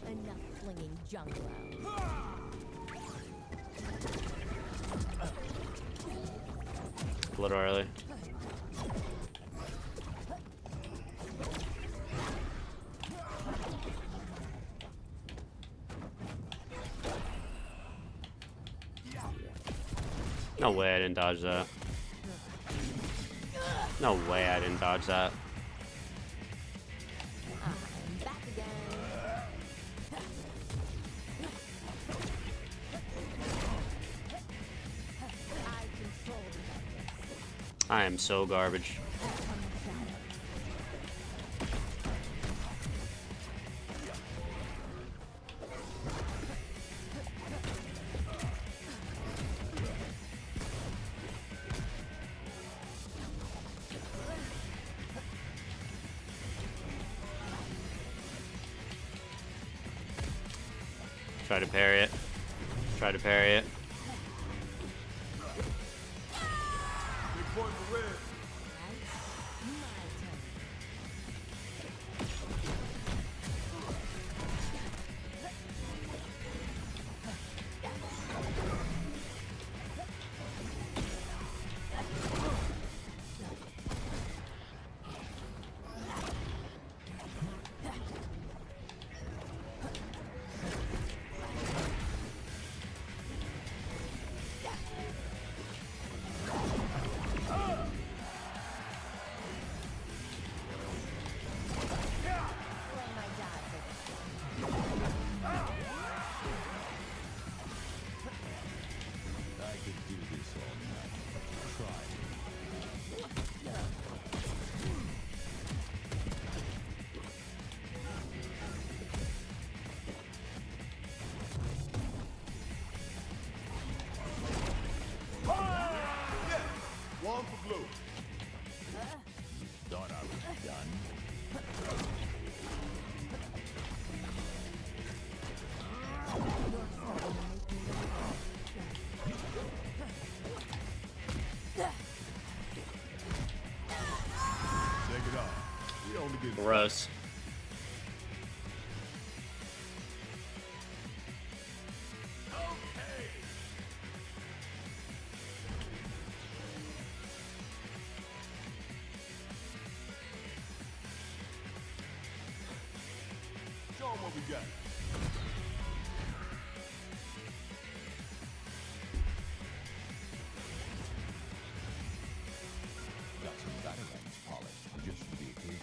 Enough flinging junk around. A little early. No way I didn't dodge that. No way I didn't dodge that. I'm back again. I control the darkness. I am so garbage. Try to parry it. Try to parry it. Big point for red. One for blue. Thought I was done. Take it off. We only get Gross. Okay. we got? Got some dynamites polished just for the occasion.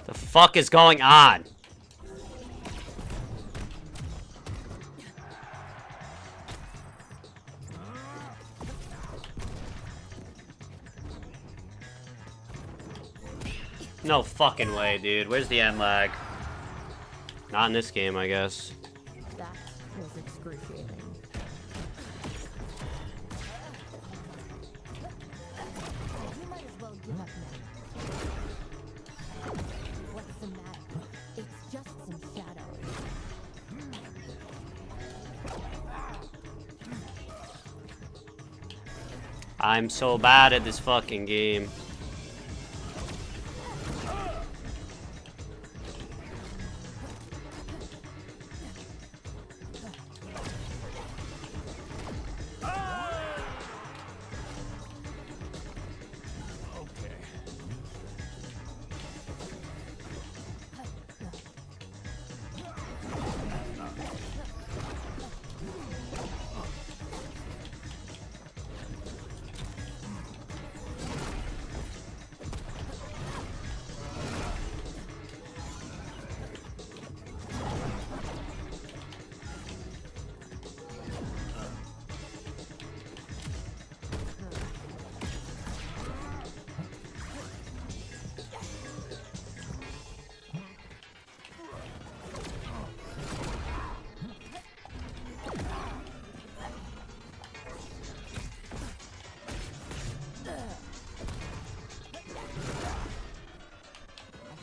The fuck is going on? No fucking way, dude. Where's the end lag? Not in this game, I guess. That was excruciating. You might as well give up now. What's the matter? It's just some shadows. I'm so bad at this fucking game.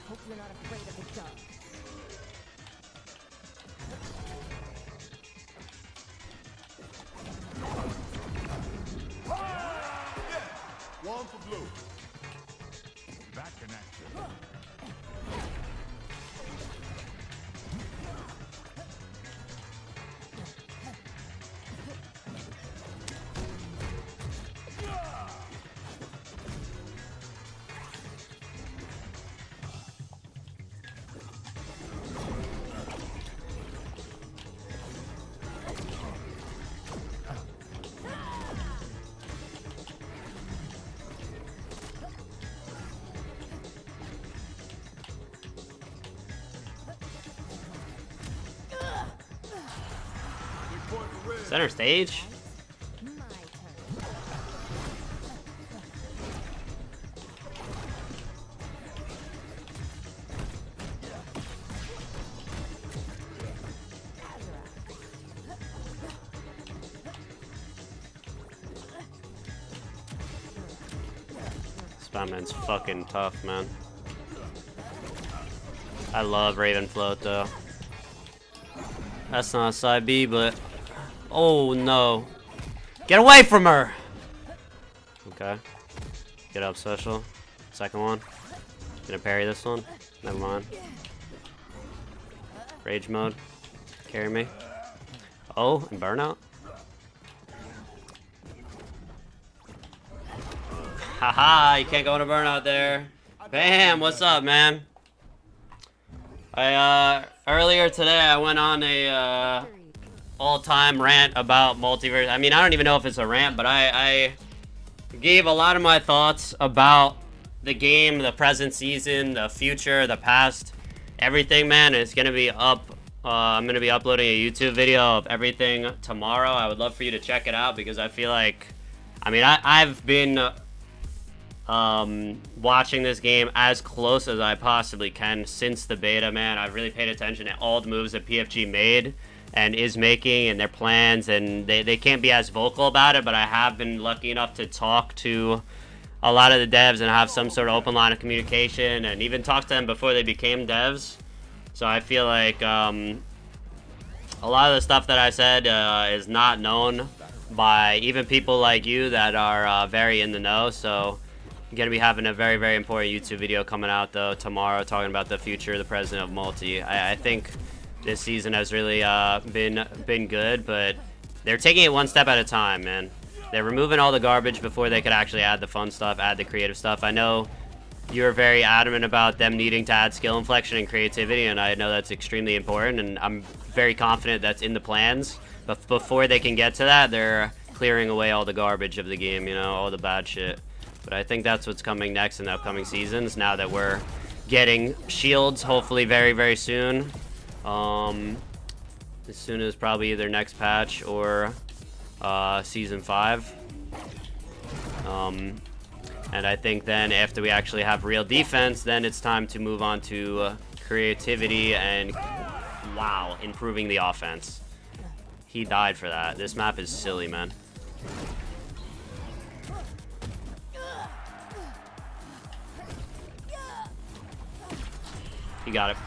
Hope you're not afraid of the dark. One for blue. Back in action. Big point for red. Center stage? My turn. This Batman's fucking tough, man. I love Raven Float, though. That's not side B, but... Oh, no. Get away from her! Okay. Get up, special. Second one. Gonna parry this one. Never mind. Rage mode. Carry me. Oh, and burnout. Haha, you can't go into burnout there. Bam, what's up, man? Earlier today I went on a all-time rant about MultiVersus. I mean, I don't even know if it's a rant, but I gave a lot of my thoughts about the game, the present season, the future, the past, everything, man. It's gonna be up. I'm gonna be uploading a YouTube video of everything tomorrow. I would love for you to check it out because I feel like, I mean, I've been watching this game as close as I possibly can since the beta, man. I've really paid attention to all the moves that PFG made and is making and their plans, and they can't be as vocal about it, but I have been lucky enough to talk to a lot of the devs and have some sort of open line of communication, and even talk to them before they became devs. So I feel like a lot of the stuff that I said is not known by even people like you that are very in the know. So I'm going to be having a very, very important YouTube video coming out, though, tomorrow, talking about the future, the president of Multi. I think this season has really been good, but they're taking it one step at a time, man. They're removing all the garbage before they could actually add the fun stuff, add the creative stuff. I know you're very adamant about them needing to add skill inflection and creativity, and I know that's extremely important, and I'm very confident that's in the plans. But before they can get to that, they're clearing away all the garbage of the game, you know, all the bad shit. But I think that's what's coming next in the upcoming seasons, now that we're getting shields, hopefully very, very soon. As soon as probably either next patch or Season 5. And I think then after we actually have real defense, then it's time to move on to creativity and, wow, improving the offense. He died for that. This map is silly, man. You got it.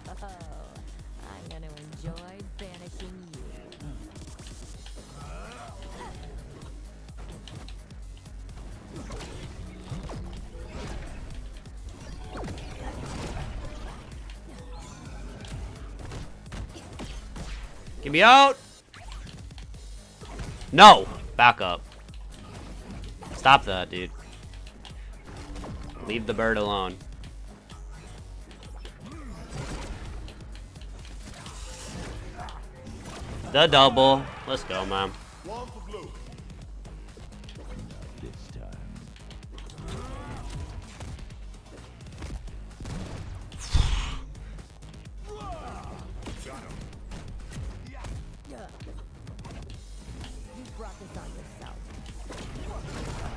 Oh, I'm gonna enjoy banishing you. Get me out! No! Back up. Stop that, dude. Leave the bird alone. The double. Let's go, man. One for blue. This time. You brought this on yourself. I get some personal space.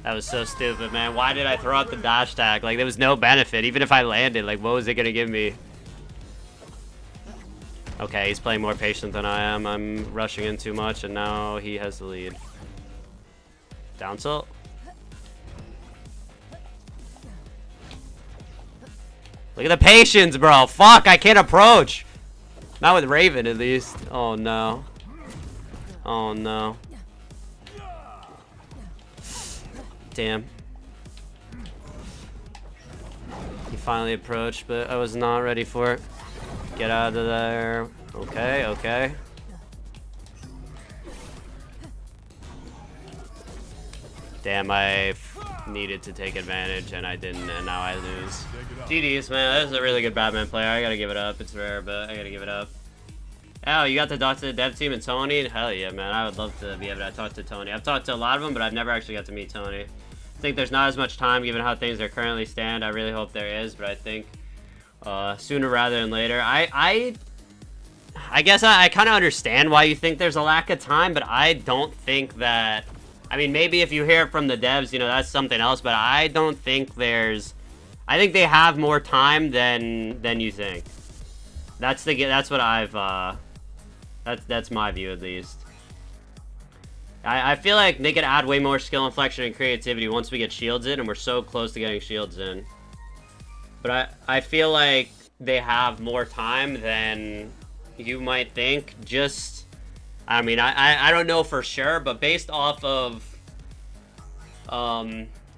That was so stupid, man. Why did I throw out the dash tag? Like, there was no benefit. Even if I landed, like, what was it gonna give me? Okay, he's playing more patient than I am. I'm rushing in too much, and now he has the lead. Down tilt. Look at the patience, bro. Fuck, I can't approach. Not with Raven, at least. Oh, no. Oh, no. Damn. He finally approached, but I was not ready for it. Get out of there. Okay, okay. Damn, I needed to take advantage and I didn't, and now I lose. GDs, man. This is a really good Batman player. I gotta give it up. It's rare, but I gotta give it up. Oh, you got to talk to the dev team and Tony? Hell yeah, man. I would love to be able to talk to Tony. I've talked to a lot of them, but I've never actually got to meet Tony. I think there's not as much time given how things are currently stand. I really hope there is, but I think sooner rather than later. I guess I kind of understand why you think there's a lack of time, but I don't think that... I mean, maybe if you hear it from the devs, you know, that's something else, but I don't think there's... I think they have more time than you think. That's what I've... That's my view, at least. I feel like they could add way more skill inflection and creativity once we get shields in, and we're so close to getting shields in. But I feel like they have more time than you might think. Just, I mean, I don't know for sure, but based off of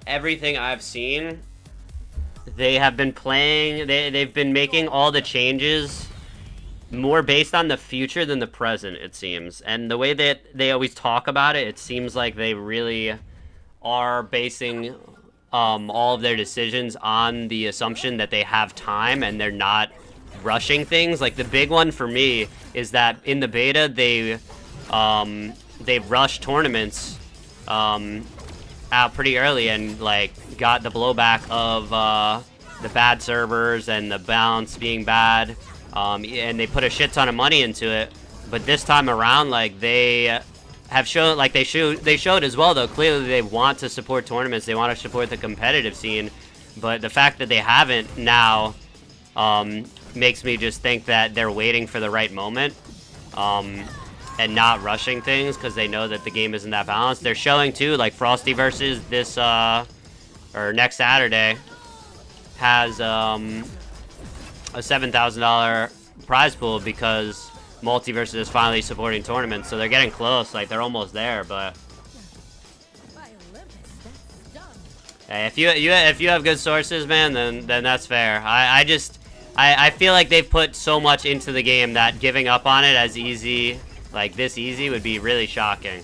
everything I've seen, they have been playing, they've been making all the changes more based on the future than the present, it seems. And the way that they always talk about it, it seems like they really are basing all of their decisions on the assumption that they have time and they're not rushing things. Like, the big one for me is that in the beta, they they've rushed tournaments out pretty early and like got the blowback of the bad servers and the balance being bad, and they put a shit ton of money into it. But this time around, like, they have shown, like, they showed as well, though, clearly they want to support tournaments, they want to support the competitive scene, but the fact that they haven't now makes me just think that they're waiting for the right moment, and not rushing things, because they know that the game isn't that balanced. They're showing, too, like, MultiVersus this, or next Saturday, has a $7,000 prize pool, because MultiVersus is finally supporting tournaments, so they're getting close. Like, they're almost there. But hey, if you have good sources, man, then that's fair. I feel like they've put so much into the game that giving up on it as easy, like this easy, would be really shocking,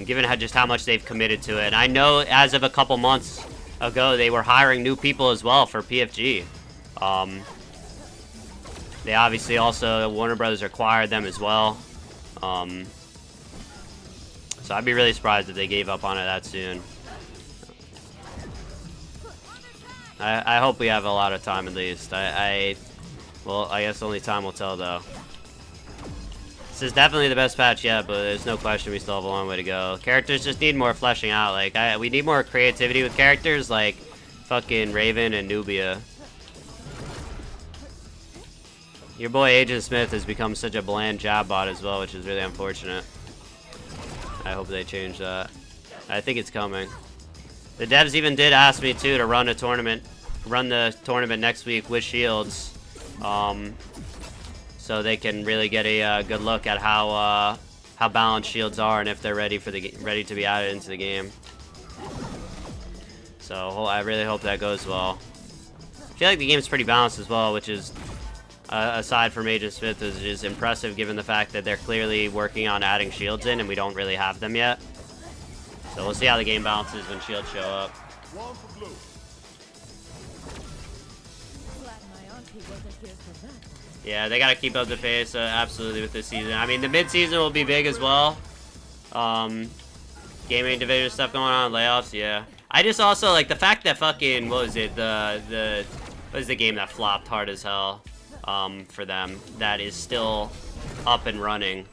given how much they've committed to it. And I know as of a couple months ago, they were hiring new people as well for PFG. They obviously also, Warner Brothers acquired them as well. So I'd be really surprised if they gave up on it that soon. I hope we have a lot of time at least. Well, I guess only time will tell though. This is definitely the best patch yet, but there's no question we still have a long way to go. Characters just need more fleshing out. Like, we need more creativity with characters like fucking Raven and Nubia. Your boy Agent Smith has become such a bland jab bot as well, which is really unfortunate. I hope they change that. I think it's coming. The devs even did ask me too to run the tournament next week with shields, so they can really get a good look at how balanced shields are and if they're ready to be added into the game. So I really hope that goes well. I feel like the game's pretty balanced as well, which is, aside from Agent Smith, is impressive given the fact that they're clearly working on adding shields in and we don't really have them yet. So we'll see how the game balances when shields show up. One for blue. Yeah, they gotta keep up the pace, absolutely, with this season. I mean, the mid-season will be big as well. Gaming division stuff going on, layoffs, yeah. I just also like the fact that fucking, what was it, what was the game that flopped hard as hell for them, that is still up and running.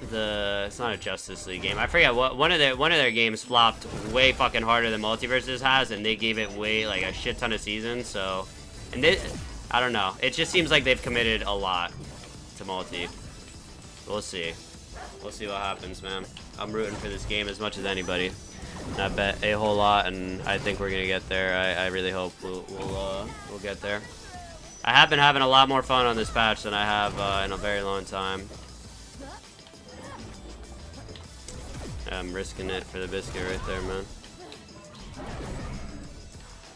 It's not a Justice League game. I forget what one of their games flopped way fucking harder than MultiVersus has, and they gave it way, like, a shit ton of seasons. So, and I don't know. It just seems like they've committed a lot to multi. We'll see. We'll see what happens, man. I'm rooting for this game as much as anybody. And I bet a whole lot, and I think we're gonna get there. I really hope we'll get there. I have been having a lot more fun on this patch than I have in a very long time. I'm risking it for the biscuit right there, man.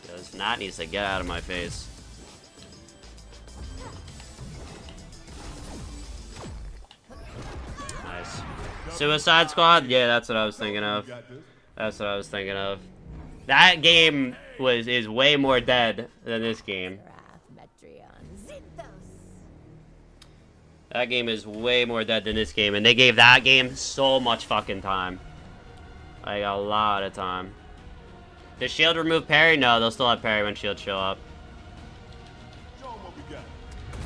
Yo, this knot needs to get out of my face. Nice. Suicide Squad? Yeah, that's what I was thinking of. That's what I was thinking of. That game is way more dead than this game. That game is way more dead than this game, and they gave that game so much fucking time. Like, a lot of time. Does shield remove parry? No, they'll still have parry when shields show up.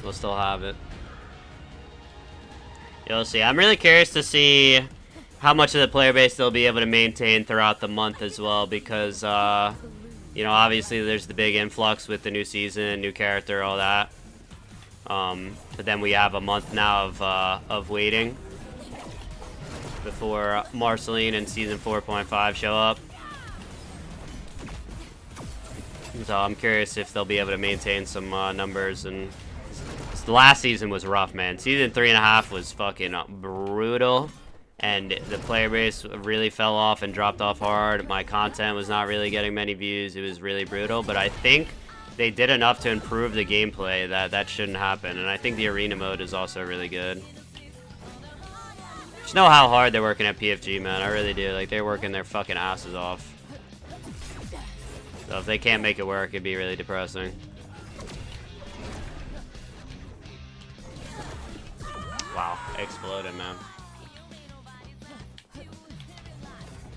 We'll still have it. You'll see. I'm really curious to see how much of the player base they'll be able to maintain throughout the month as well, because, you know, obviously there's the big influx with the new season, new character, all that. But then we have a month now of waiting before Marceline and Season 4.5 show up. So I'm curious if they'll be able to maintain some numbers. And the last season was rough, man. Season 3.5 was fucking brutal, and the player base really fell off and dropped off hard. My content was not really getting many views. It was really brutal, but I think they did enough to improve the gameplay that shouldn't happen, and I think the arena mode is also really good. Just know how hard they're working at PFG, man. I really do. Like, they're working their fucking asses off. So if they can't make it work, it'd be really depressing. Wow, exploded, man.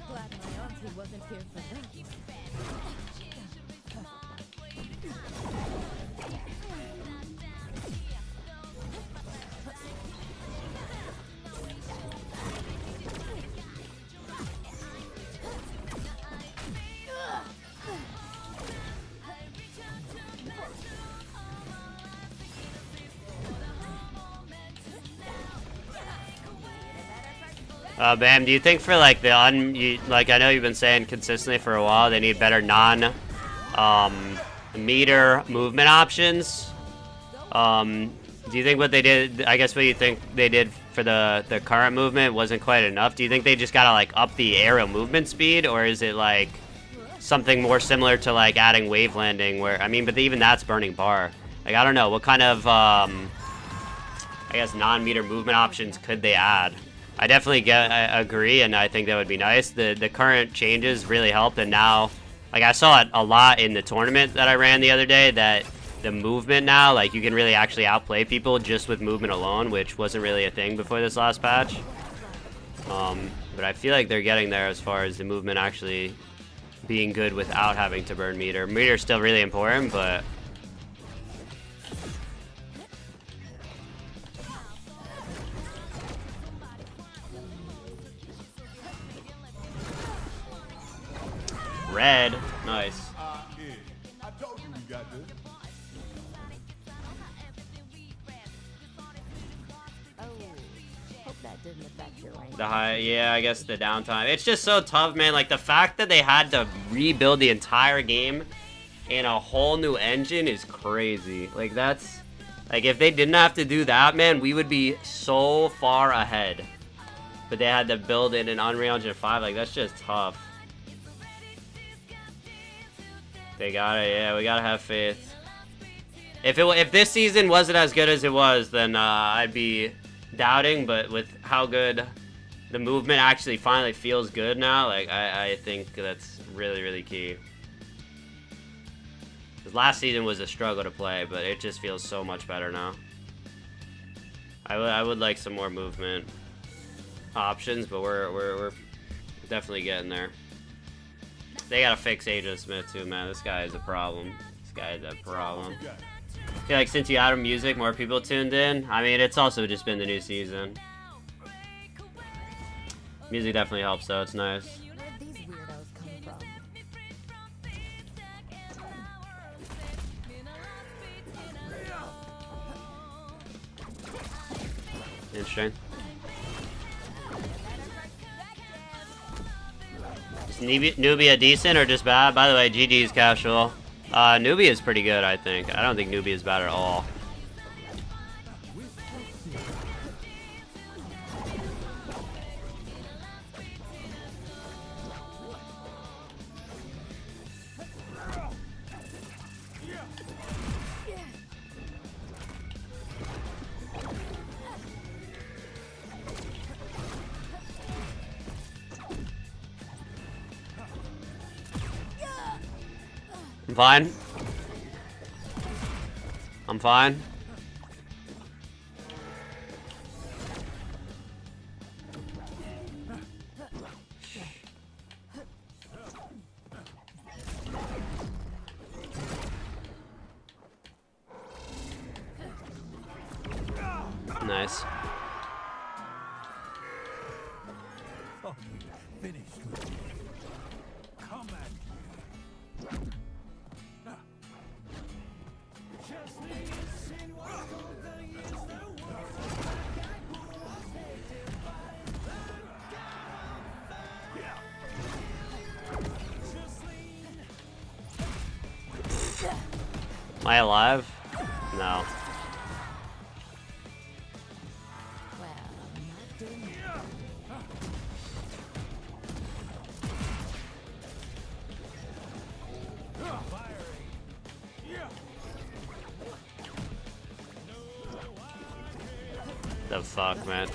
Glad my auntie wasn't here for that. Bam, do you think for like the like I know you've been saying consistently for a while they need better meter movement options? Do you think what they did, I guess what you think they did for the current movement wasn't quite enough? Do you think they just gotta like up the aerial movement speed, or is it like something more similar to like adding wave landing where, I mean, but even that's burning bar. Like, I don't know, what kind of, I guess non-meter movement options could they add? I definitely agree, and I think that would be nice. The current changes really helped, and now, like I saw it a lot in the tournament that I ran the other day, that the movement now, like you can really actually outplay people just with movement alone, which wasn't really a thing before this last patch. But I feel like they're getting there as far as the movement actually being good without having to burn meter. Meter's still really important, but red, nice. Yeah, I told you we got this. Oh, hope that didn't affect your range. The high, yeah, I guess the downtime. It's just so tough, man. Like the fact that they had to rebuild the entire game in a whole new engine is crazy. Like that's, like if they didn't have to do that, man, we would be so far ahead. But they had to build it in Unreal Engine 5. Like that's just tough. They gotta, yeah, we gotta have faith. If this season wasn't as good as it was, then I'd be doubting. But with how good the movement actually finally feels good now, like I think that's really, really key. Because last season was a struggle to play, but it just feels so much better now. I would like some more movement options, but we're definitely getting there. They gotta fix Agent Smith too, man. This guy is a problem. This guy is a problem. I feel like since you added music, more people tuned in. I mean, it's also just been the new season. Music definitely helps, though. It's nice. Where'd these weirdos come from? Interesting. Is Nubia decent or just bad? By the way, GG's casual. Nubia is pretty good, I think. I don't think Nubia is bad at all. I'm fine. I'm fine. Nice. Oh, finished with you. Come at me. Am I alive? No. Well, I'm not doing that. The fuck, man.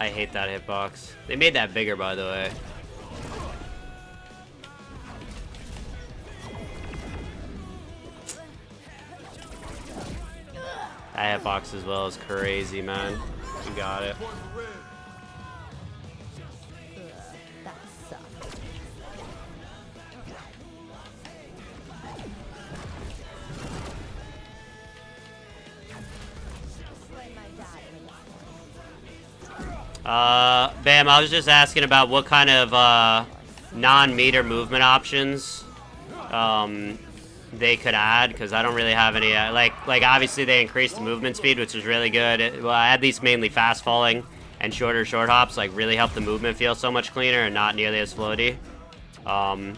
I hate that hitbox. They made that bigger, by the way. That hitbox as well is crazy, man. You got it. That sucks. Explain my dad in this. Bam, I was just asking about what kind of non-meter movement options they could add, because I don't really have any. Like obviously they increased the movement speed, which is really good. Well, at least mainly fast falling and shorter short hops like really help the movement feel so much cleaner and not nearly as floaty. But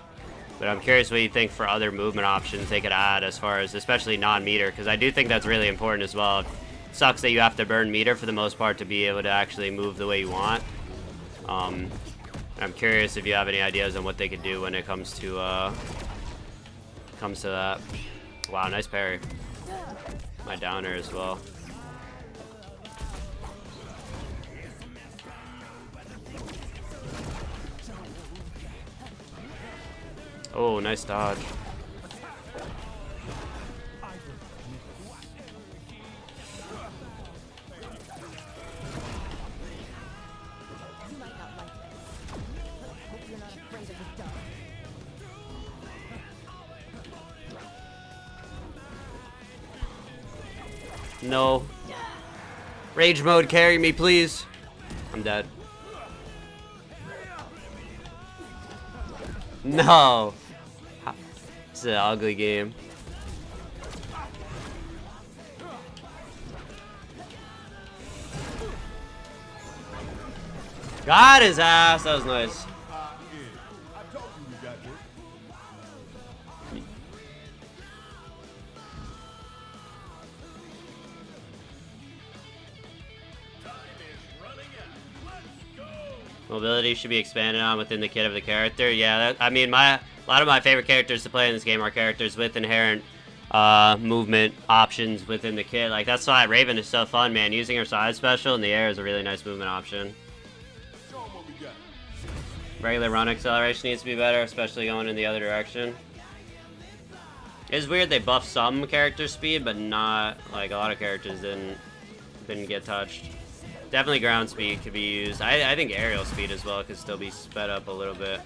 I'm curious what you think for other movement options they could add, as far as especially non-meter, because I do think that's really important as well. It sucks that you have to burn meter for the most part to be able to actually move the way you want. I'm curious if you have any ideas on what they could do when it comes to that. Wow, nice parry. My downer as well. Oh, nice dodge. You might not like this. Hope you're not afraid of the dark. No. Rage mode, carry me, please. I'm dead. No. It's an ugly game. Got his ass. That was nice. I told you we got this. Mobility should be expanded on within the kit of the character. Yeah, I mean, a lot of my favorite characters to play in this game are characters with inherent movement options within the kit. Like, that's why Raven is so fun, man. Using her side special in the air is a really nice movement option. Show 'em what we got. Regular run acceleration needs to be better, especially going in the other direction. It's weird they buffed some character speed, but not, like, a lot of characters didn't get touched. Definitely ground speed could be used. I think aerial speed as well could still be sped up a little bit.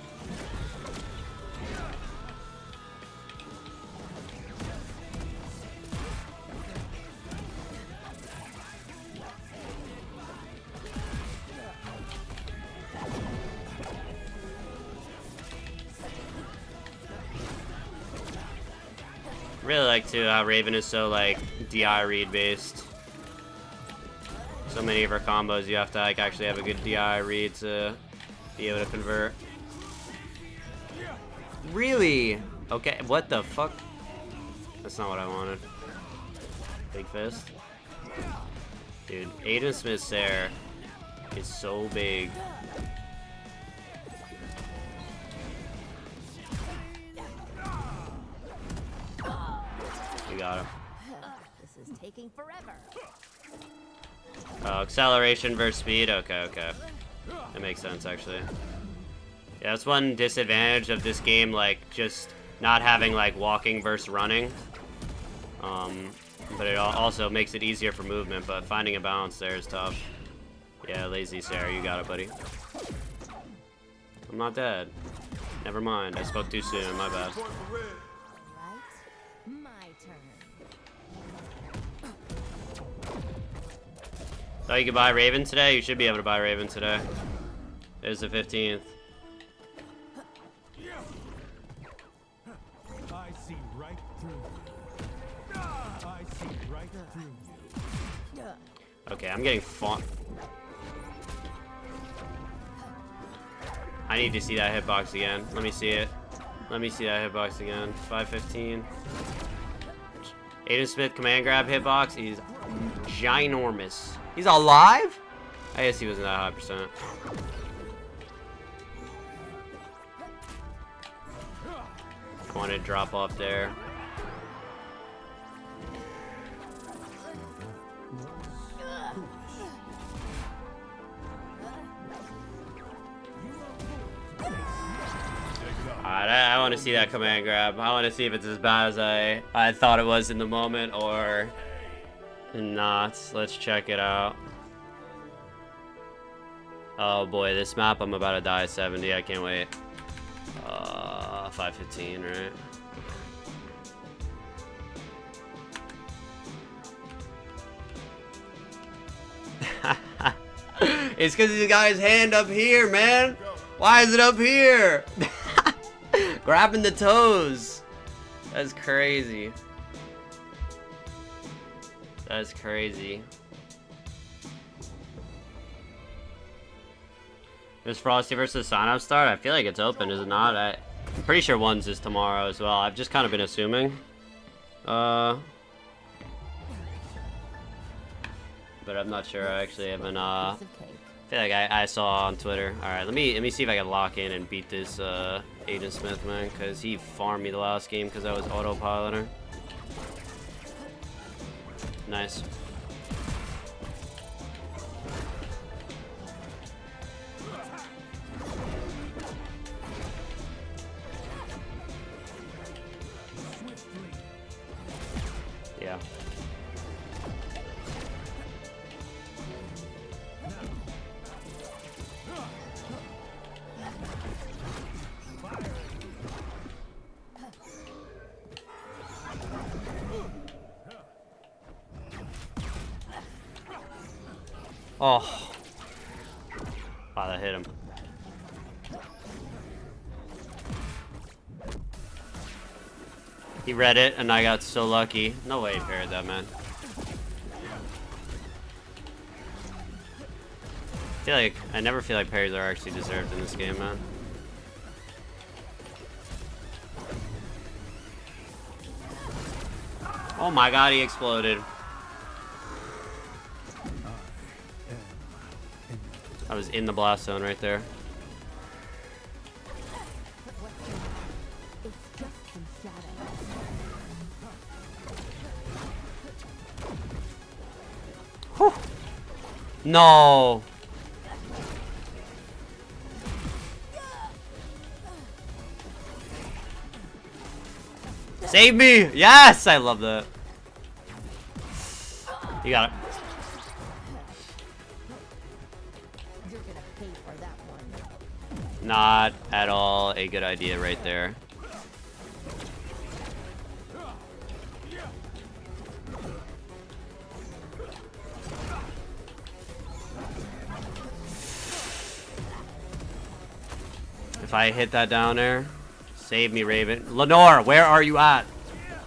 Really like to how Raven is so like DI read based. So many of her combos you have to like actually have a good DI read to be able to convert. Really? Okay, what the fuck? That's not what I wanted. Big fist. Dude, Aiden Smith's there is so big. You got him. This is taking forever. Acceleration versus speed. Okay. That makes sense, actually. Yeah, that's one disadvantage of this game, like, just not having, like, walking versus running. But it also makes it easier for movement, but finding a balance there is tough. Yeah, lazy Sarah, you got it, buddy. I'm not dead. Never mind, I spoke too soon, my bad. Point for red. Right? My turn. Thought you could buy Raven today? You should be able to buy Raven today. There's the 15th. I see right through you. I see right through you. Okay, I'm getting fought. I need to see that hitbox again. Let me see it. Let me see that hitbox again. 515. Aiden Smith command grab hitbox. He's ginormous. He's alive? I guess he wasn't that high percent. I wanted to drop off there. want to see that command grab. I want to see if it's as bad as I thought it was in the moment or not. Let's check it out. Oh boy, this map I'm about to die at 70. I can't wait. 515, right? It's because he's got his hand up here, man. Why is it up here? Grabbing the toes. That's crazy. That's crazy. There's Frosty versus sign up start. I feel like it's open, is it not? I'm pretty sure one's is tomorrow as well. I've just kind of been assuming. But I'm not sure. I actually haven't. I feel like I saw on Twitter. All right, let me see if I can lock in and beat this Agent Smith, man, because he farmed me the last game because I was autopiloter. Nice. Yeah. Oh. Wow, that hit him. He read it, and I got so lucky. No way he parried that, man. I never feel like parries are actually deserved in this game, man. Oh my god, he exploded. I was in the blast zone right there. Whew. No. Save me! Yes! I love that. You got it. You're gonna pay for that one. Not at all a good idea right there. If I hit that down there, save me, Raven. Lenore, where are you at?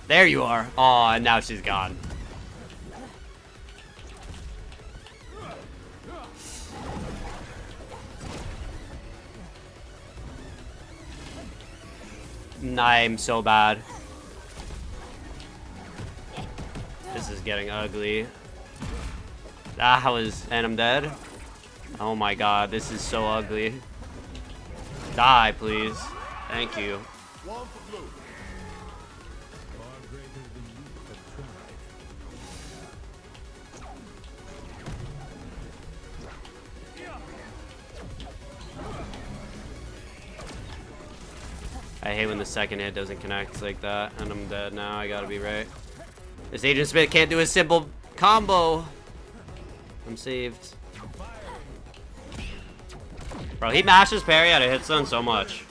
There you are. Oh, and now she's gone. I'm so bad. This is getting ugly. That was, and I'm dead. Oh my god, this is so ugly. Die, please. Thank you. One for blue. Far greater than you have tried. I hate when the second hit doesn't connect like that, and I'm dead now. I gotta be right. This Agent Smith can't do a simple combo. I'm saved. Bro, he mashes parry out of hit stun so much.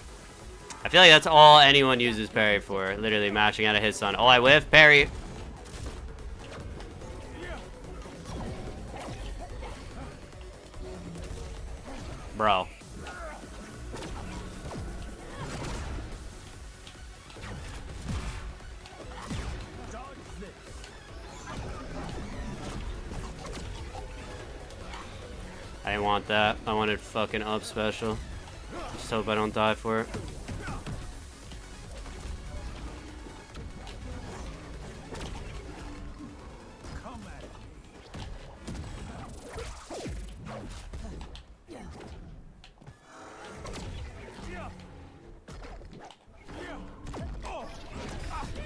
I feel like that's all anyone uses parry for. Literally mashing out of hit stun. Oh, I whiff. Parry. Bro. I didn't want that. I wanted fucking up special. Just hope I don't die for it. Come at me.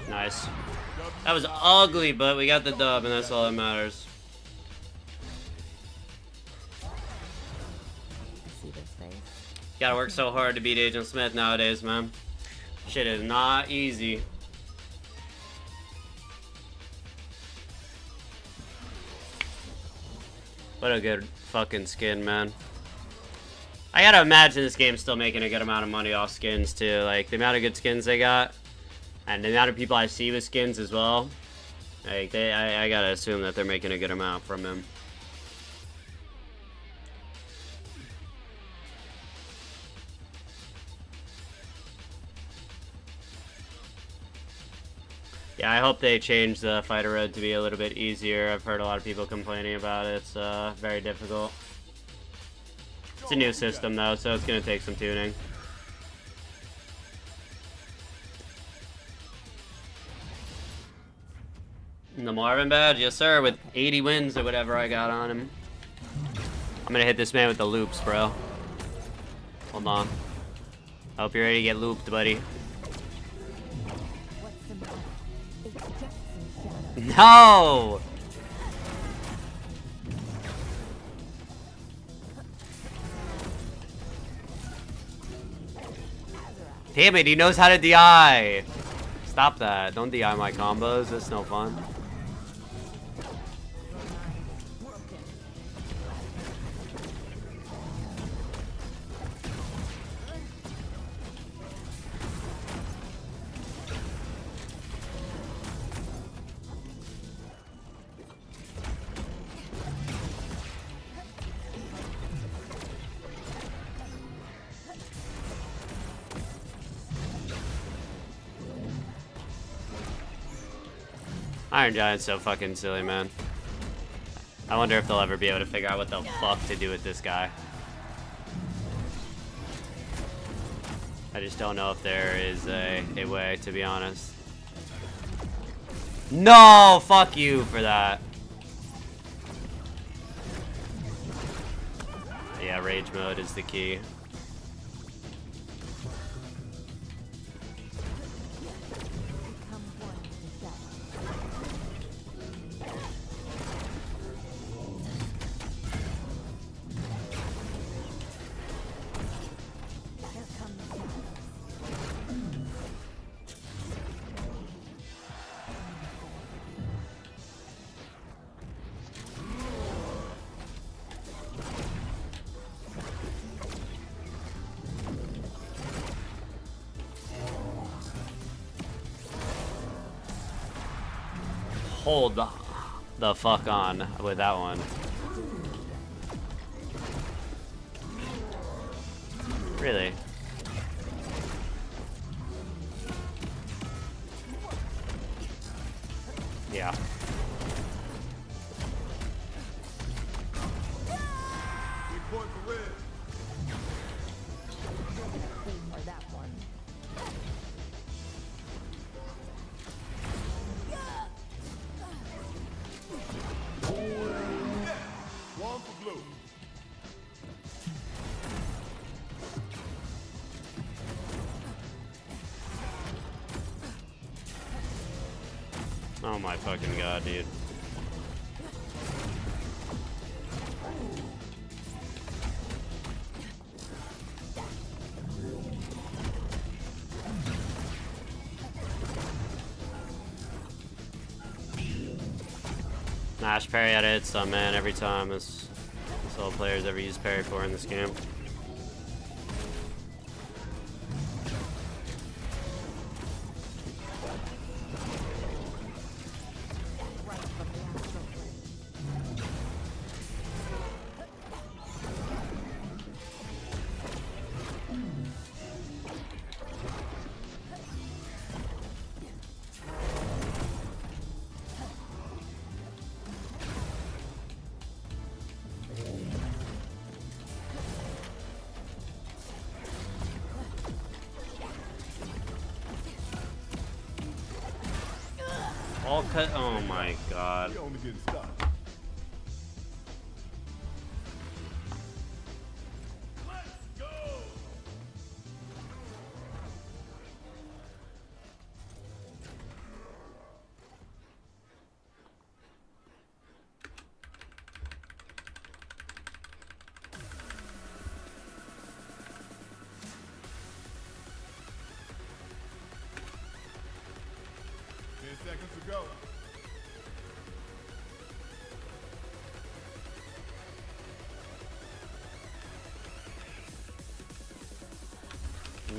Nice. That was ugly, but we got the dub, and that's all that matters. See this face? Gotta work so hard to beat Agent Smith nowadays, man. Shit is not easy. What a good fucking skin, man. I gotta imagine this game's still making a good amount of money off skins, too. Like, the amount of good skins they got, and the amount of people I see with skins as well. Like, I gotta assume that they're making a good amount from him. Yeah, I hope they change the fighter road to be a little bit easier. I've heard a lot of people complaining about it. It's very difficult. It's a new system though, so it's gonna take some tuning. And the Marvin badge, yes sir, with 80 wins or whatever I got on him. I'm gonna hit this man with the loops, bro. Hold on. I hope you're ready to get looped, buddy. What's the matter? It's just some shadow. No! Damn it, he knows how to DI! Stop that. Don't DI my combos. That's no fun. Iron Giant's so fucking silly, man. I wonder if they'll ever be able to figure out what the fuck to do with this guy. I just don't know if there is a way, to be honest. No! Fuck you for that. Yeah, rage mode is the key. Become one with the shadow. Here come the shadows. Hold the fuck on with that one. Really? Yeah. Big point for red. Or that one. One for blue. Oh my fucking god, dude. Nash parry at it, some man every time. That's all players ever use parry for in this game. Right from the astral plane. All cut. Oh my god. We only getting started. Let's go.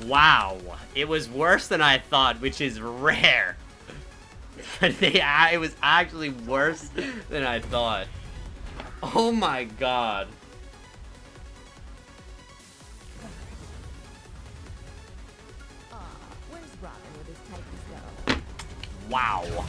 Wow, it was worse than I thought, which is rare. But it was actually worse than I thought. Oh my god. Aw, where's Robin with his Titans go? Wow.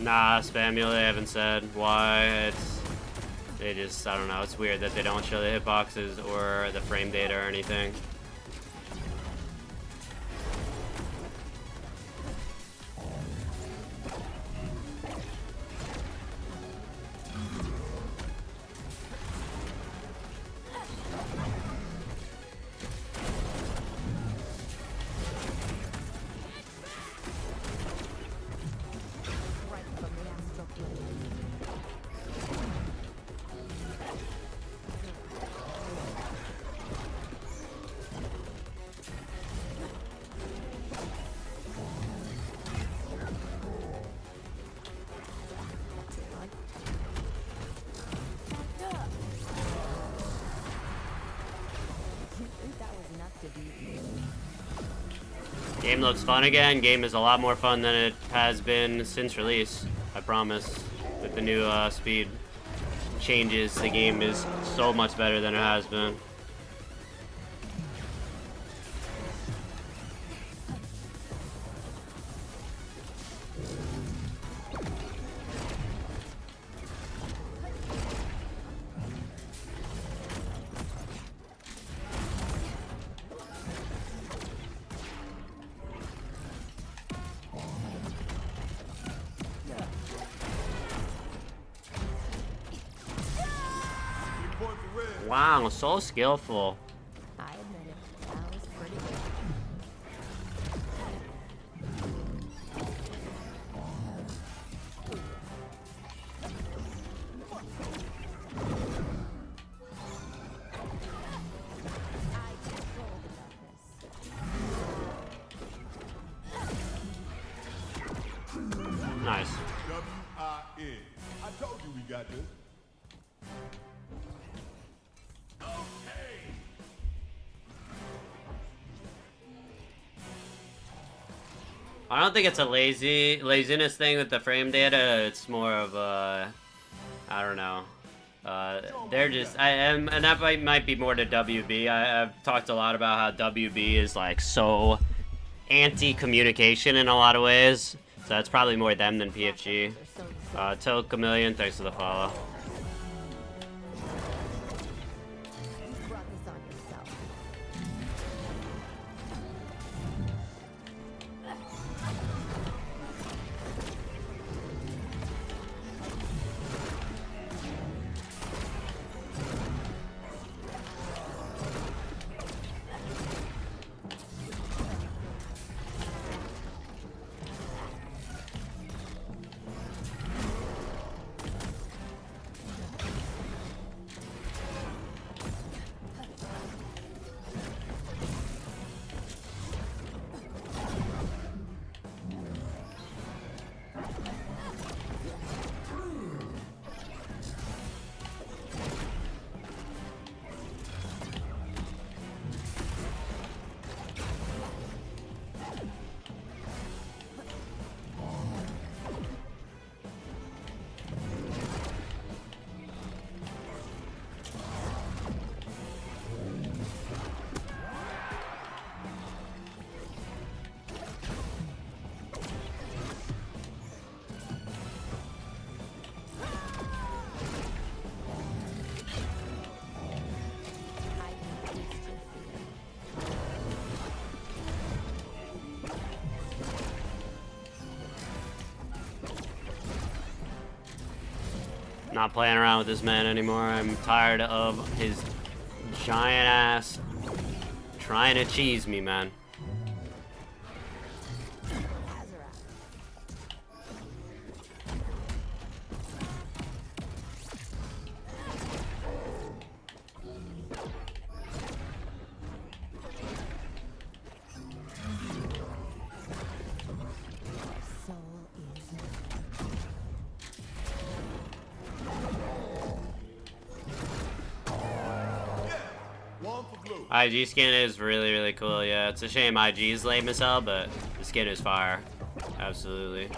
Nah, Spamula, they haven't said why. They just, I don't know, it's weird that they don't show the hitboxes or the frame data or anything. Right from the astral plane. You think that was enough to beat me? Game looks fun again. Game is a lot more fun than it has been since release. I promise. With the new speed changes, the game is so much better than it has been. Wow, so skillful. I admit it. That was pretty good. I control the darkness. Nice. W-I-N. I told you we got this. I don't think it's a laziness thing with the frame data. It's more of a, I don't know. They're just, and that might be more to WB. I've talked a lot about how WB is like so anti-communication in a lot of ways. So it's probably more them than PFG. Toke a million, thanks for the follow. You brought this on yourself. Not playing around with this man anymore. I'm tired of his giant ass trying to cheese me, man. IG skin is really, really cool, yeah. It's a shame IG is lame as hell, but the skin is fire. Absolutely.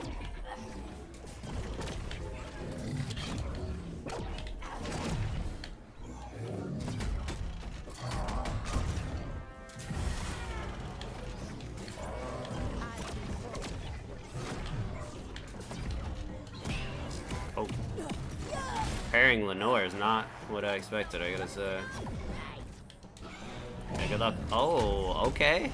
Oh. Pairing Lenore is not what I expected, I gotta say. Yeah, good luck. Oh, okay.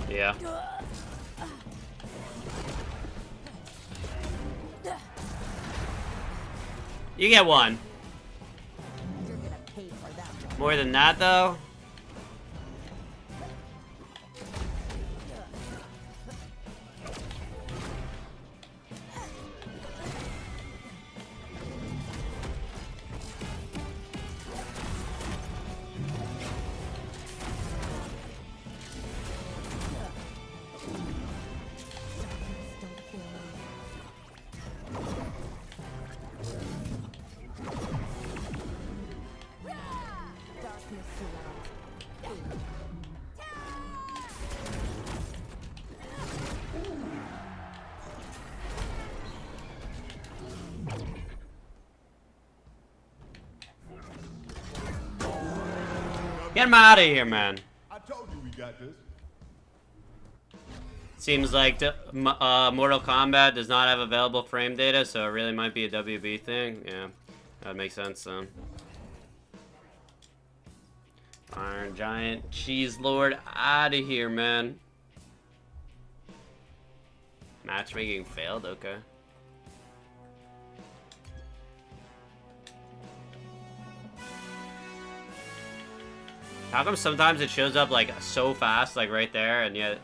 Yeah. You get one. More than that, though? Get him out of here, man. I told you we got this. Seems like Mortal Kombat does not have available frame data, so it really might be a WB thing. Yeah, that makes sense then. Iron Giant Cheese Lord out of here, man. Matchmaking failed, okay. How come sometimes it shows up like so fast, like right there, and yet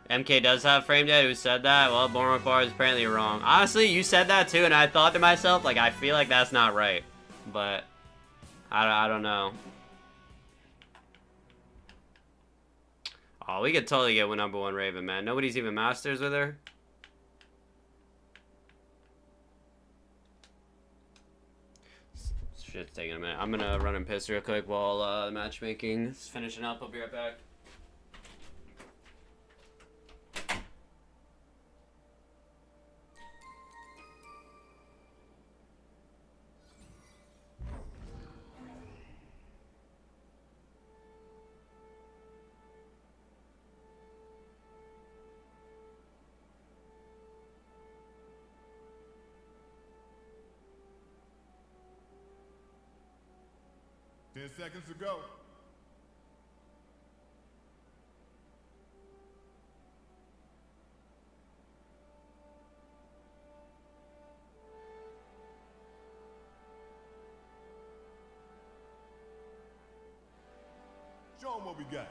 MK does have frame data? Who said that? Well, Born Bar is apparently wrong. Honestly, you said that too, and I thought to myself, like, I feel like that's not right, but I don't know. Oh, we could totally get #1 Raven, man. Nobody's even masters with her. Shit's taking a minute. I'm gonna run and piss real quick while the matchmaking is finishing up. I'll be right back. Ten seconds to go. Show them what we got.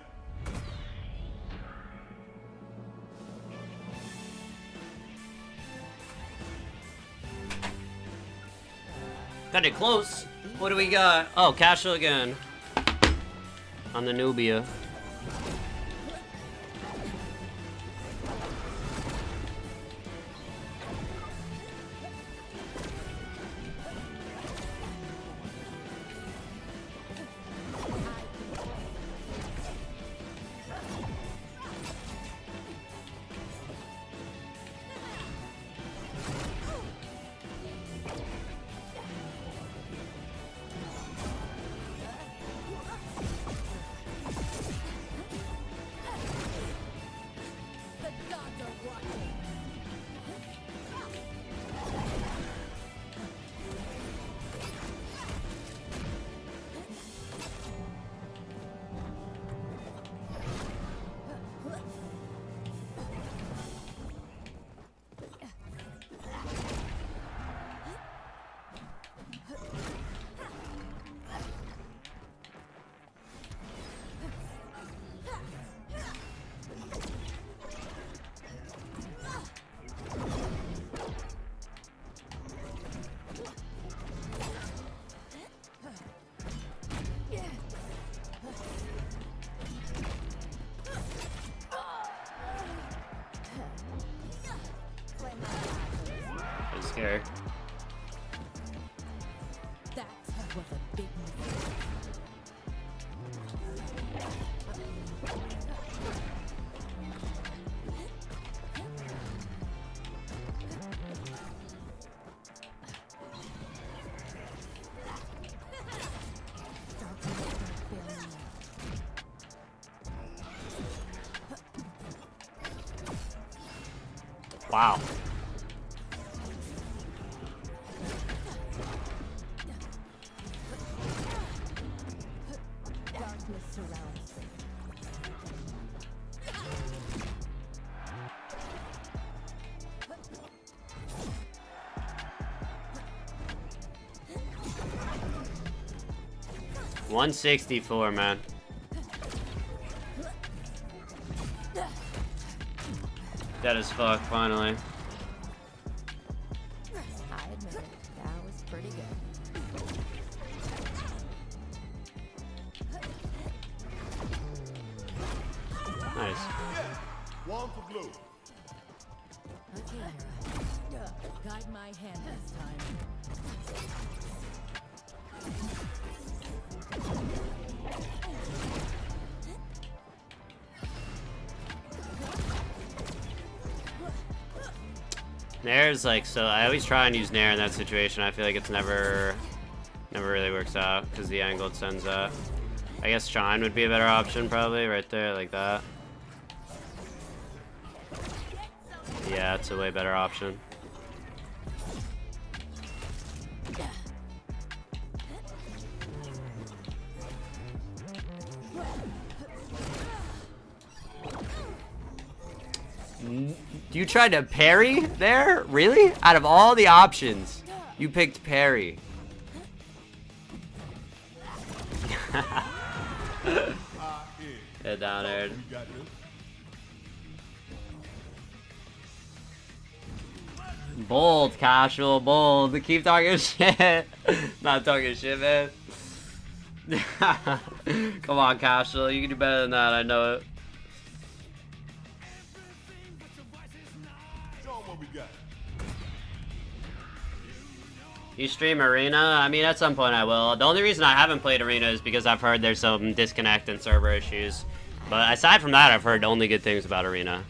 Got it close. What do we got? Oh, Cashel again. On the Nubia. Here. That was a big mistake. Wow. Darkness surrounds me. $164, man. Dead as fuck, finally. I admit it, that was pretty good. Nice. One for blue. Okay, Hera. Guide my hand this time. Nair's like, so I always try and use Nair in that situation. I feel like it's never really works out because the angle it sends at. I guess Shine would be a better option probably, right there, like that. Yeah, it's a way better option. You tried to parry there? Really? Out of all the options, you picked parry. Head down, Aaron. You got this. Bold, casual, bold. Keep talking shit. Not talking shit, man. Come on, casual. You can do better than that. I know it. Show 'em what we got. You stream Arena? I mean, at some point I will. The only reason I haven't played Arena is because I've heard there's some disconnect and server issues. But aside from that, I've heard only good things about Arena.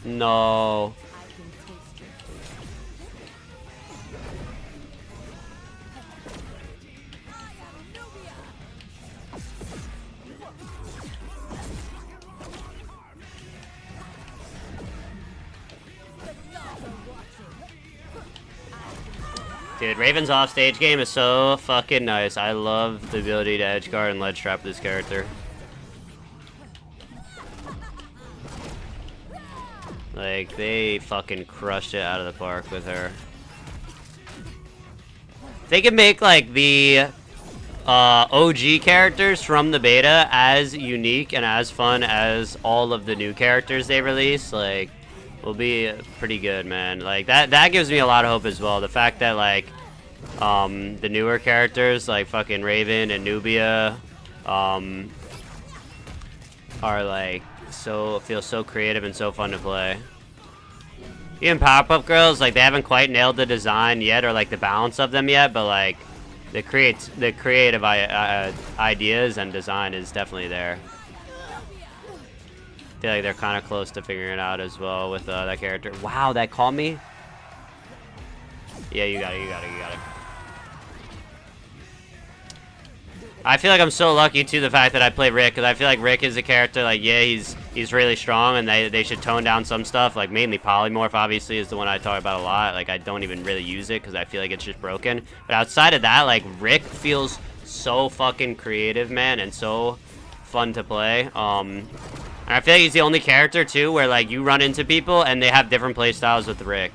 No. I can taste your Dude, Raven's offstage game is so fucking nice. I love the ability to edge guard and ledge trap this character. Like, they fucking crushed it out of the park with her. They could make, like, the OG characters from the beta as unique and as fun as all of the new characters they release. Like, will be pretty good, man. Like, that gives me a lot of hope as well. The fact that, like, the newer characters, like fucking Raven and Nubia, are, like, feel so creative and so fun to play. Even Pop-Up Girls, like, they haven't quite nailed the design yet or, like, the balance of them yet, but, like, the creative ideas and design is definitely there. I feel like they're kind of close to figuring it out as well with that character. Wow, that caught me? Yeah, you got it. I feel like I'm so lucky too, the fact that I play Rick, because I feel like Rick is a character, like, yeah, he's really strong, and they should tone down some stuff, like mainly Polymorph obviously is the one I talk about a lot. Like, I don't even really use it because I feel like it's just broken. But outside of that, like, Rick feels so fucking creative, man, and so fun to play. And I feel like he's the only character too where, like, you run into people and they have different play styles with Rick.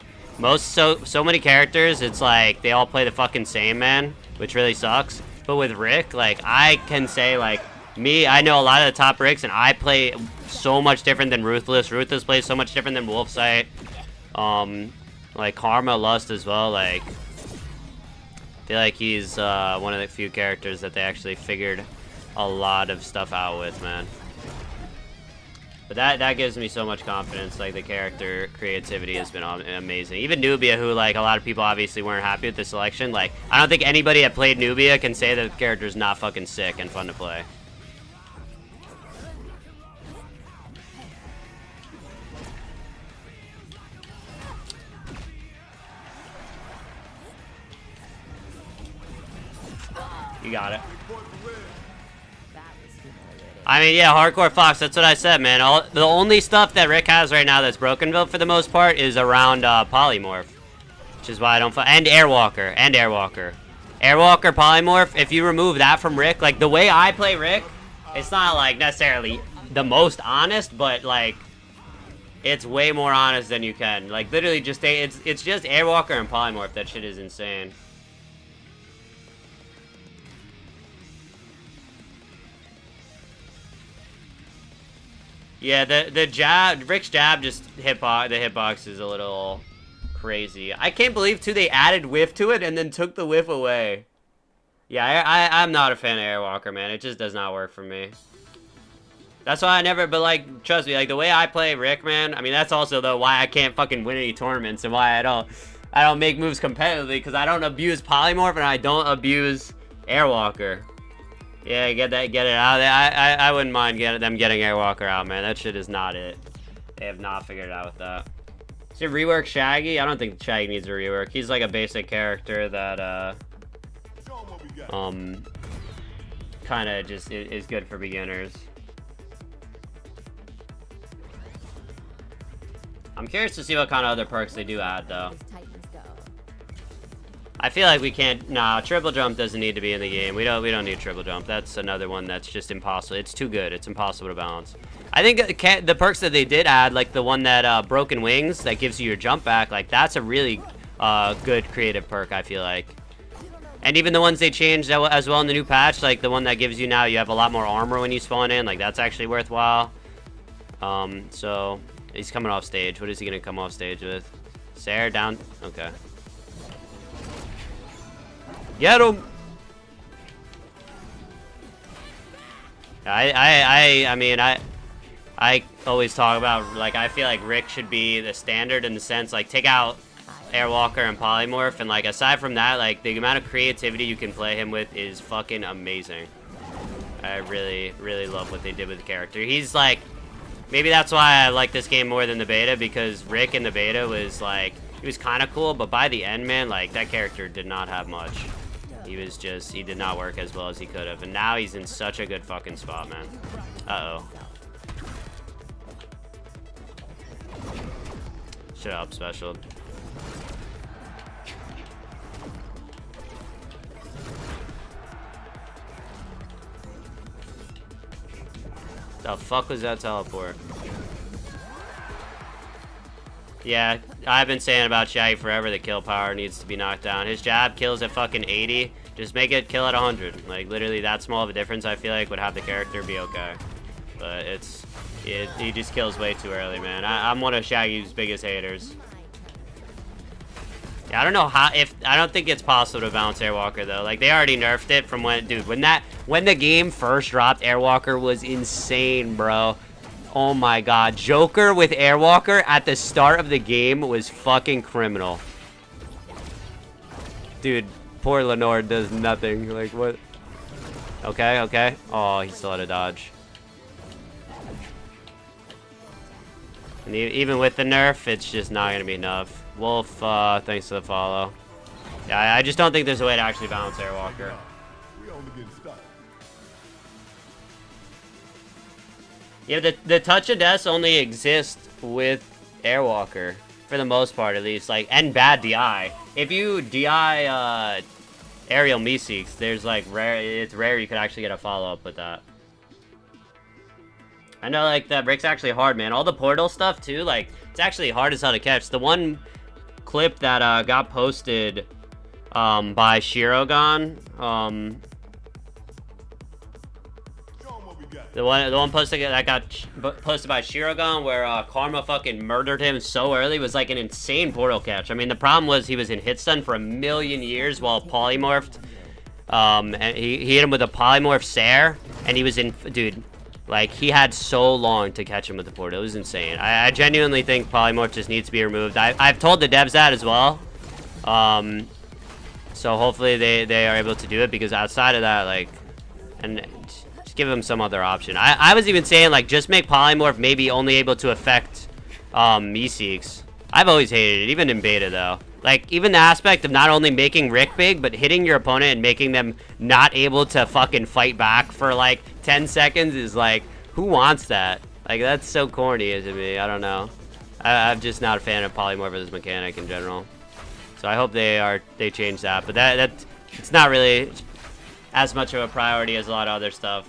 So many characters, it's like they all play the fucking same, man, which really sucks. But with Rick, like, I can say, like, me, I know a lot of the top Ricks, and I play so much different than Ruthless. Ruthless plays so much different than Wolfsight. Like, Karma, Lust as well, like, I feel like he's one of the few characters that they actually figured a lot of stuff out with, man. But that gives me so much confidence. Like, the character creativity has been amazing. Even Nubia, who, like, a lot of people obviously weren't happy with the selection. Like, I don't think anybody that played Nubia can say that the character's not fucking sick and fun to play. You got it. I mean, yeah, Hardcore Fox, that's what I said, man. The only stuff that Rick has right now that's broken built for the most part is around Polymorph. Which is why I don't... And Airwalker. Airwalker, Polymorph, if you remove that from Rick, like, the way I play Rick, it's not, like, necessarily the most honest, but, like, it's way more honest than you can. Like, literally just... It's just Airwalker and Polymorph. That shit is insane. Yeah, the jab, Rick's jab, just the hitbox is a little crazy. I can't believe too they added whiff to it and then took the whiff away. Yeah, I'm not a fan of Airwalker, man. It just does not work for me. That's why I never, but like, trust me, like the way I play Rick, man. I mean, that's also though why I can't fucking win any tournaments and why I don't make moves competitively, because I don't abuse Polymorph and I don't abuse Airwalker. Yeah, get it out of there. I wouldn't mind them getting Airwalker out, man. That shit is not it. They have not figured it out with that. Should rework Shaggy? I don't think Shaggy needs a rework. He's like a basic character that kind of just is good for beginners. I'm curious to see what kind of other perks they do add though. I feel like we can't. Nah, triple jump doesn't need to be in the game. We don't need triple jump. That's another one that's just impossible. It's too good. It's impossible to balance. I think the perks that they did add, like the one that broken wings that gives you your jump back, like that's a really good creative perk. I feel like, and even the ones they changed as well in the new patch, like the one that gives you now you have a lot more armor when you spawn in. Like that's actually worthwhile. So he's coming off stage. What is he gonna come off stage with? Sarah down. Okay. Get him! I mean, I always talk about, like, I feel like Rick should be the standard in the sense, like, take out Airwalker and Polymorph, and, like, aside from that, like, the amount of creativity you can play him with is fucking amazing. I really, really love what they did with the character. He's, like, maybe that's why I like this game more than the beta, because Rick in the beta was, like, he was kind of cool, but by the end, man, like, that character did not have much. He did not work as well as he could have. And now he's in such a good fucking spot, man. Uh-oh. Should have up specialed. The fuck was that teleport? Yeah, I've been saying about Shaggy forever, the kill power needs to be knocked down. His jab kills at fucking 80. Just make it kill at 100. Like, literally that small of a difference, I feel like, would have the character be okay. But he just kills way too early, man. I'm one of Shaggy's biggest haters. Yeah, I don't know how, I don't think it's possible to balance Airwalker, though. Like, they already nerfed it from when, dude, when the game first dropped, Airwalker was insane, bro. Oh my god, Joker with Airwalker at the start of the game was fucking criminal. Dude, poor Lenore does nothing. Like, what? Okay, okay. Oh, he still had a dodge. And even with the nerf, it's just not going to be enough. Wolf, thanks for the follow. Yeah, I just don't think there's a way to actually balance Airwalker. We only getting started. Yeah, the touch of death only exists with Airwalker, for the most part at least, like, and bad DI. If you DI aerial Meeseeks, there's like it's rare you could actually get a follow-up with that. I know, like, that Rick's actually hard, man. All the portal stuff too, like, it's actually hard as hell to catch. The one clip that got posted by Shirogon, Show 'em what we got. The one posted that got posted by Shiragon where Karma fucking murdered him so early was like an insane portal catch. I mean, the problem was he was in hit stun for a million years while polymorphed. And he hit him with a polymorph Sair, and he was in, dude, like, he had so long to catch him with the portal. It was insane. I genuinely think polymorph just needs to be removed. I've told the devs that as well. So hopefully they are able to do it, because outside of that, like, and just give them some other option. I was even saying, like, just make polymorph maybe only able to affect Meeseeks. I've always hated it, even in beta though. Like, even the aspect of not only making Rick big, but hitting your opponent and making them not able to fucking fight back for like 10 seconds is like, who wants that? Like, that's so corny to me. I don't know. I'm just not a fan of polymorph as a mechanic in general. So I hope they change that. But it's not really as much of a priority as a lot of other stuff.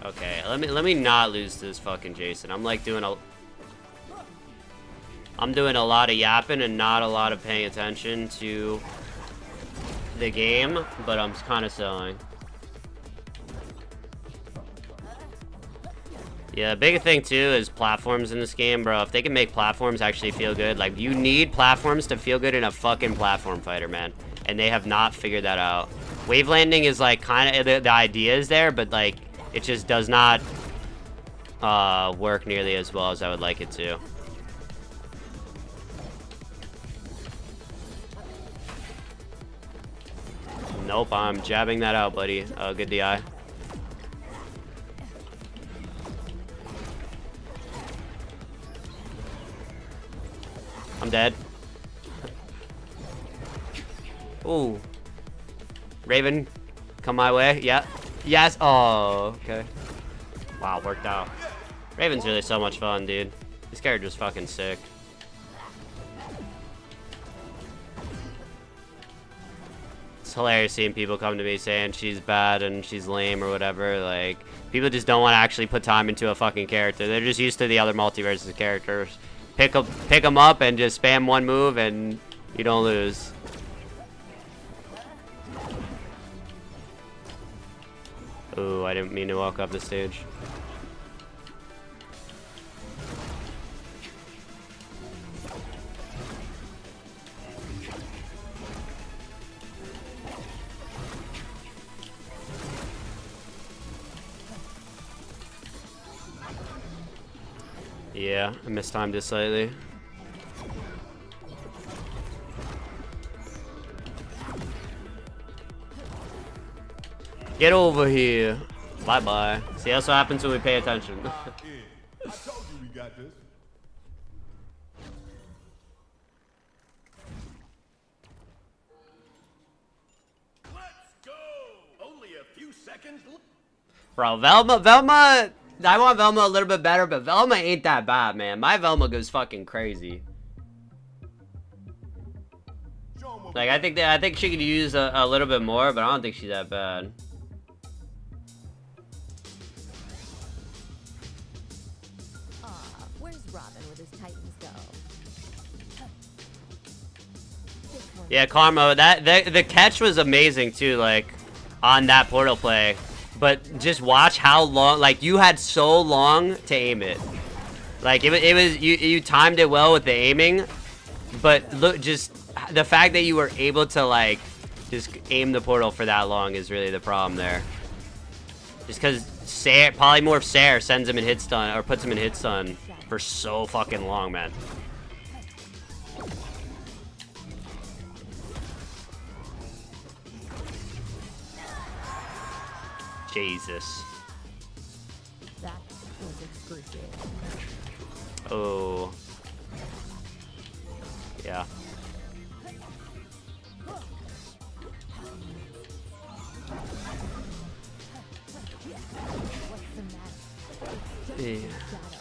Okay, let me not lose to this fucking Jason. I'm like doing a lot of yapping and not a lot of paying attention to the game, but I'm kind of selling. Yeah, the big thing too is platforms in this game, bro. If they can make platforms actually feel good, like, you need platforms to feel good in a fucking platform fighter, man. And they have not figured that out. Wave landing is like kind of the idea is there, but like, it just does not work nearly as well as I would like it to. Nope, I'm jabbing that out, buddy. Good DI. I'm dead. Ooh. Raven, come my way. Yeah. Yes. Oh, okay. Wow, worked out. Raven's really so much fun, dude. This character's fucking sick. It's hilarious seeing people come to me saying she's bad and she's lame or whatever. Like, people just don't want to actually put time into a fucking character. They're just used to the other MultiVersus characters. Pick them up and just spam one move and you don't lose. Ooh, I didn't mean to walk up the stage. Yeah, I mistimed it slightly. Get over here. Bye-bye. See, that's what happens when we pay attention. I told you we got this. Let's go! Only a few seconds. Bro, Velma, I want Velma a little bit better, but Velma ain't that bad, man. My Velma goes fucking crazy. Like, I think she could use a little bit more, but I don't think she's that bad. Where's Robin with his Titans go? Yeah, Karma, the catch was amazing too, like, on that portal play. But just watch how long, like, you had so long to aim it. Like, it was you timed it well with the aiming, but look, just the fact that you were able to, like, just aim the portal for that long is really the problem there. Just because polymorph Sair sends him in hit stun, or puts him in hit stun for so fucking long, man. Jesus. That was excruciating. Oh. Yeah. What's the matter? It's just Yeah. shadows.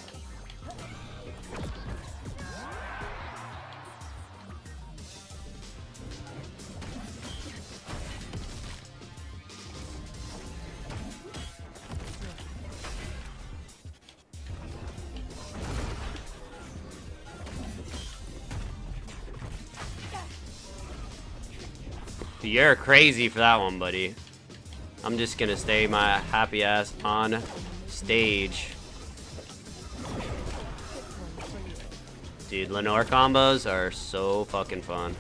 You're crazy for that one, buddy. I'm just gonna stay my happy ass on stage. Dude, Lenore combos are so fucking fun.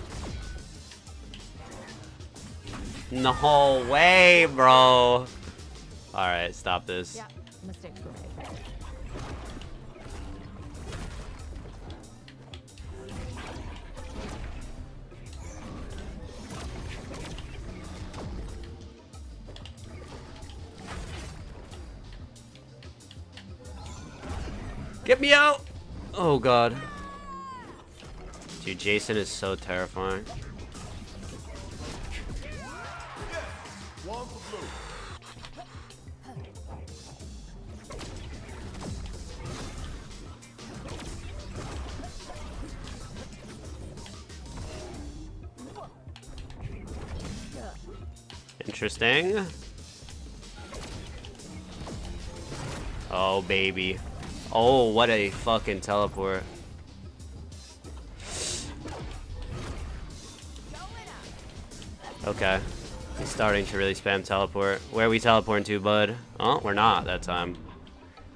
No way, bro. Alright, stop this. Yeah, mistakes were made. Get me out! Oh god. Dude, Jason is so terrifying. One for blue. Interesting. Oh, baby. Oh, what a fucking teleport. Okay. He's starting to really spam teleport. Where are we teleporting to, bud? Oh, we're not that time.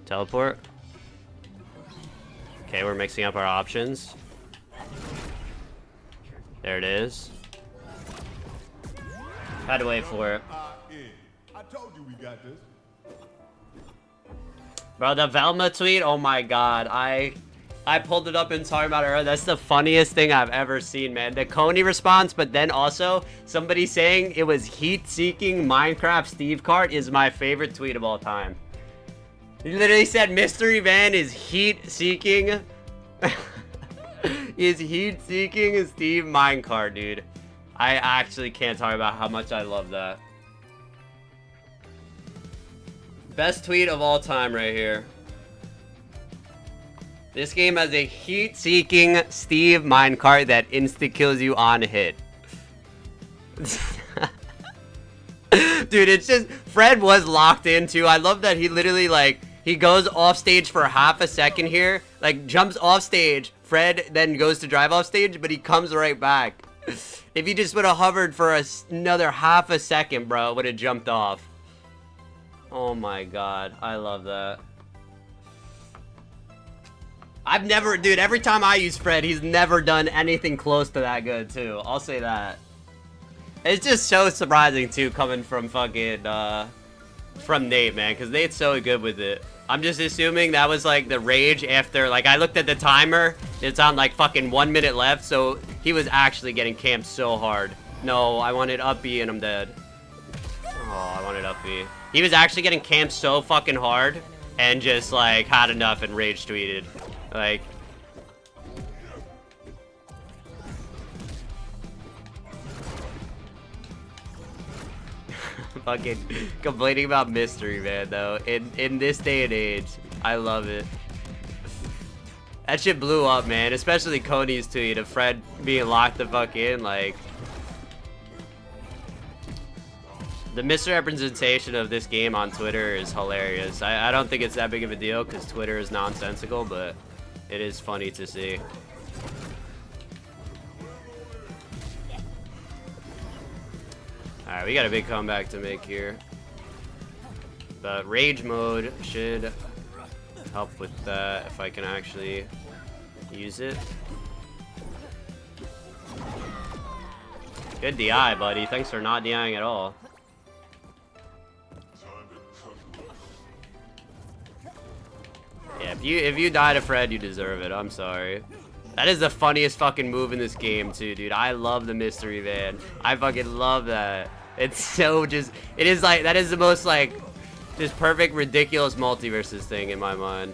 Teleport. Okay, we're mixing up our options. There it is. Had to wait for it. I told you we got this. Bro, the Velma tweet, oh my god. I pulled it up and talking about it earlier. That's the funniest thing I've ever seen, man. The Coney response, but then also somebody saying it was heat-seeking Minecraft Steve Cart is my favorite tweet of all time. He literally said Mystery Van is heat-seeking. Is heat-seeking Steve Minecart, dude. I actually can't talk about how much I love that. Best tweet of all time right here. This game has a heat-seeking Steve minecart that insta-kills you on hit. Dude, it's just... Fred was locked in, too. I love that he literally, like... He goes off stage for half a second here. Like, jumps off stage. Fred then goes to drive off stage, but he comes right back. If he just would have hovered for another half a second, bro, it would have jumped off. Oh my god. I love that. I've never, dude, every time I use Fred, he's never done anything close to that good, too. I'll say that. It's just so surprising, too, coming from fucking, from Nate, man, because Nate's so good with it. I'm just assuming that was, like, the rage after, like, I looked at the timer, it's on, like, fucking 1 minute left, so he was actually getting camped so hard. No, I wanted up B and I'm dead. Oh, I wanted up B. He was actually getting camped so fucking hard, and just, like, had enough and rage tweeted. Like, fucking complaining about mystery, man, though. In this day and age, I love it. That shit blew up, man. Especially Coney's tweet of Fred being locked the fuck in, like. The misrepresentation of this game on Twitter is hilarious. I don't think it's that big of a deal because Twitter is nonsensical, but it is funny to see. Alright, we got a big comeback to make here. But rage mode should help with that if I can actually use it. Good DI, buddy. Thanks for not DIing at all. Yeah, if you die to Fred, you deserve it. I'm sorry. That is the funniest fucking move in this game, too, dude. I love the mystery van. I fucking love that. It's so just... It is like... That is the most, like... Just perfect, ridiculous MultiVersus thing in my mind.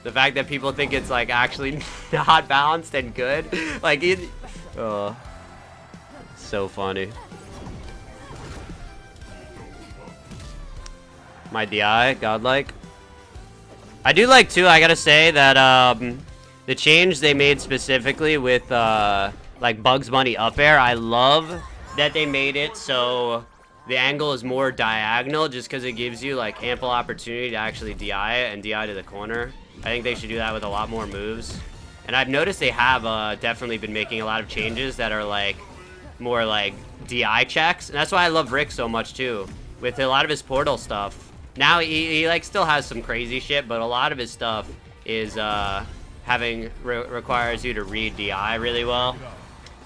The fact that people think it's, like, actually not balanced and good. Like, it... Oh. So funny. My DI, godlike. I do like, too, I gotta say that, the change they made specifically with, like, Bugs Bunny up air, I love that they made it so the angle is more diagonal just because it gives you, like, ample opportunity to actually DI it and DI to the corner. I think they should do that with a lot more moves. And I've noticed they have definitely been making a lot of changes that are like more like DI checks, and that's why I love Rick so much too. With a lot of his portal stuff, now he like still has some crazy shit, but a lot of his stuff is requires you to read DI really well,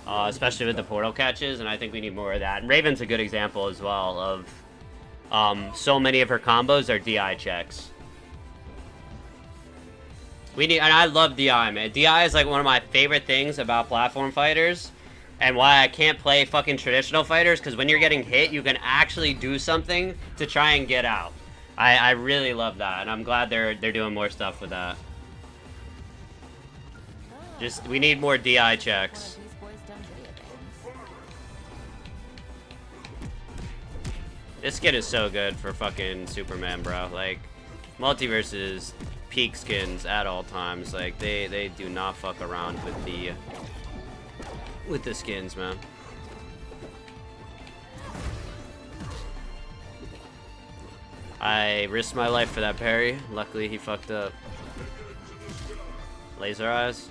especially with the portal catches, and I think we need more of that. And Raven's a good example as well of so many of her combos are DI checks. And I love DI, man. DI is like one of my favorite things about platform fighters, and why I can't play fucking traditional fighters, because when you're getting hit, you can actually do something to try and get out. I really love that, and I'm glad they're doing more stuff with that. Just, we need more DI checks. This skin is so good for fucking Superman, bro. Like, MultiVersus peak skins at all times. Like, they do not fuck around with the skins, man. I risked my life for that parry. Luckily, he fucked up. Laser eyes.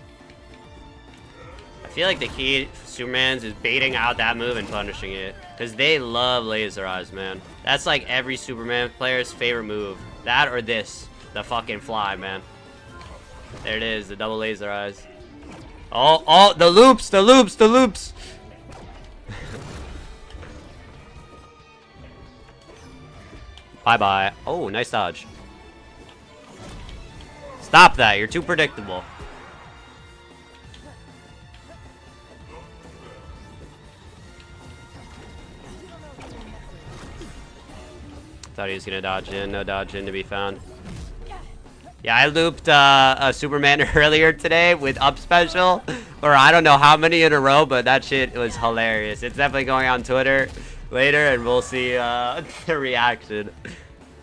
I feel like the key for Superman's is baiting out that move and punishing it, because they love laser eyes, man. That's like every Superman player's favorite move. That or this, the fucking fly, man. There it is, the double laser eyes. Oh, the loops, the loops, the loops. Bye-bye. Oh, nice dodge. Stop that, you're too predictable. Thought he was gonna dodge in, no dodge in to be found. Yeah, I looped a Superman earlier today with up special, or I don't know how many in a row, but that shit was hilarious. It's definitely going on Twitter later, and we'll see the reaction.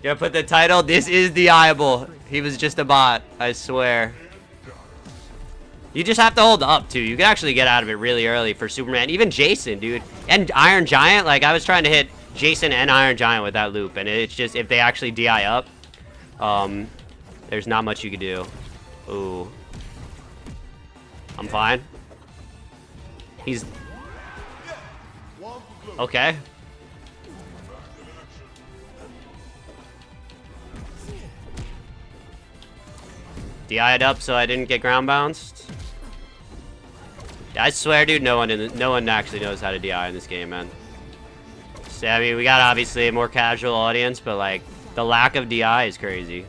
Gonna put the title, "This is Diable. He was just a bot, I swear." You just have to hold up, too. You can actually get out of it really early for Superman. Even Jason, dude. And Iron Giant, like, I was trying to hit Jason and Iron Giant with that loop, and it's just, if they actually DI up, there's not much you can do. Ooh. I'm fine. He's... Okay. DI'd up so I didn't get ground bounced. I swear, dude, no one actually knows how to DI in this game, man. So, I mean, we got obviously a more casual audience, but like the lack of DI is crazy.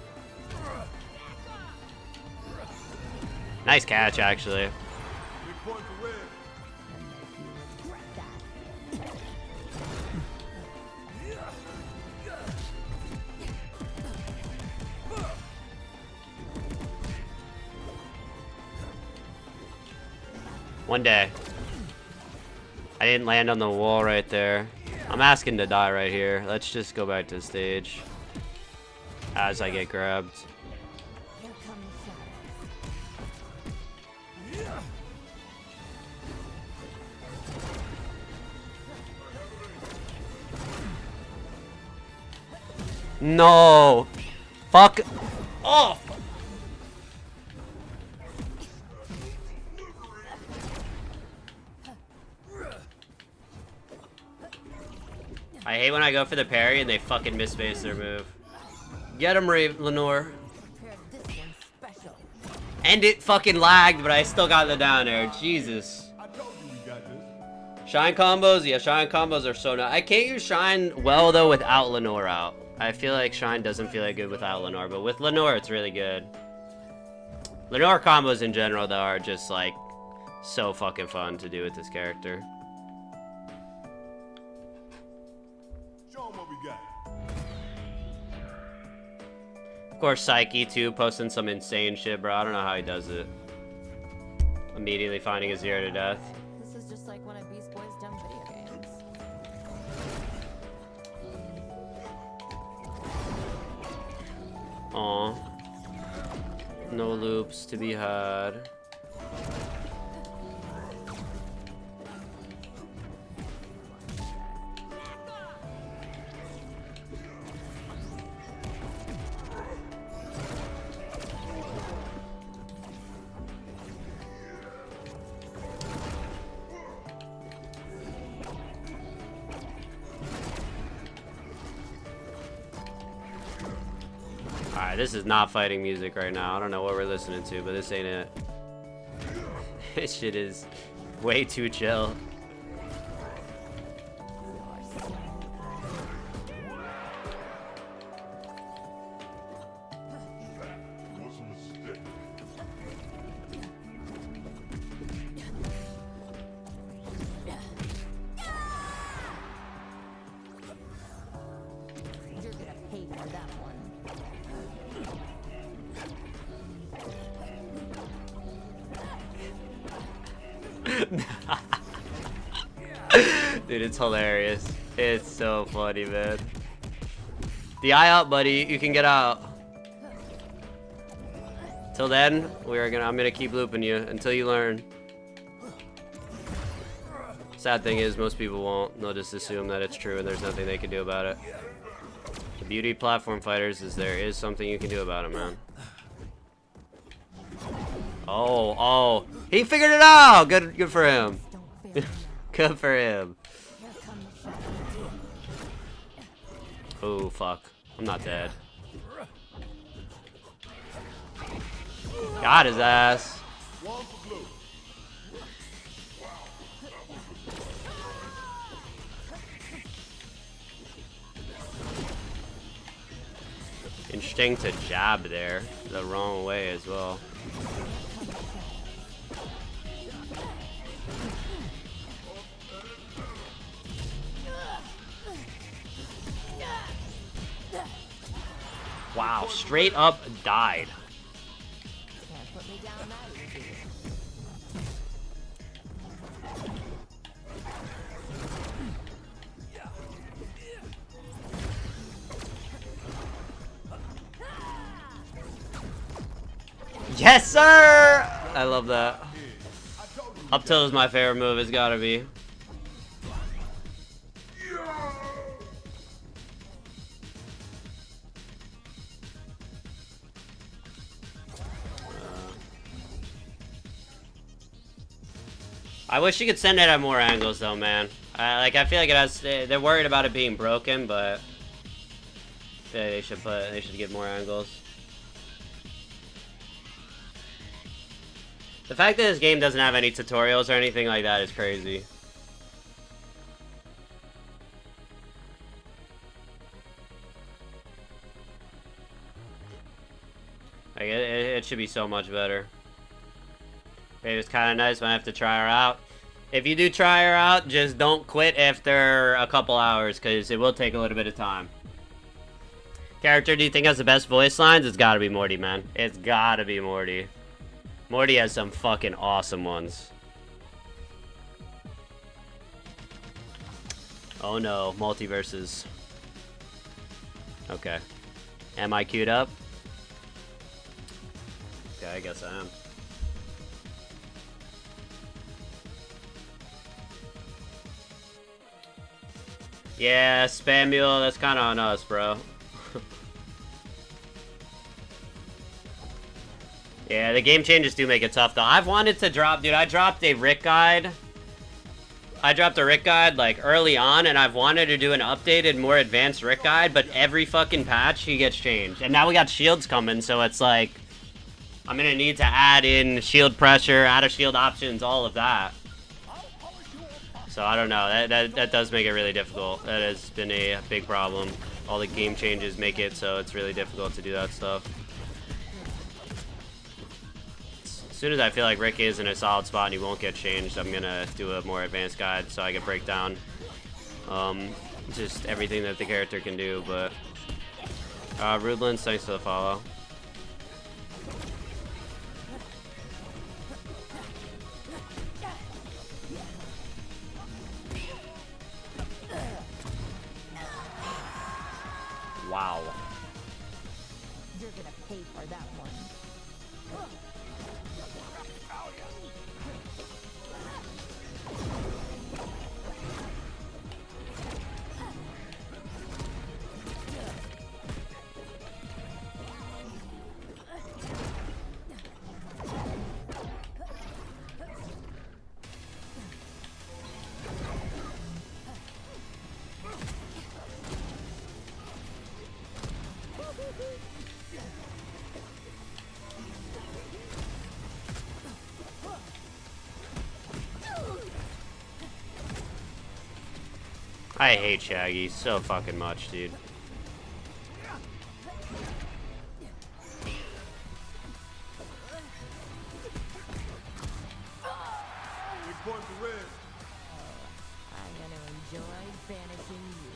Nice catch, actually. One day. I didn't land on the wall right there. I'm asking to die right here. Let's just go back to the stage as I get grabbed. No! Fuck off! I hate when I go for the parry and they fucking miss-space their move. Get him, Lenore. And it fucking lagged, but I still got the down air. Jesus. Shine combos? Yeah, Shine combos are so nice. I can't use Shine well, though, without Lenore out. I feel like Shine doesn't feel like good without Lenore, but with Lenore, it's really good. Lenore combos in general, though, are just, like, so fucking fun to do with this character. Of course, Psyche, too, posting some insane shit, bro. I don't know how he does it. Immediately finding a 0 to death. This is just like one of Beast Boy's dumb video games. Aw. No loops to be had. Alright, this is not fighting music right now. I don't know what we're listening to, but this ain't it. This shit is way too chill. You're gonna pay for that one. Dude, it's hilarious. It's so funny, man. The eye out, buddy. You can get out. Till then, I'm gonna keep looping you until you learn. Sad thing is, most people won't. They'll just assume that it's true and there's nothing they can do about it. The beauty of platform fighters is there is something you can do about it, man. Oh, he figured it out. Good for him. Good for him. Oh, fuck. I'm not dead. Got his ass. Interesting to jab there the wrong way as well. Wow, straight up died. Can't put me down that easy. Yes, sir! I love that. Up tilt is my favorite move, it's gotta be. I wish you could send it at more angles though, man. I feel like it has. They're worried about it being broken, but they should get more angles. The fact that this game doesn't have any tutorials or anything like that is crazy. Like it should be so much better. It was kind of nice when I have to try her out. If you do try her out, just don't quit after a couple hours, because it will take a little bit of time. Character do you think has the best voice lines? It's gotta be Morty, man. It's gotta be Morty. Morty has some fucking awesome ones. Oh no, MultiVersus. Okay. Am I queued up? Okay, I guess I am. Yeah, spam mule, that's kind of on us, bro. Yeah, the game changes do make it tough, though. I've wanted to drop, dude, I dropped a Rick guide. I dropped a Rick guide, like, early on, and I've wanted to do an updated, more advanced Rick guide, but every fucking patch, he gets changed. And now we got shields coming, so it's like, I'm gonna need to add in shield pressure, out of shield options, all of that. So I don't know, that does make it really difficult. That has been a big problem. All the game changes make it so it's really difficult to do that stuff. As soon as I feel like Rick is in a solid spot and he won't get changed, I'm gonna do a more advanced guide so I can break down just everything that the character can do. But Rudlins, thanks for the follow. Wow. You're gonna pay for that one. I hate Shaggy so fucking much, dude. Big point for red. I'm gonna enjoy banishing you.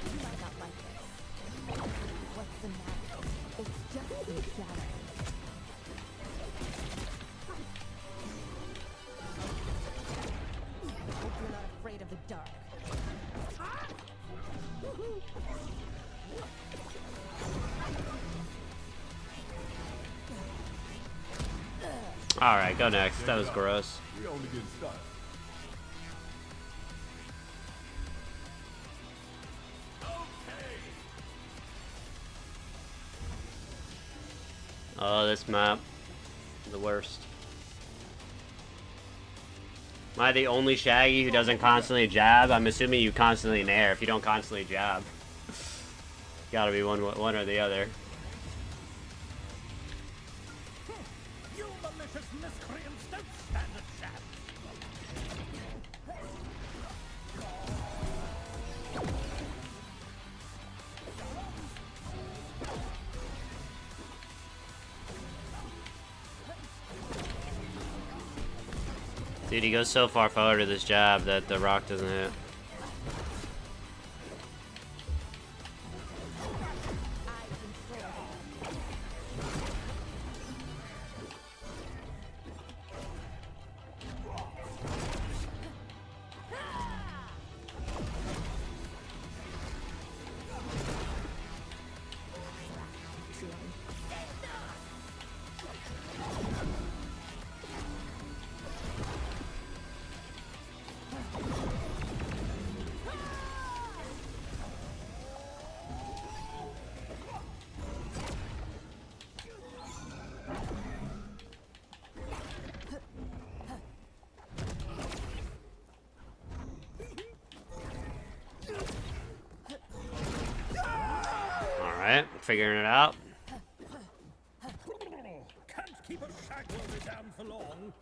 You might not like this. What's the matter? It's just some shadow. Hope you're not afraid of the dark. Alright, go next. That was gross. We only getting started. Oh, this map. The worst. Am I the only Shaggy who doesn't constantly jab? I'm assuming you constantly nair if you don't constantly jab. Gotta be one or the other. You malicious miscreants don't stand a chance. Dude, he goes so far forward with this jab that the rock doesn't hit. Alright, figuring it out. Can't keep a shaggy down for long.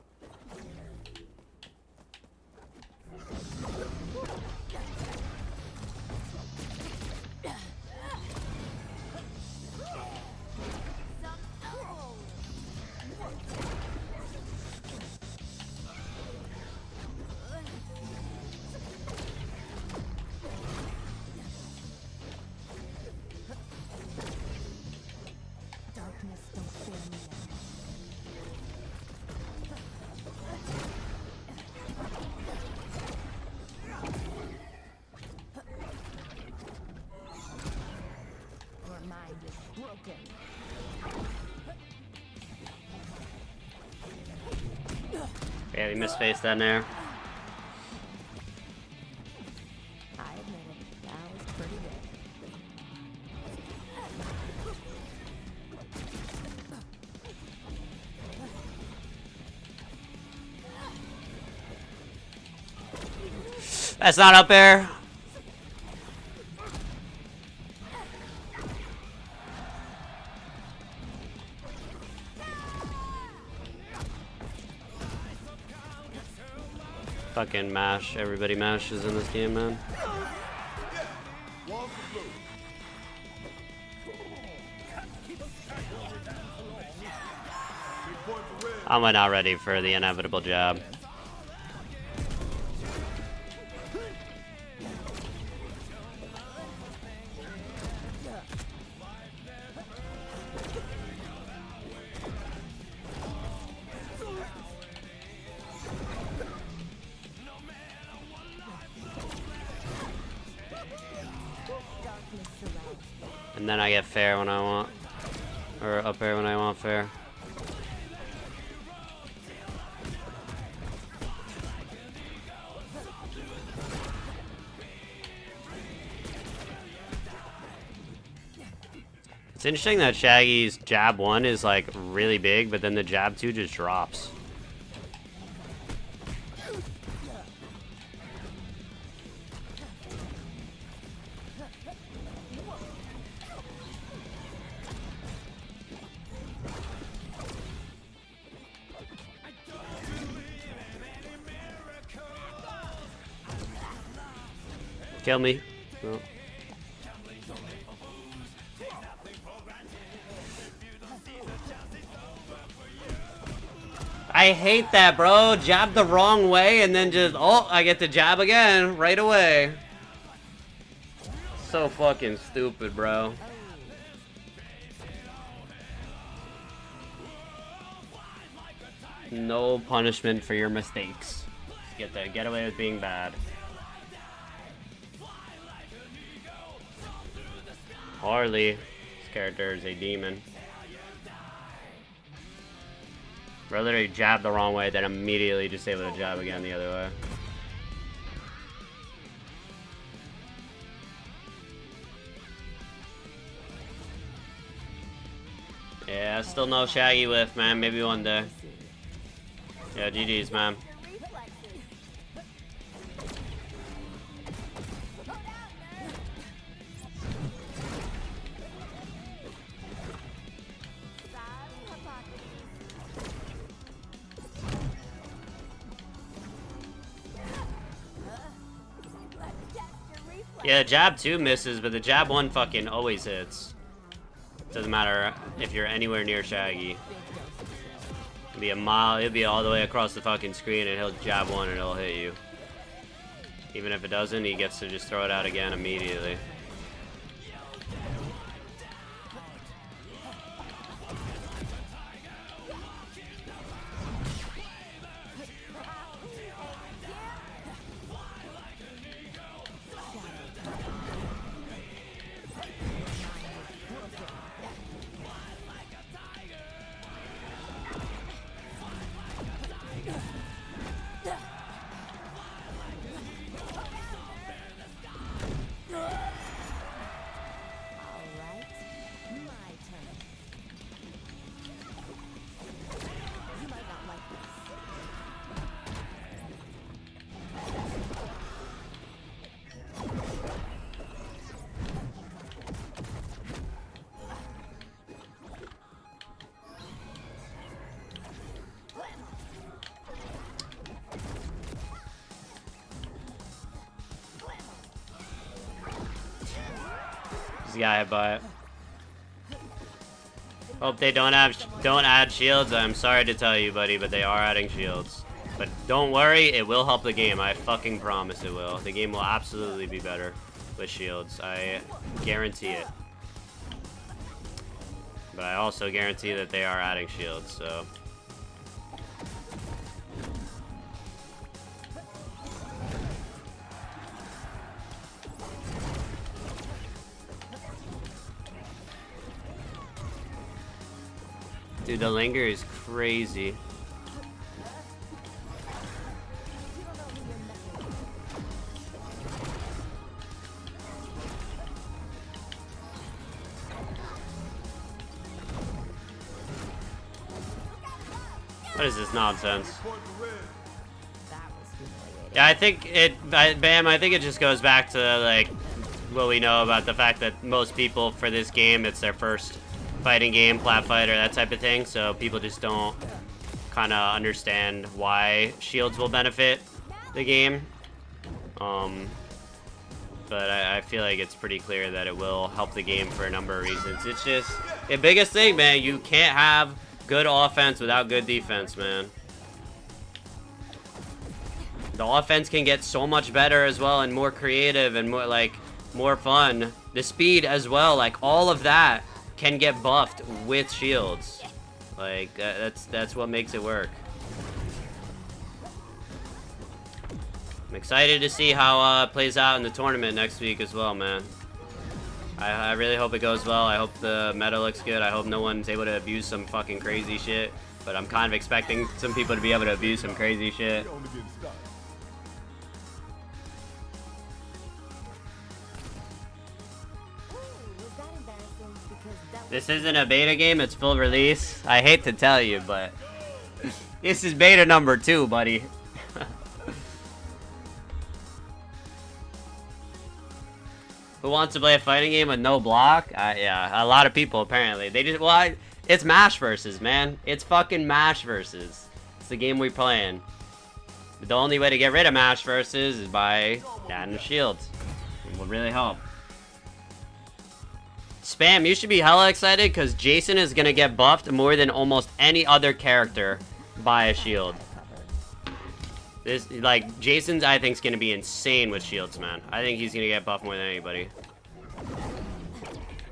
Darkness don't fear me now. Your mind is broken. Yeah, he misspaced that nair. I admit it. That was pretty good. That's not up there. Fucking mash. Everybody mashes in this game, man. One for blue. Big point for red. I'm not ready for the inevitable jab. Darkness surrounds me. And then I get fair when I want. Or up air when I want fair. It's interesting that Shaggy's jab 1 is like really big, but then the jab 2 just drops. Kill me. No. I hate that, bro. Jab the wrong way and then just, oh, I get to jab again right away. So fucking stupid, bro. No punishment for your mistakes. Get away with being bad. Harley, this character is a demon. Bro literally jabbed the wrong way, then immediately just able to jab again the other way. Yeah, still no Shaggy whiff, man. Maybe one day. Yeah, GG's, man. Yeah, jab 2 misses, but the jab 1 fucking always hits. Doesn't matter if you're anywhere near Shaggy. It'll be a mile, it'll be all the way across the fucking screen and he'll jab 1 and it'll hit you. Even if it doesn't, he gets to just throw it out again immediately. Guy by it. Hope they don't add shields. I'm sorry to tell you, buddy, but they are adding shields. But don't worry, it will help the game. I fucking promise it will. The game will absolutely be better with shields. I guarantee it. But I also guarantee that they are adding shields, so. Dude, the linger is crazy. What is this nonsense? Yeah, I think Bam, I think it just goes back to, like, what we know about the fact that most people for this game, it's their first fighting game, plat fighter, that type of thing, so people just don't kind of understand why shields will benefit the game. But I feel like it's pretty clear that it will help the game for a number of reasons. It's just the biggest thing, man. You can't have good offense without good defense, man. The offense can get so much better as well and more creative and more fun. The speed as well, like all of that can get buffed with shields. Like that's what makes it work. I'm excited to see how it plays out in the tournament next week as well, man. I really hope it goes well. I hope the meta looks good. I hope no one's able to abuse some fucking crazy shit. But I'm kind of expecting some people to be able to abuse some crazy shit. This isn't a beta game, it's full release. I hate to tell you, but this is beta number 2, buddy. Who wants to play a fighting game with no block? Yeah, a lot of people apparently. They just, it's MultiVersus, man. It's fucking MultiVersus. It's the game we're playing. But the only way to get rid of MultiVersus is by adding shields. It will really help. Spam, you should be hella excited because Jason is gonna get buffed more than almost any other character by a shield. This, like, Jason's, I think, is gonna be insane with shields, man. I think he's gonna get buffed more than anybody.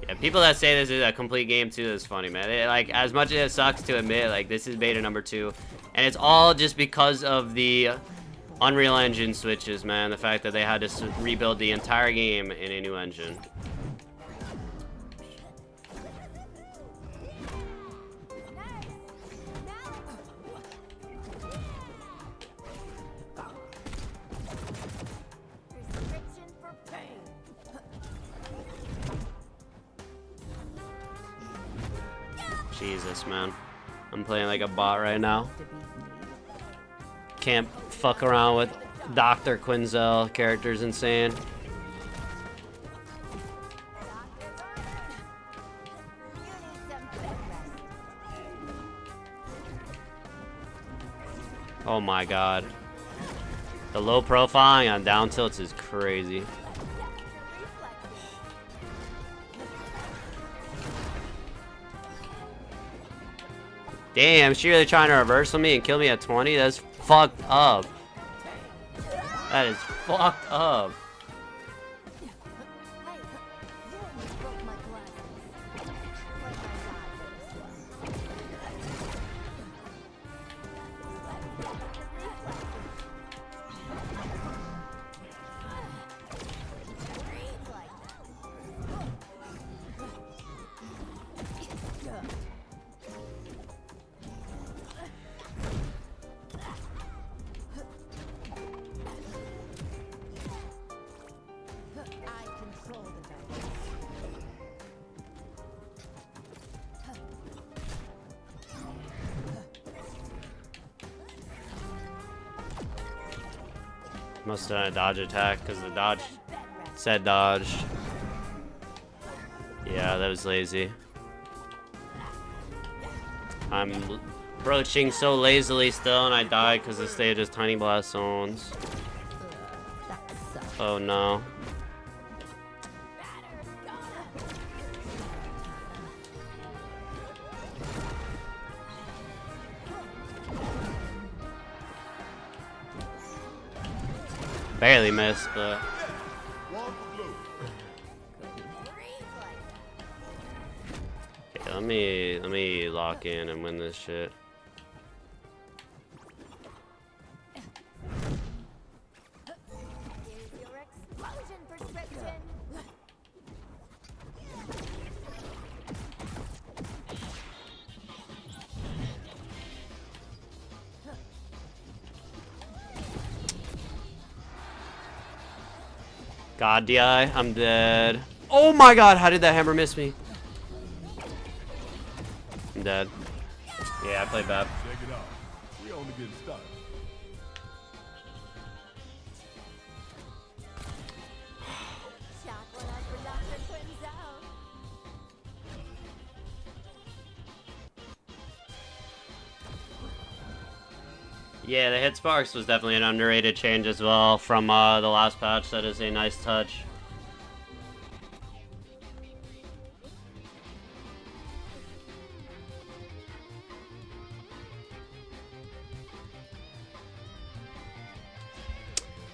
Yeah, people that say this is a complete game 2 is funny, man. Like, as much as it sucks to admit, like, this is beta number 2. And it's all just because of the Unreal Engine switches, man. The fact that they had to rebuild the entire game in a new engine. Jesus, man. I'm playing like a bot right now. Can't fuck around with Dr. Quinzel. Character's insane. Oh my god. The low profiling on down tilts is crazy. Damn, she really trying to reversal me and kill me at 20? That's fucked up. That is fucked up. Must have done a dodge attack because the dodge said dodge. Yeah, that was lazy. I'm approaching so lazily still and I died because the stage has tiny blast zones. Oh no. Barely missed, but okay, let me lock in and win this shit. Here's your explosion prescription. God, DI, I'm dead. Oh my god, how did that hammer miss me? I'm dead. Yeah, I played bad. Check it out. We only getting started. Shot one up for Dr. Quinzel. Yeah, the hit sparks was definitely an underrated change as well from the last patch. That is a nice touch.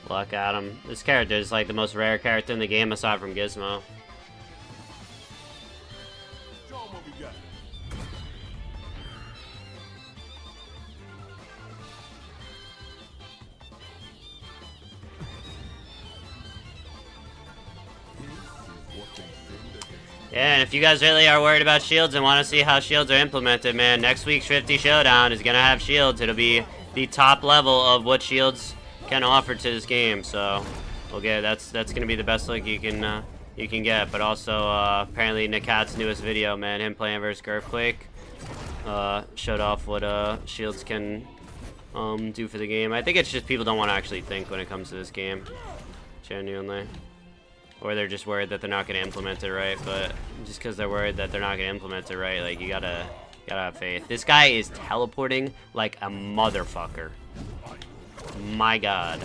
Look at him. This character is like the most rare character in the game aside from Gizmo. Show 'em what we got. Yeah, and if you guys really are worried about shields and want to see how shields are implemented, man, next week's 50 Showdown is going to have shields. It'll be the top level of what shields can offer to this game. So, okay, that's going to be the best look you can get. But also, apparently Nakat's newest video, man, him playing versus Earthquake, showed off what shields can do for the game. I think it's just people don't want to actually think when it comes to this game, genuinely. Or they're just worried that they're not going to implement it right, but just because they're worried that they're not going to implement it right, like, you gotta have faith. This guy is teleporting like a motherfucker. My god.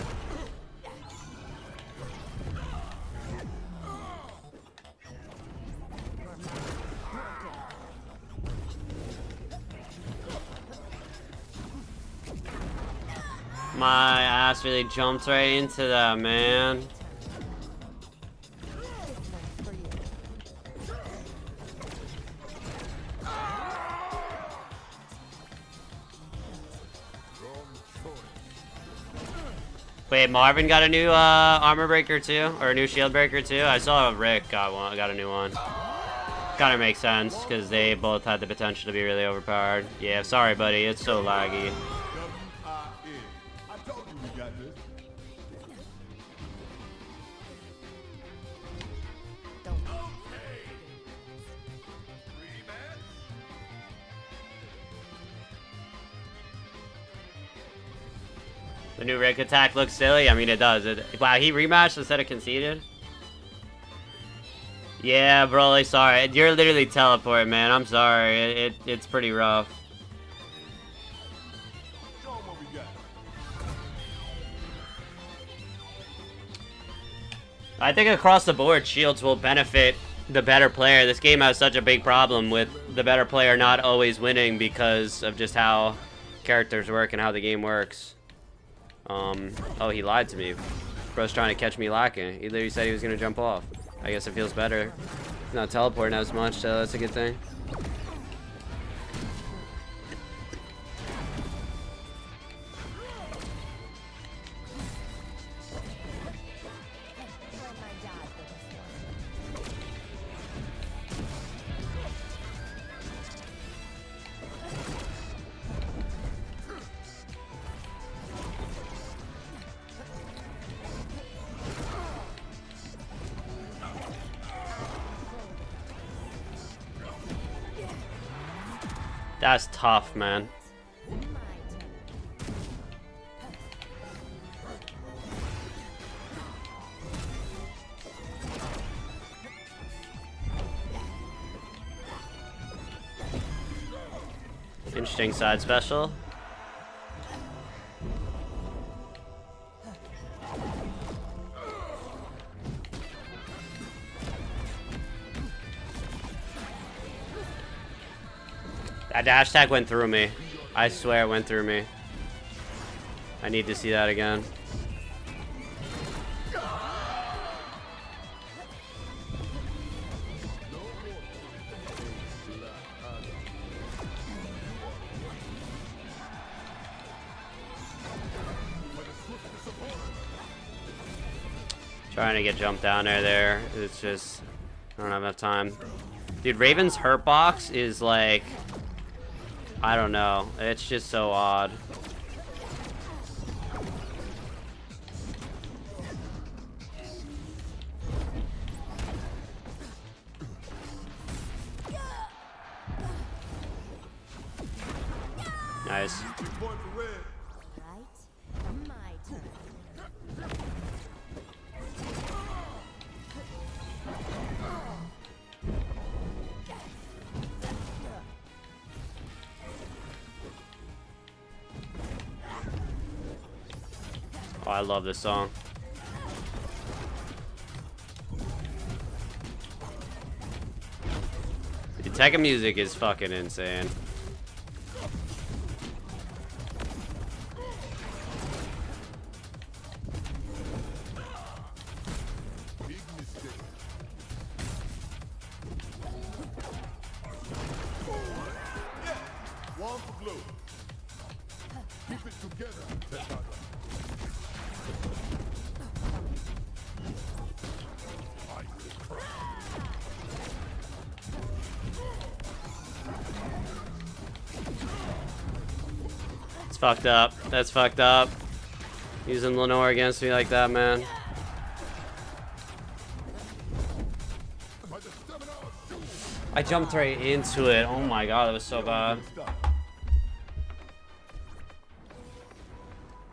My ass really jumped right into that, man. For you. Wait, Marvin got a new armor breaker too, or a new shield breaker too. I saw Rick got a new one. Kind of makes sense because they both had the potential to be really overpowered. Yeah, sorry, buddy. It's so laggy. W-I-N. I told you we got this. The new Rick attack looks silly. I mean, it does. Wow, he rematched instead of conceded? Yeah, Broly, sorry. You're literally teleporting, man. I'm sorry. It's pretty rough. Show 'em what we got. I think across the board, shields will benefit the better player. This game has such a big problem with the better player not always winning because of just how characters work and how the game works. Oh, he lied to me. Bro's trying to catch me lacking. He literally said he was gonna jump off. I guess it feels better. He's not teleporting as much, so that's a good thing. When I die for this one. That's tough, man. My turn. Interesting side special. That dash tag went through me. I swear it went through me. I need to see that again. Trying to get jumped down there. It's just, I don't have enough time. Dude, Raven's hurt box is like, I don't know. It's just so odd. Nice. Big point for red. Right? My turn. Oh, I love this song. The Tekken music is fucking insane. Big mistake. Yeah. One for blue. Keep it together. It's fucked up. That's fucked up. Using Lenore against me like that, man. I jumped right into it. Oh my god, that was so bad.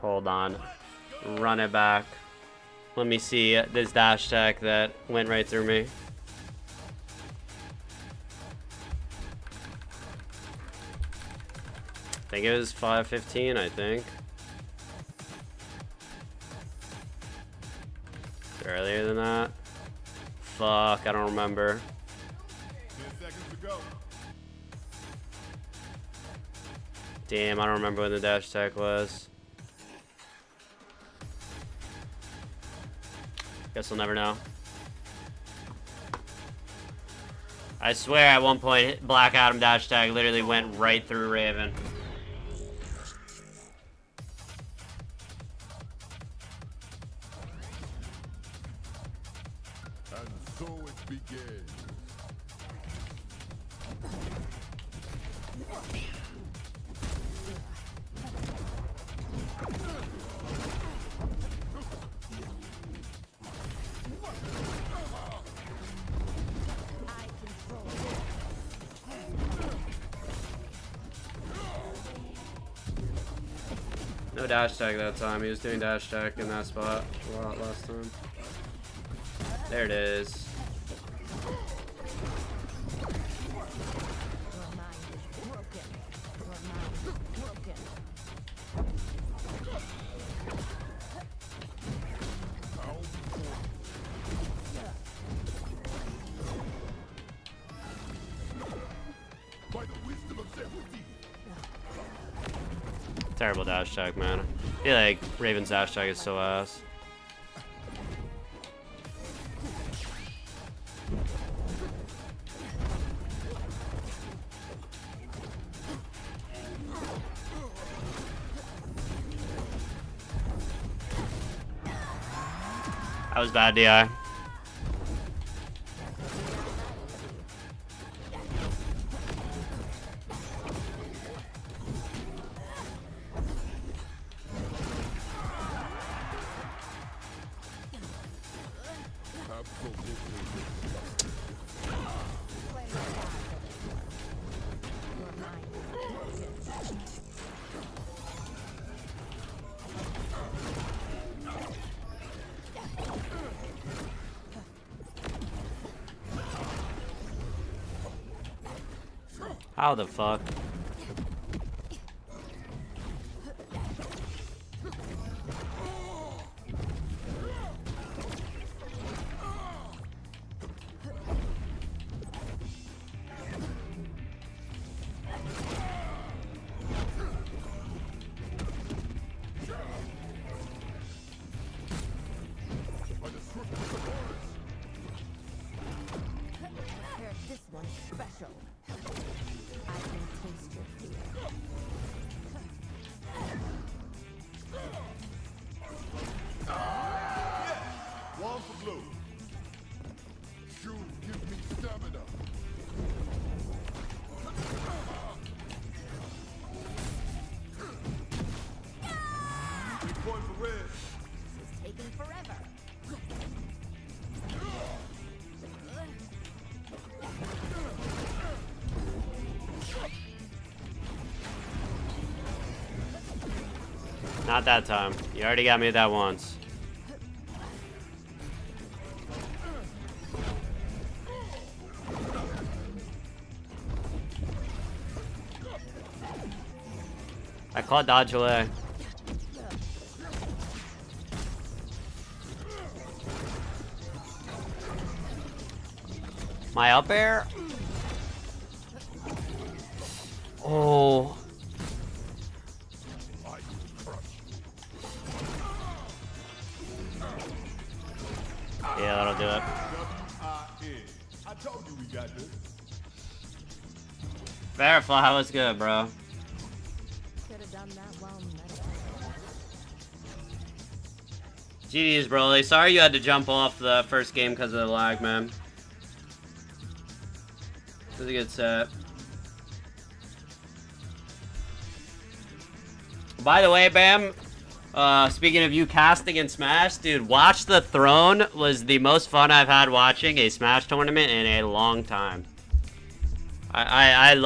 Hold on. Run it back. Let me see this dash attack that went right through me. I think it was 5:15, I think. Earlier than that? Fuck, I don't remember. 10 seconds to go. Damn, I don't remember when the dash attack was. Guess we'll never know. I swear at one point, Black Adam dash tag literally went right through Raven. And so it begins. I control. No dash tag that time. He was doing dash tag in that spot a lot last time. There it is. Your mind is broken. Your mind is broken. By the wisdom of Zephyrine. Terrible dash tag, man. I feel like Raven's dash tag is so ass. That was bad, DI. Absolutely. Play my God. Your mind is broken. How the fuck? By the swiftness of Horus. Here's this one special. I can taste your fear. One for blue. Shoes give me stamina. 3 points for red. This is taking forever. Not that time. You already got me that once. I caught dodge away. My up air? Oh. I crush. Yeah, that'll do it. W-I-N. I told you we got this. Verify was good, bro. Could have done that while meditating. GD's, Broly. Sorry you had to jump off the first game because of the lag, man. It was a good set. By the way, Bam, speaking of you casting in Smash, dude, Watch the Throne was the most fun I've had watching a Smash tournament in a long time. I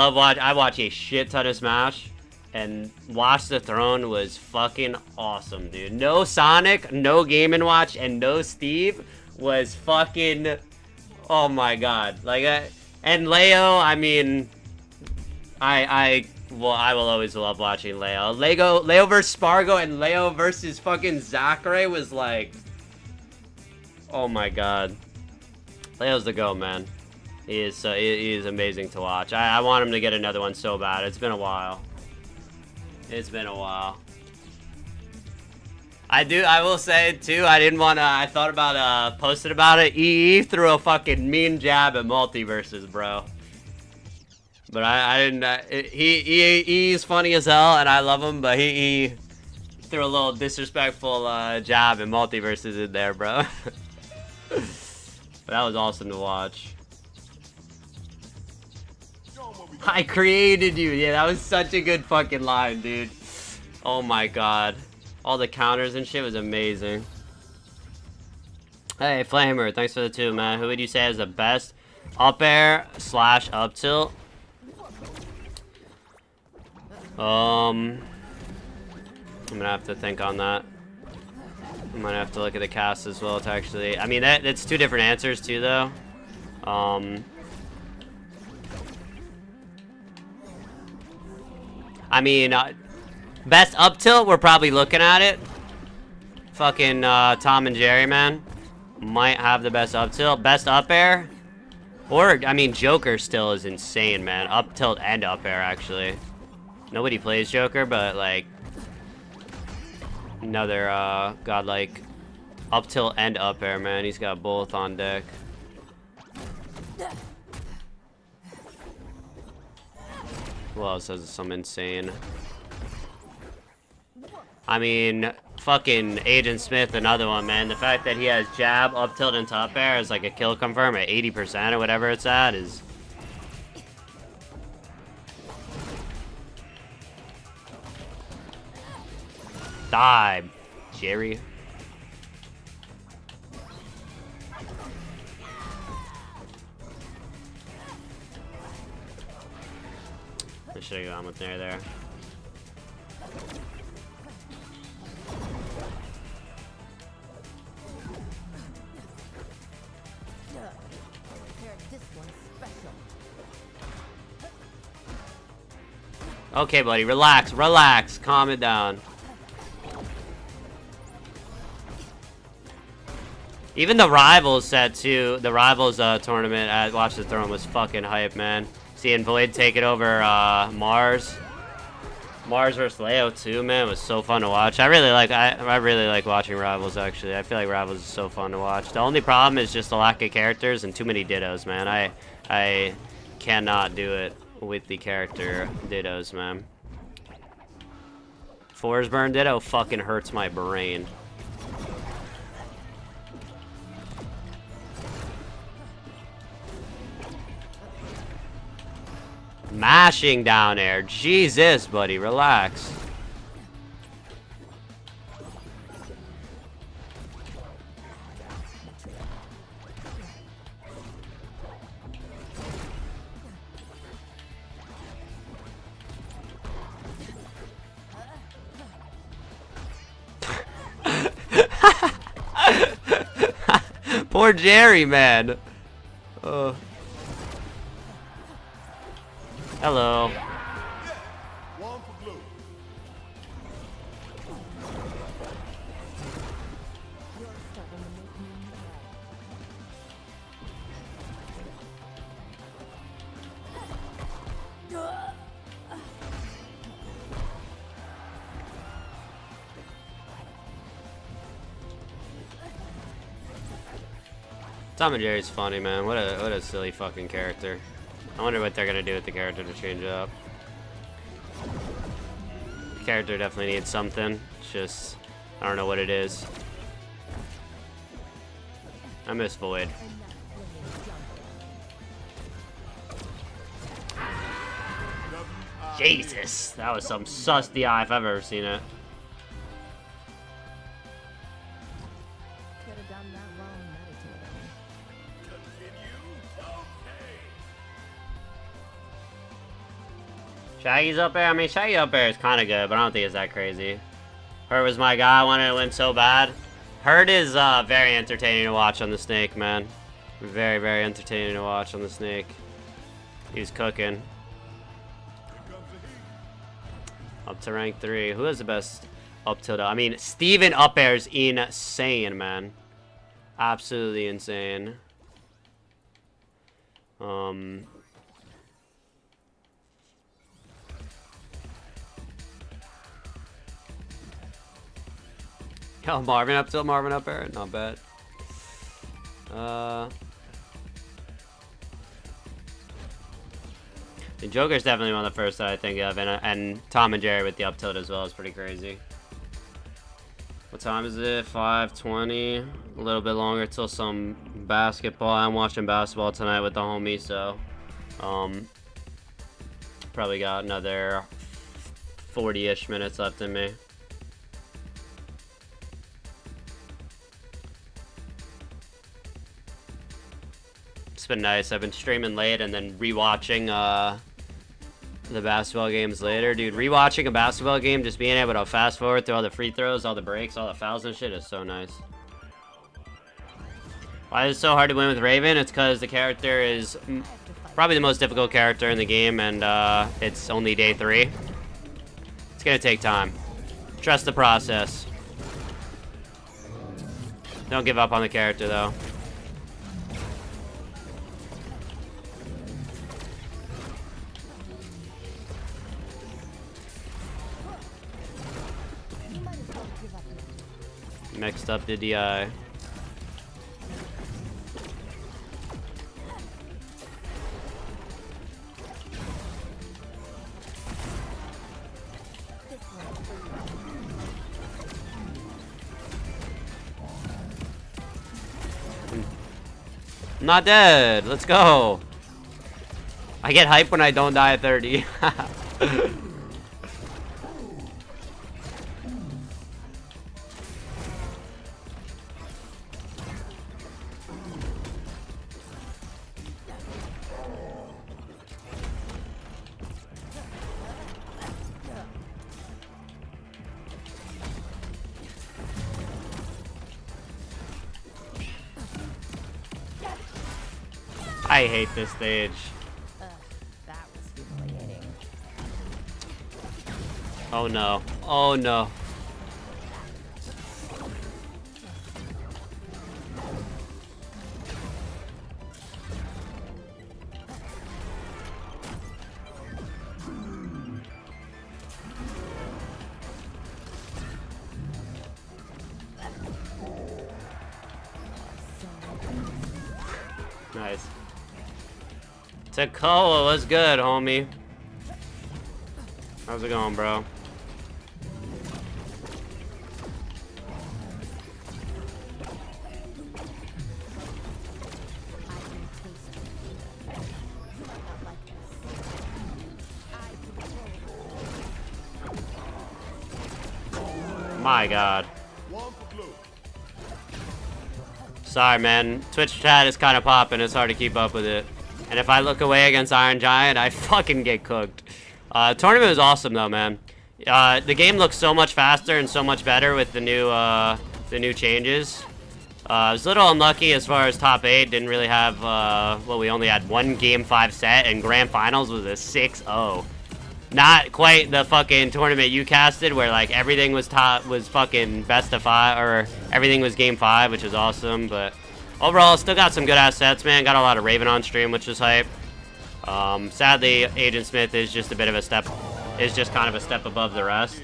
watch a shit ton of Smash, and Watch the Throne was fucking awesome, dude. No Sonic, no Game & Watch, and no Steve was fucking, oh my god. Like, and Leo, I mean, I will always love watching Leo. Leo versus Spargo and Leo versus fucking Zachary was like, oh my god. Leo's the GOAT, man. He is amazing to watch. I want him to get another one so bad. It's been a while. It's been a while. I will say too, I thought about posting about it. EE threw a fucking mean jab at MultiVersus, bro. But I didn't, he's funny as hell and I love him, but he threw a little disrespectful jab at MultiVersus in there, bro. But that was awesome to watch. I created you. Yeah, that was such a good fucking line, dude. Oh my god. All the counters and shit was amazing. Hey, Flamer, thanks for the 2, man. Who would you say is the best up air / up tilt? I'm gonna have to think on that. I'm gonna have to look at the cast as well to actually. I mean, it's 2 different answers too, though. I mean, best up tilt, we're probably looking at it. Fucking Tom and Jerry, man. Might have the best up tilt. Best up air? Or, I mean, Joker still is insane, man. Up tilt and up air, actually. Nobody plays Joker, but, like, another godlike up tilt and up air, man. He's got both on deck. Who else has some insane? I mean, fucking Agent Smith, another one, man. The fact that he has jab, up tilt, and top air is like a kill confirm at 80% or whatever it's at is... Die, Jerry. I should have gone with there. Okay, buddy, relax, calm it down. Even the Rivals set too, the Rivals tournament at Watch the Throne was fucking hype, man. Seeing Void take it over Mars versus Leo too, man, was so fun to watch. I really like watching Rivals, actually. I feel like Rivals is so fun to watch. The only problem is just the lack of characters and too many dittos, man. I cannot do it with the character dittos, man. Forsburn ditto fucking hurts my brain. Mashing down air. Jesus, buddy, relax. Poor Jerry, man. Hello. One for blue. Tom and Jerry's funny, man. What a silly fucking character. I wonder what they're gonna do with the character to change it up. The character definitely needs something. It's just, I don't know what it is. I miss Void. Jesus, that was some sus DI if I've ever seen it. Could have done that while meditating. Shaggy's up there? I mean, Shaggy up there is kind of good, but I don't think it's that crazy. Hurt was my guy. I wanted to win so bad. Hurt is very entertaining to watch on the Snake, man. Very, very entertaining to watch on the Snake. He's cooking. Up to rank 3. Who has the best up tilt? I mean, Steven up air's insane, man. Absolutely insane. Oh, Marvin up, still Marvin up there. Not bad. The Joker's definitely one of the first that I think of, and Tom and Jerry with the up tilt as well is pretty crazy. What time is it? 5:20. A little bit longer till some basketball. I'm watching basketball tonight with the homie, so probably got another 40-ish minutes left in me. It's been nice. I've been streaming late and then rewatching the basketball games later. Dude, rewatching a basketball game, just being able to fast forward through all the free throws, all the breaks, all the fouls and shit is so nice. Why is it so hard to win with Raven? It's because the character is probably the most difficult character in the game, and it's only day 3. It's gonna take time. Trust the process. Don't give up on the character, though. Mixed up the DI. I'm not dead. Let's go. I get hype when I don't die at 30. I hate this stage. That was humiliating. Oh no. Oh no. Nice. Takoa, what's good, homie? How's it going, bro? My God. Sorry, man. Twitch chat is kind of popping. It's hard to keep up with it. And if I look away against Iron Giant, I fucking get cooked. Tournament was awesome, though, man. The game looks so much faster and so much better with the new changes. I was a little unlucky as far as top 8. Didn't really have, well, we only had one Game 5 set, and Grand Finals was a 6-0. Not quite the fucking tournament you casted, where, like, everything was fucking best of 5, or everything was Game 5, which is awesome, but overall, still got some good ass sets, man. Got a lot of Raven on stream, which is hype. Sadly, Agent Smith is just a bit of a step, is just kind of a step above the rest.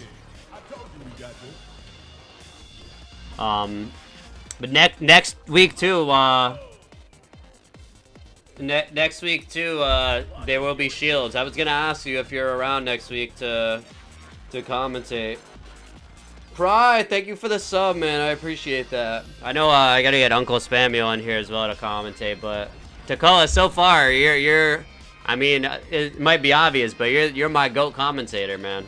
But next week too, next week too, there will be shields. I was gonna ask you if you're around next week to commentate. Pride, thank you for the sub, man. I appreciate that. I know I gotta get Uncle Spamio on here as well to commentate, but Takoa, so far you're I mean, it might be obvious, but you're my GOAT commentator, man.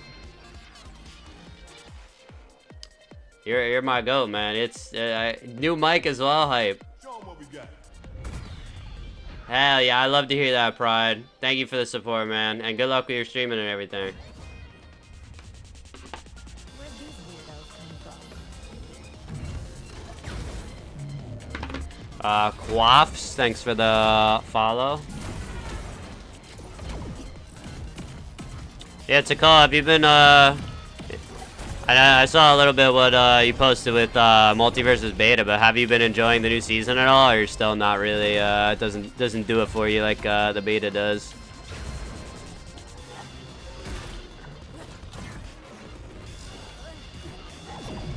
You're my GOAT, man. It's new mic as well, hype. Hell yeah, I love to hear that, Pride. Thank you for the support, man, and good luck with your streaming and everything. Where'd these weirdos come from? Quaffs, thanks for the follow. Yeah, Takoa, have you been, I saw a little bit what you posted with MultiVersus beta, but have you been enjoying the new season at all, or you're still not really, it doesn't do it for you like the beta does?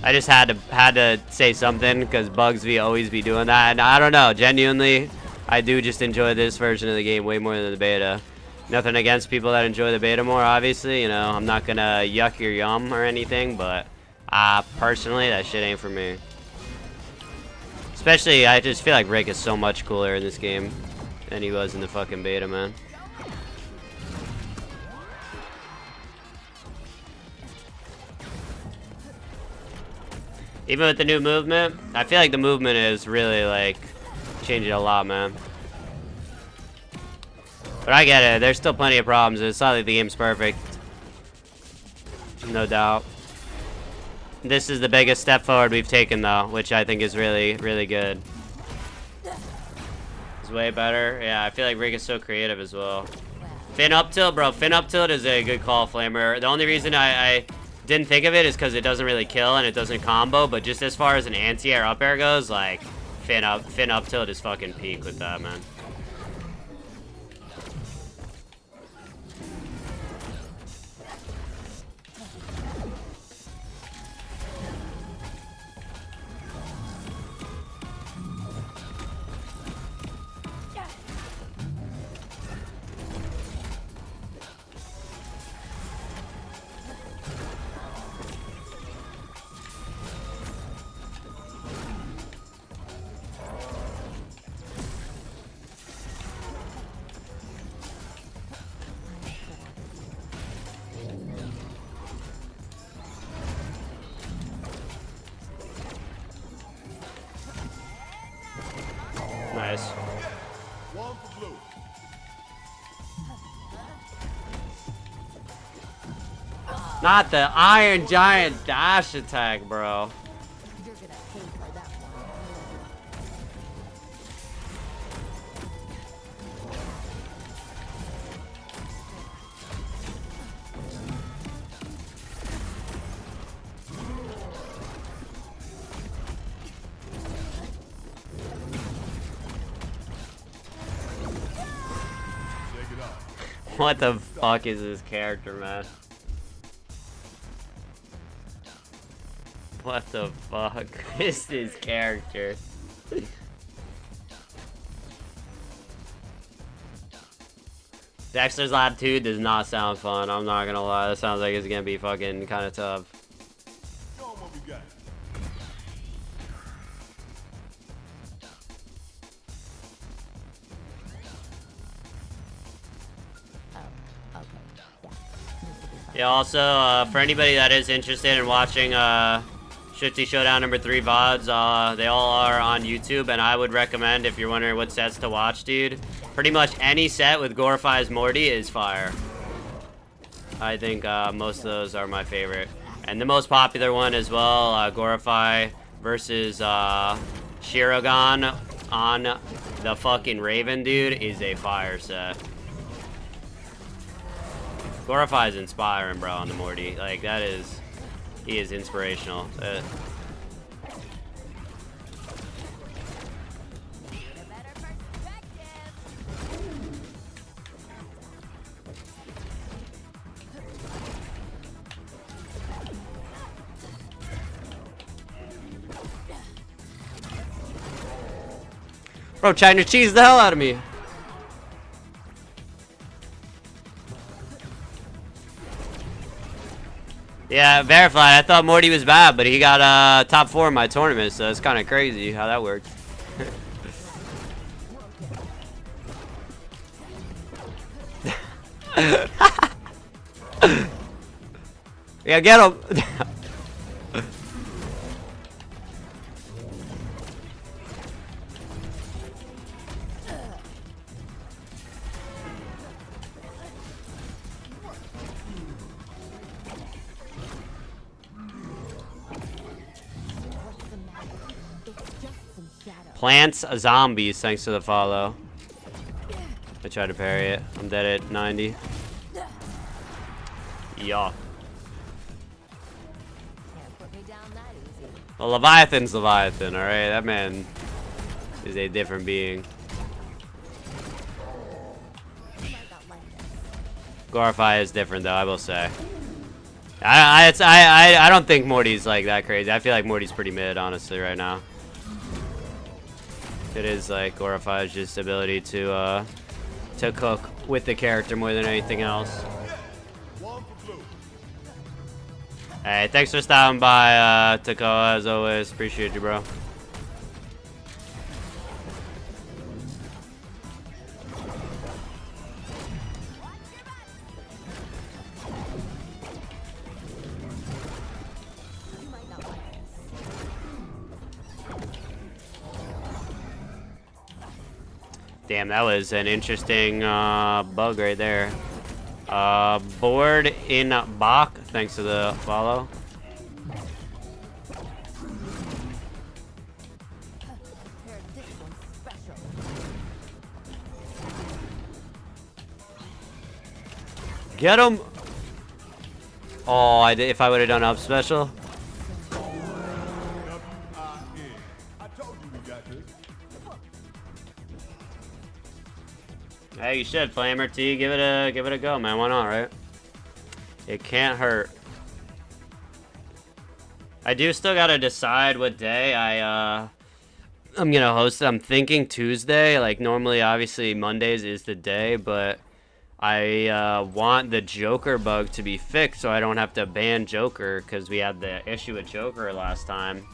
I just had to say something because Bugsby always be doing that, and I don't know. Genuinely, I do just enjoy this version of the game way more than the beta. Nothing against people that enjoy the beta more, obviously. You know, I'm not gonna yuck your yum or anything, but personally, that shit ain't for me. Especially, I just feel like Rick is so much cooler in this game than he was in the fucking beta, man. Even with the new movement, I feel like the movement is really, like, changing a lot, man. But I get it. There's still plenty of problems. It's not like the game's perfect. No doubt. This is the biggest step forward we've taken, though, which I think is really, really good. It's way better. Yeah, I feel like Rick is so creative as well. Fin up tilt, bro. Fin up tilt is a good call, Flamer. The only reason I didn't think of it is because it doesn't really kill and it doesn't combo, but just as far as an anti-air up air goes, like, fin up tilt is fucking peak with that, man. Nice. One for blue. Not the Iron Giant dash attack, bro. You're gonna pay for that one. Take it off. What the fuck is this character, man? What the fuck is this character? Dexter's Lab 2 does not sound fun, I'm not gonna lie. That sounds like it's gonna be fucking kinda tough. Show 'em what we got. Oh, okay. Yeah. Needs to be fun. Yeah, also, for anybody that is interested in watching Shifty Showdown number 3 VODs, they all are on YouTube, and I would recommend, if you're wondering what sets to watch, dude, pretty much any set with Gorify's Morty is fire. I think most of those are my favorite. And the most popular one as well, Gorify versus Shiragon on the fucking Raven, dude, is a fire set. Gorify is inspiring, bro, on the Morty. Like, that is... He is inspirational. Get a better perspective. Bro, China cheese the hell out of me. Yeah, verified. I thought Morty was bad, but he got top 4 in my tournament, so it's kind of crazy how that works. Yeah, get him. What's the matter? It's just some shadow. Plants zombies, thanks to the follow. I tried to parry it. I'm dead at 90. Yeah. Can't put me down that easy. Well, Leviathan's Leviathan, alright? That man is a different being. You might not like this. Gorify is different, though, I will say. I don't think Morty's like that crazy. I feel like Morty's pretty mid, honestly, right now. It is like glorifies just ability to cook with the character more than anything else. One for blue. Hey, thanks for stopping by, Takoa, as always. Appreciate you, bro. You might not like this. Damn, that was an interesting bug right there. Board in Bach, thanks to the follow. Prepare this one special. Get him! Oh, if I would have done up special. W-I-N. I told you we got this. Hey, you should Flamer T. Give it a go, man. Why not, right? It can't hurt. I do still gotta decide what day I'm gonna host it. I'm thinking Tuesday. Like normally, obviously Mondays is the day, but I want the Joker bug to be fixed so I don't have to ban Joker because we had the issue with Joker last time.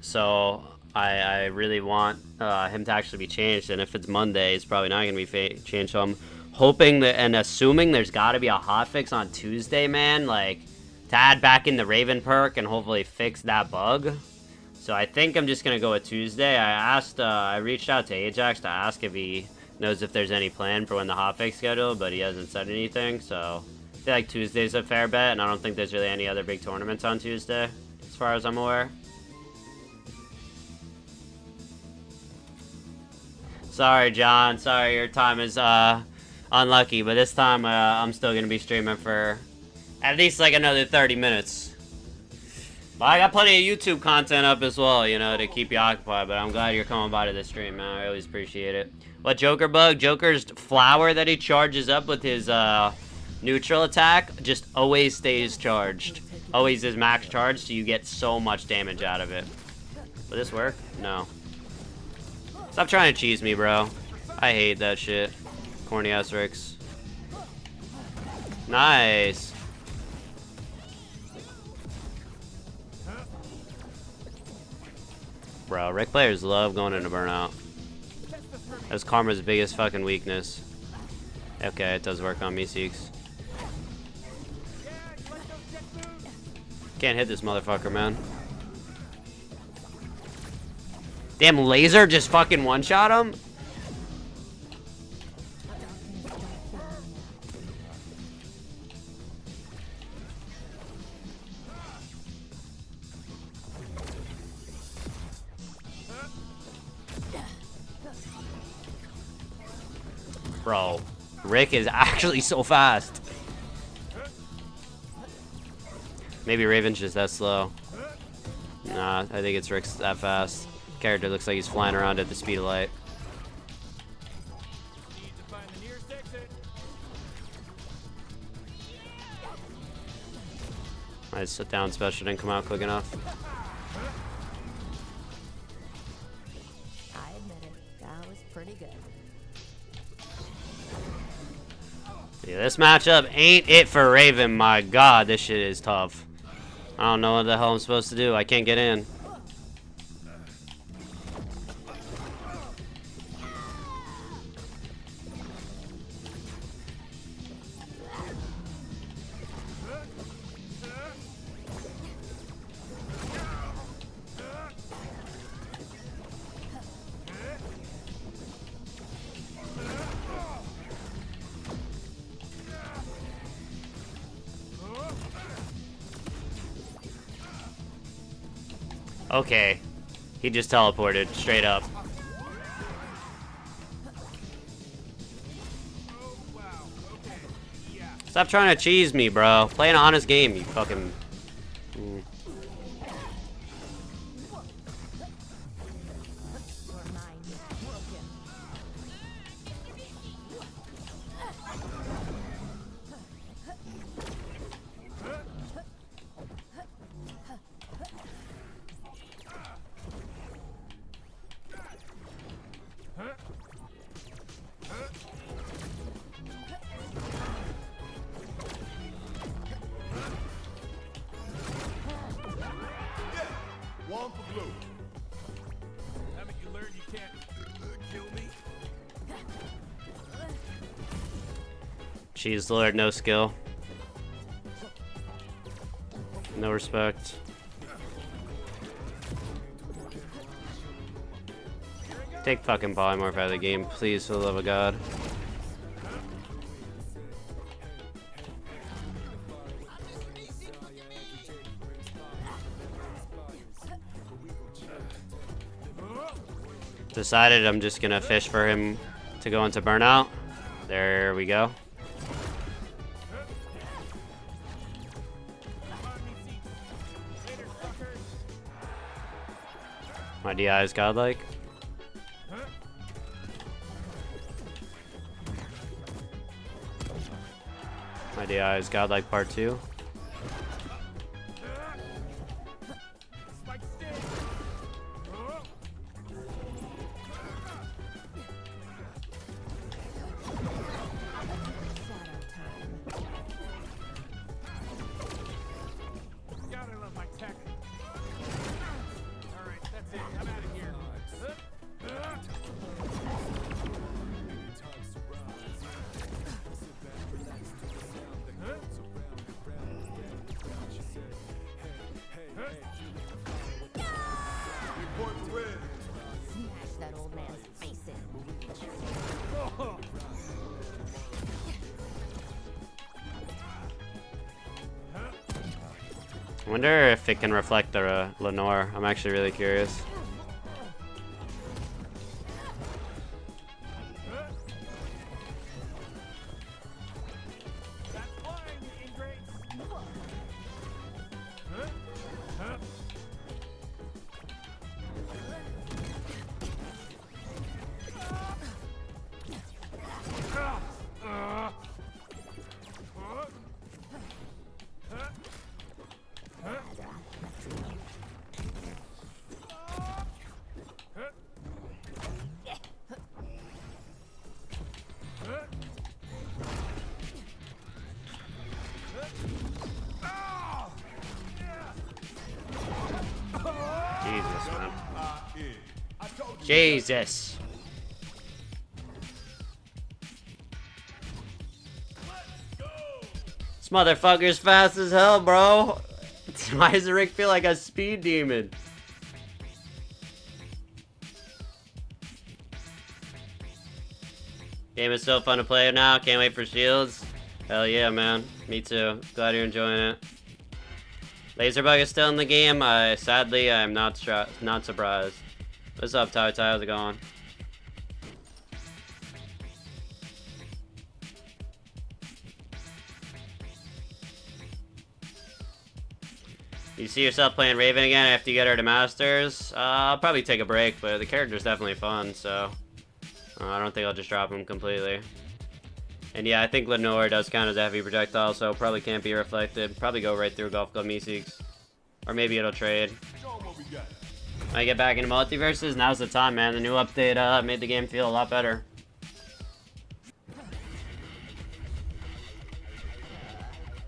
So I really want him to actually be changed, and if it's Monday, it's probably not going to be changed. So I'm hoping that and assuming there's got to be a hotfix on Tuesday, man, like to add back in the Raven perk and hopefully fix that bug. So I think I'm just going to go with Tuesday. I reached out to Ajax to ask if he knows if there's any plan for when the hotfix scheduled, but he hasn't said anything. So I feel like Tuesday's a fair bet, and I don't think there's really any other big tournaments on Tuesday, as far as I'm aware. Sorry, John. Sorry, your time is unlucky, but this time I'm still gonna be streaming for at least like another 30 minutes. But I got plenty of YouTube content up as well, you know, to keep you occupied. But I'm glad you're coming by to the stream, man. I always appreciate it. What Joker bug? Joker's flower that he charges up with his neutral attack just always stays charged. Always is max charged, so you get so much damage out of it. Will this work? No. Stop trying to cheese me, bro. I hate that shit. Corny ass Ricks. Nice. Bro, Rick players love going into burnout. That's Karma's biggest fucking weakness. Okay, it does work on me, Seeks. Can't hit this motherfucker, man. Damn, laser just fucking one-shot him? Bro, Rick is actually so fast. Maybe Raven's just that slow. Nah, I think it's Rick's that fast. Character looks like he's flying around at the speed of light. I sit down special didn't come out quick enough. I admit it, that was pretty good. Yeah, this matchup ain't it for Raven. My god, this shit is tough. I don't know what the hell I'm supposed to do. I can't get in. Okay. He just teleported straight up. Stop trying to cheese me, bro. Play an honest game, you fucking... Your mind is broken. Cheese Lord, no skill. No respect. Take fucking Polymorph out of the game, please, for the love of God. Decided I'm just gonna fish for him to go into burnout. There we go. My DI is godlike. My DI is godlike part 2. Smash that old man's face in. I wonder if it can reflect the Lenore. I'm actually really curious. Jesus, man. Jesus. This motherfucker's fast as hell, bro. Why does Rick feel like a speed demon? Game is so fun to play now. Can't wait for Shields. Hell yeah, man. Me too. Glad you're enjoying it. Laserbug is still in the game. Sadly, I'm not surprised. What's up, Ty? How's it going? You see yourself playing Raven again after you get her to Masters? I'll probably take a break, but the character's definitely fun, so I don't think I'll just drop him completely. And yeah, I think Lenore does count as a heavy projectile, so probably can't be reflected. Probably go right through Golf Club Meeseeks. Or maybe it'll trade. When I get back into MultiVersus, now's the time, man. The new update made the game feel a lot better. I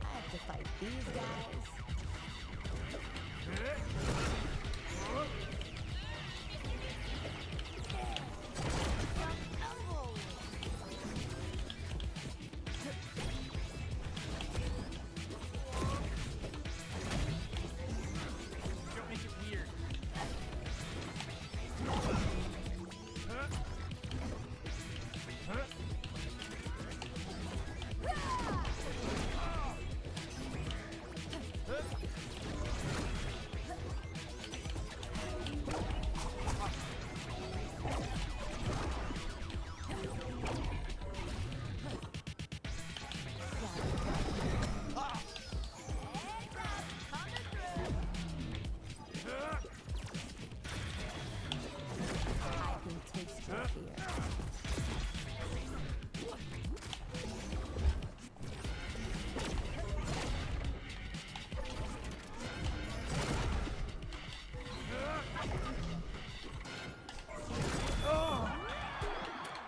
have to fight these guys.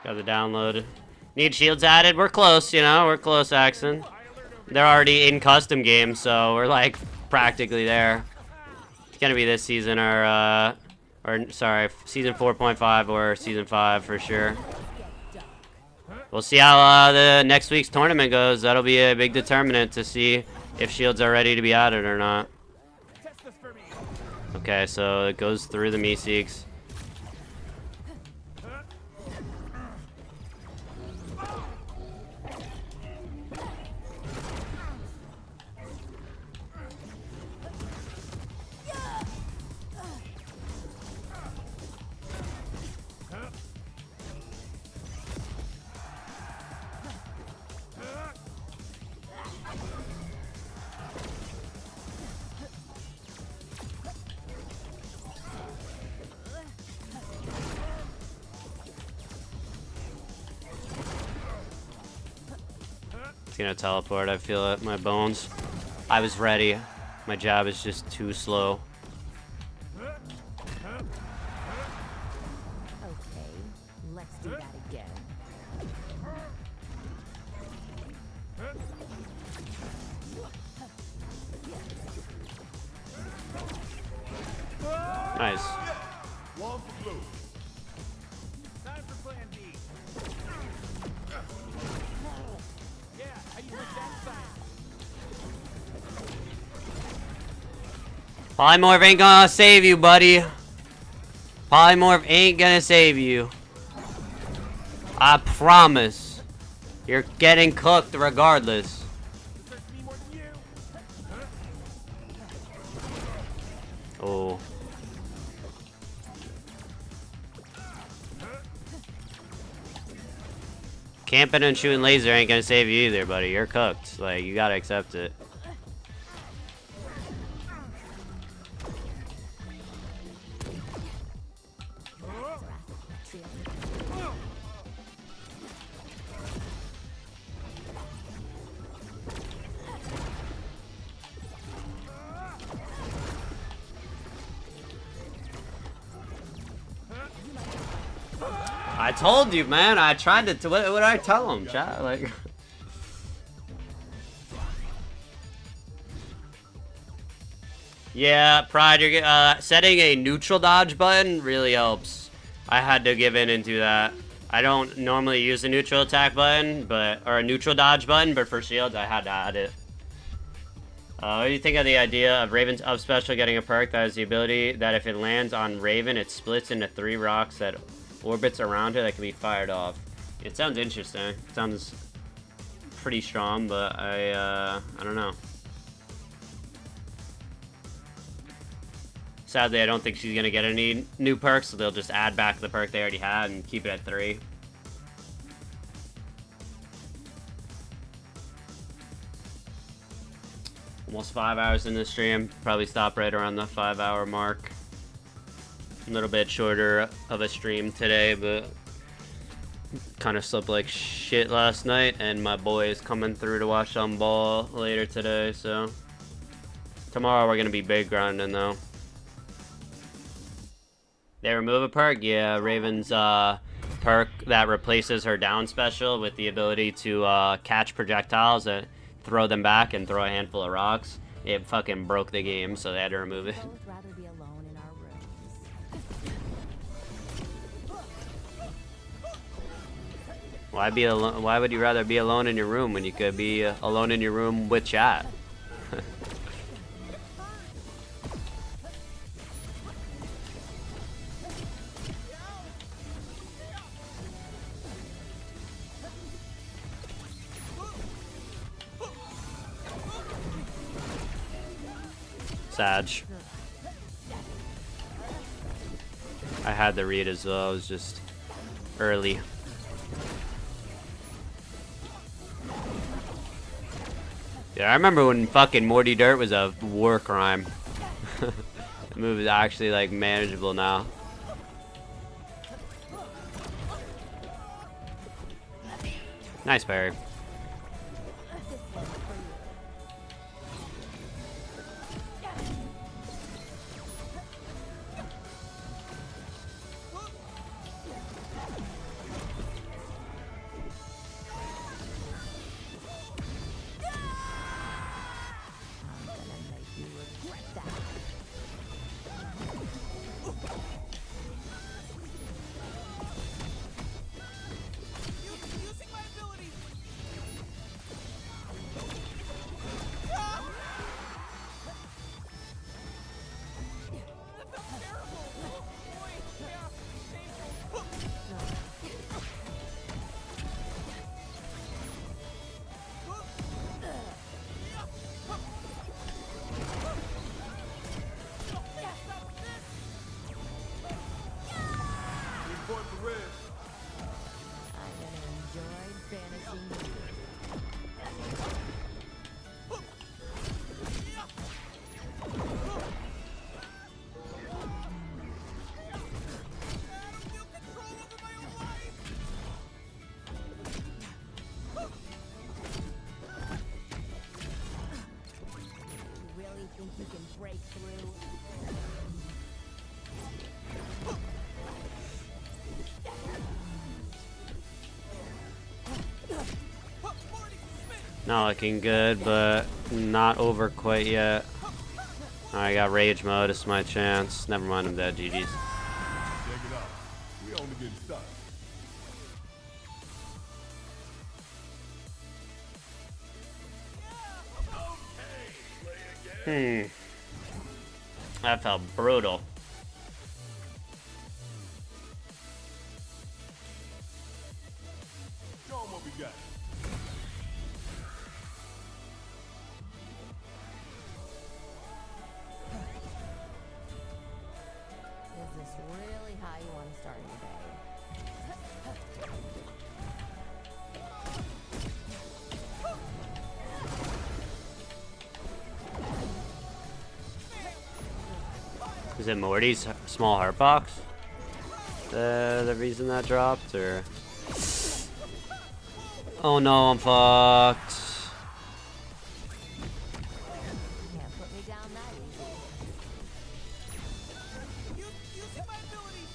Got the download. Need shields added? We're close, you know? We're close, Axon. They're already in custom games, so we're like practically there. It's gonna be this season or sorry, season 4.5 or season 5 for sure. We'll see how the next week's tournament goes. That'll be a big determinant to see if shields are ready to be added or not. Okay, so it goes through the Meeseeks. Gonna teleport, I feel it, my bones. I was ready. My jab is just too slow. Okay, let's do that again. Nice. One for blue. Time for plan B. Yeah, how you like that sound? Polymorph ain't gonna save you, buddy. Polymorph ain't gonna save you. I promise. You're getting cooked regardless. This hurts me more than you. Oh. Camping and shooting laser ain't gonna save you either, buddy. You're cooked. Like, you gotta accept it. I told you, man. I tried to. What did I tell him, chat? Like. Yeah, Pride. You're setting a neutral dodge button really helps. I had to give in into that. I don't normally use a neutral attack button, or a neutral dodge button, but for shields, I had to add it. What do you think of the idea of Raven's up special getting a perk that has the ability that if it lands on Raven, it splits into 3 rocks that orbits around her that can be fired off? It sounds interesting. It sounds pretty strong, but I don't know. Sadly, I don't think she's gonna get any new perks, so they'll just add back the perk they already had and keep it at 3. Almost 5 hours in the stream. Probably stop right around the 5-hour mark. A little bit shorter of a stream today, but kind of slept like shit last night, and my boy is coming through to watch some ball later today, so tomorrow we're gonna be big grinding though. They remove a perk? Yeah, Raven's perk that replaces her down special with the ability to catch projectiles and throw them back and throw a handful of rocks. It fucking broke the game, so they had to remove it. Both rather be alone in our rooms. Why would you rather be alone in your room when you could be alone in your room with chat? Sag. I had the read as well. I was just early. Yeah, I remember when fucking Morty Dirt was a war crime. The move is actually like manageable now. Nice parry. Not looking good, but not over quite yet. I got rage mode. It's my chance. Never mind, I'm dead. GG's. Take it off. We only getting started. That felt brutal. Show 'em what we got. Is this really how you want to start your day? Is it Morty's small heart box? The reason that dropped, or? Oh no, I'm fucked. Can't put me down that easy. Using my ability.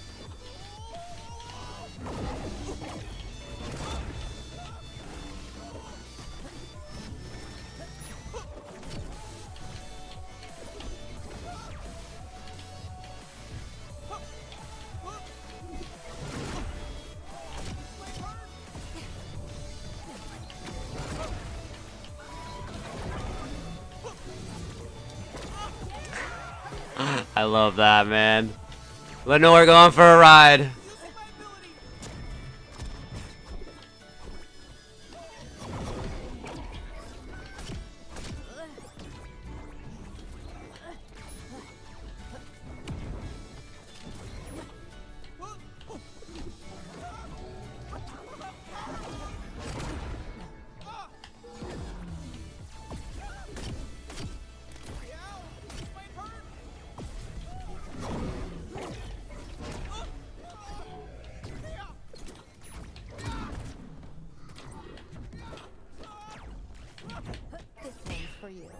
I love that, man. Lenore going for a ride. Using my ability. This one's for you.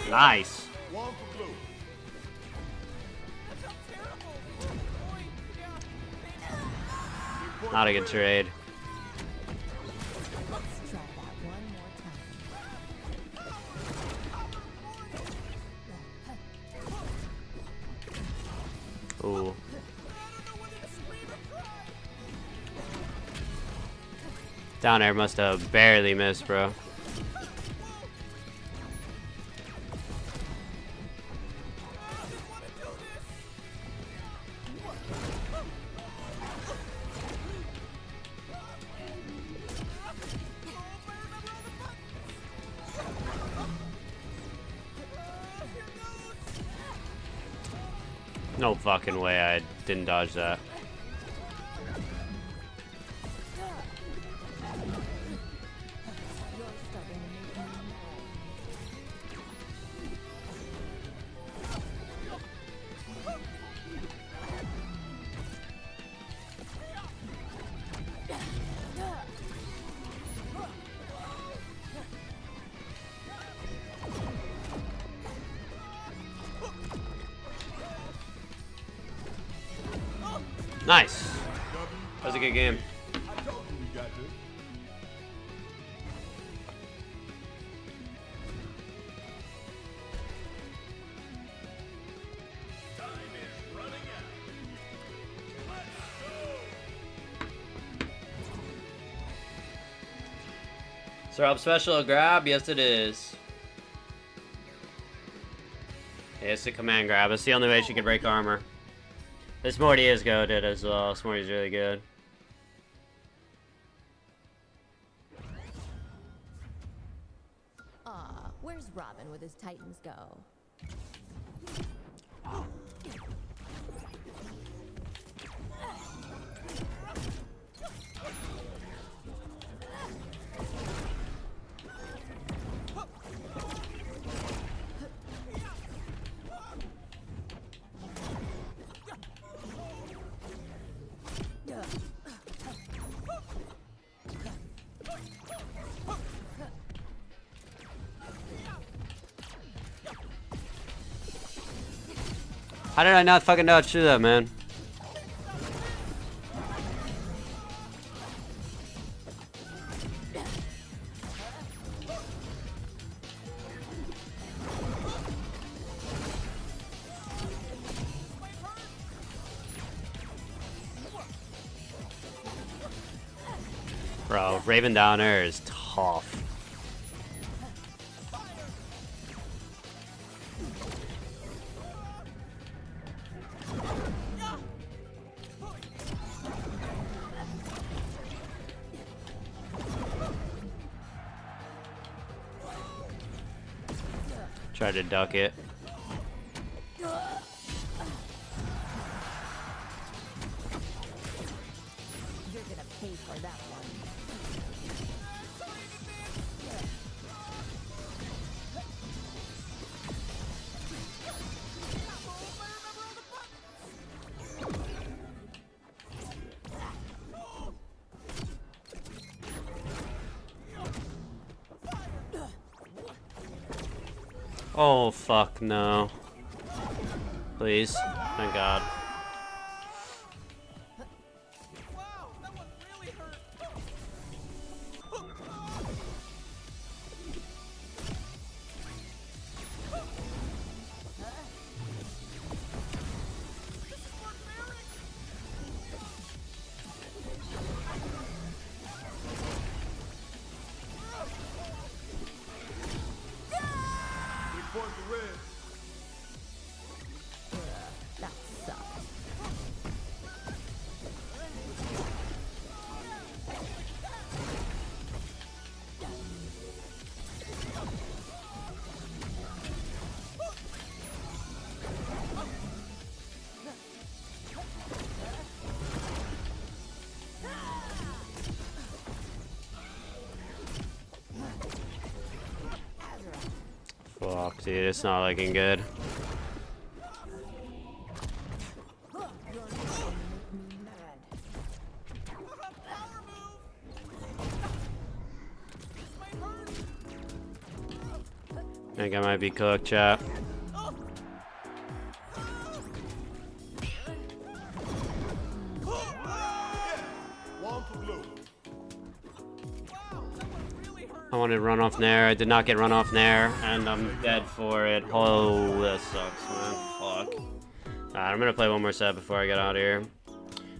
Nice. One for blue. Not a good trade. Let's try that one more time. Ooh. Down air must have barely missed, bro. No fucking way I didn't dodge that. You're starting to make me mad. Nice. That was a good game. I told you we got this. Time is running out. Let's go. Syrup special grab? Yes, it is. Yeah, it's a command grab. It's the only way she can break armor. This Morty is goated as well. This Morty's really good. Aw, where's Robin with his Titans go? How did I not fucking dodge through that, man? Bro, Raven down air is tough. Try to duck it. You're gonna pay for that one. Oh, fuck no. Please. Thank God. Report the red. That sucks. Fuck, dude, it's not looking good. I think I might be cooked, chat. One for blue. I wanted to run off Nair. I did not get run off Nair, and I'm dead for it. Oh, that sucks, man. Fuck. Alright, I'm gonna play one more set before I get out of here.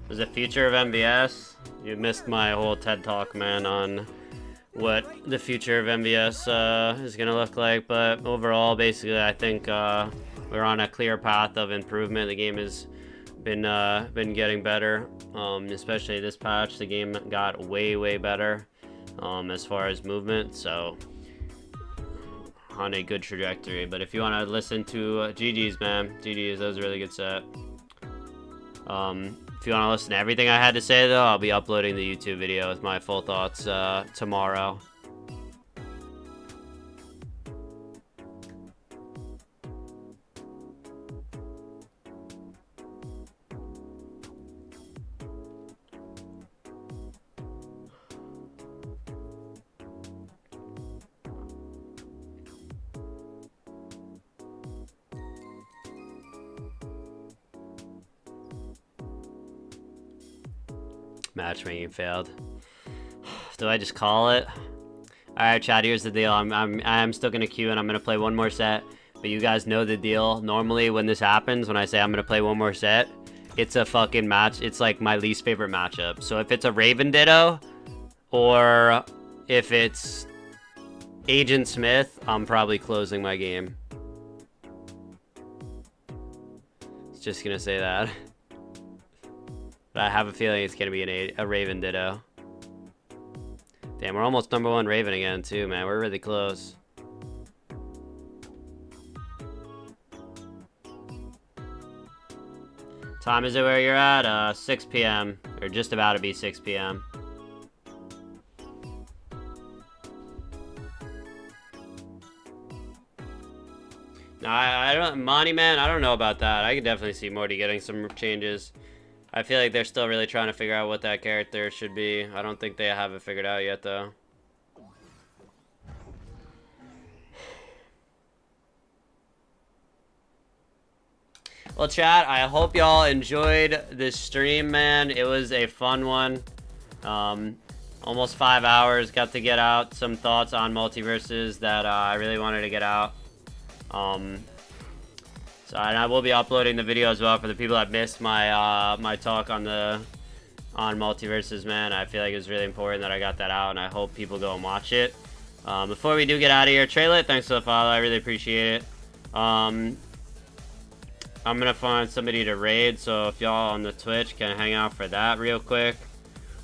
There's the future of MVS. You missed my whole TED talk, man, on what the future of MVS is gonna look like. But overall, basically, I think we're on a clear path of improvement. The game has been getting better, especially this patch. The game got way better. As far as movement, so on a good trajectory. But if you want to listen to GG's, man, GG's, that was a really good set. If you want to listen to everything I had to say, though, I'll be uploading the YouTube video with my full thoughts tomorrow. Matchmaking failed. Do I just call it? Alright, chat, here's the deal. I'm still gonna queue and I'm gonna play one more set. But you guys know the deal. Normally when this happens, when I say I'm gonna play one more set, it's a fucking match. It's like my least favorite matchup. So if it's a Raven Ditto, or if it's Agent Smith, I'm probably closing my game. Just gonna say that. But I have a feeling it's gonna be a Raven Ditto. Damn, we're almost #1 Raven again too, man. We're really close. Time is it where you're at? 6 p.m. Or just about to be 6 p.m. No, I don't, Monty, man, I don't know about that. I could definitely see Morty getting some changes. I feel like they're still really trying to figure out what that character should be. I don't think they have it figured out yet, though. Well, chat, I hope y'all enjoyed this stream, man. It was a fun one. Almost 5 hours. Got to get out some thoughts on MultiVersus that I really wanted to get out. And I will be uploading the video as well for the people that missed my my talk on MultiVersus, man. I feel like it was really important that I got that out, and I hope people go and watch it. Before we do get out of here, Traylet, thanks for the follow. I really appreciate it. I'm gonna find somebody to raid, so if y'all on the Twitch can hang out for that real quick,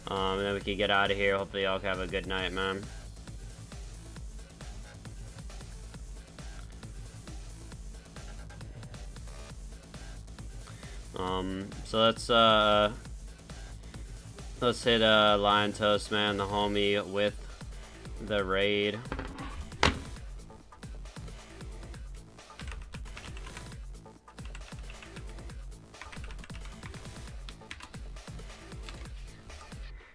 and then we can get out of here. Hopefully y'all can have a good night, man. So let's hit Lion Toast, man, the homie with the raid.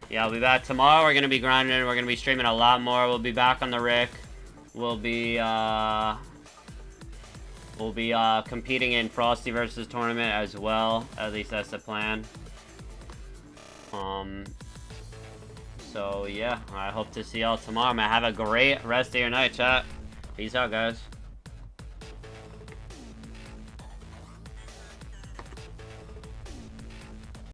Yeah, I'll be back tomorrow. We're gonna be grinding. We're gonna be streaming a lot more. We'll be back on the Rick. We'll be competing in Frosty versus tournament as well. At least that's the plan. So yeah, I hope to see y'all tomorrow, man. Have a great rest of your night, chat. Peace out, guys.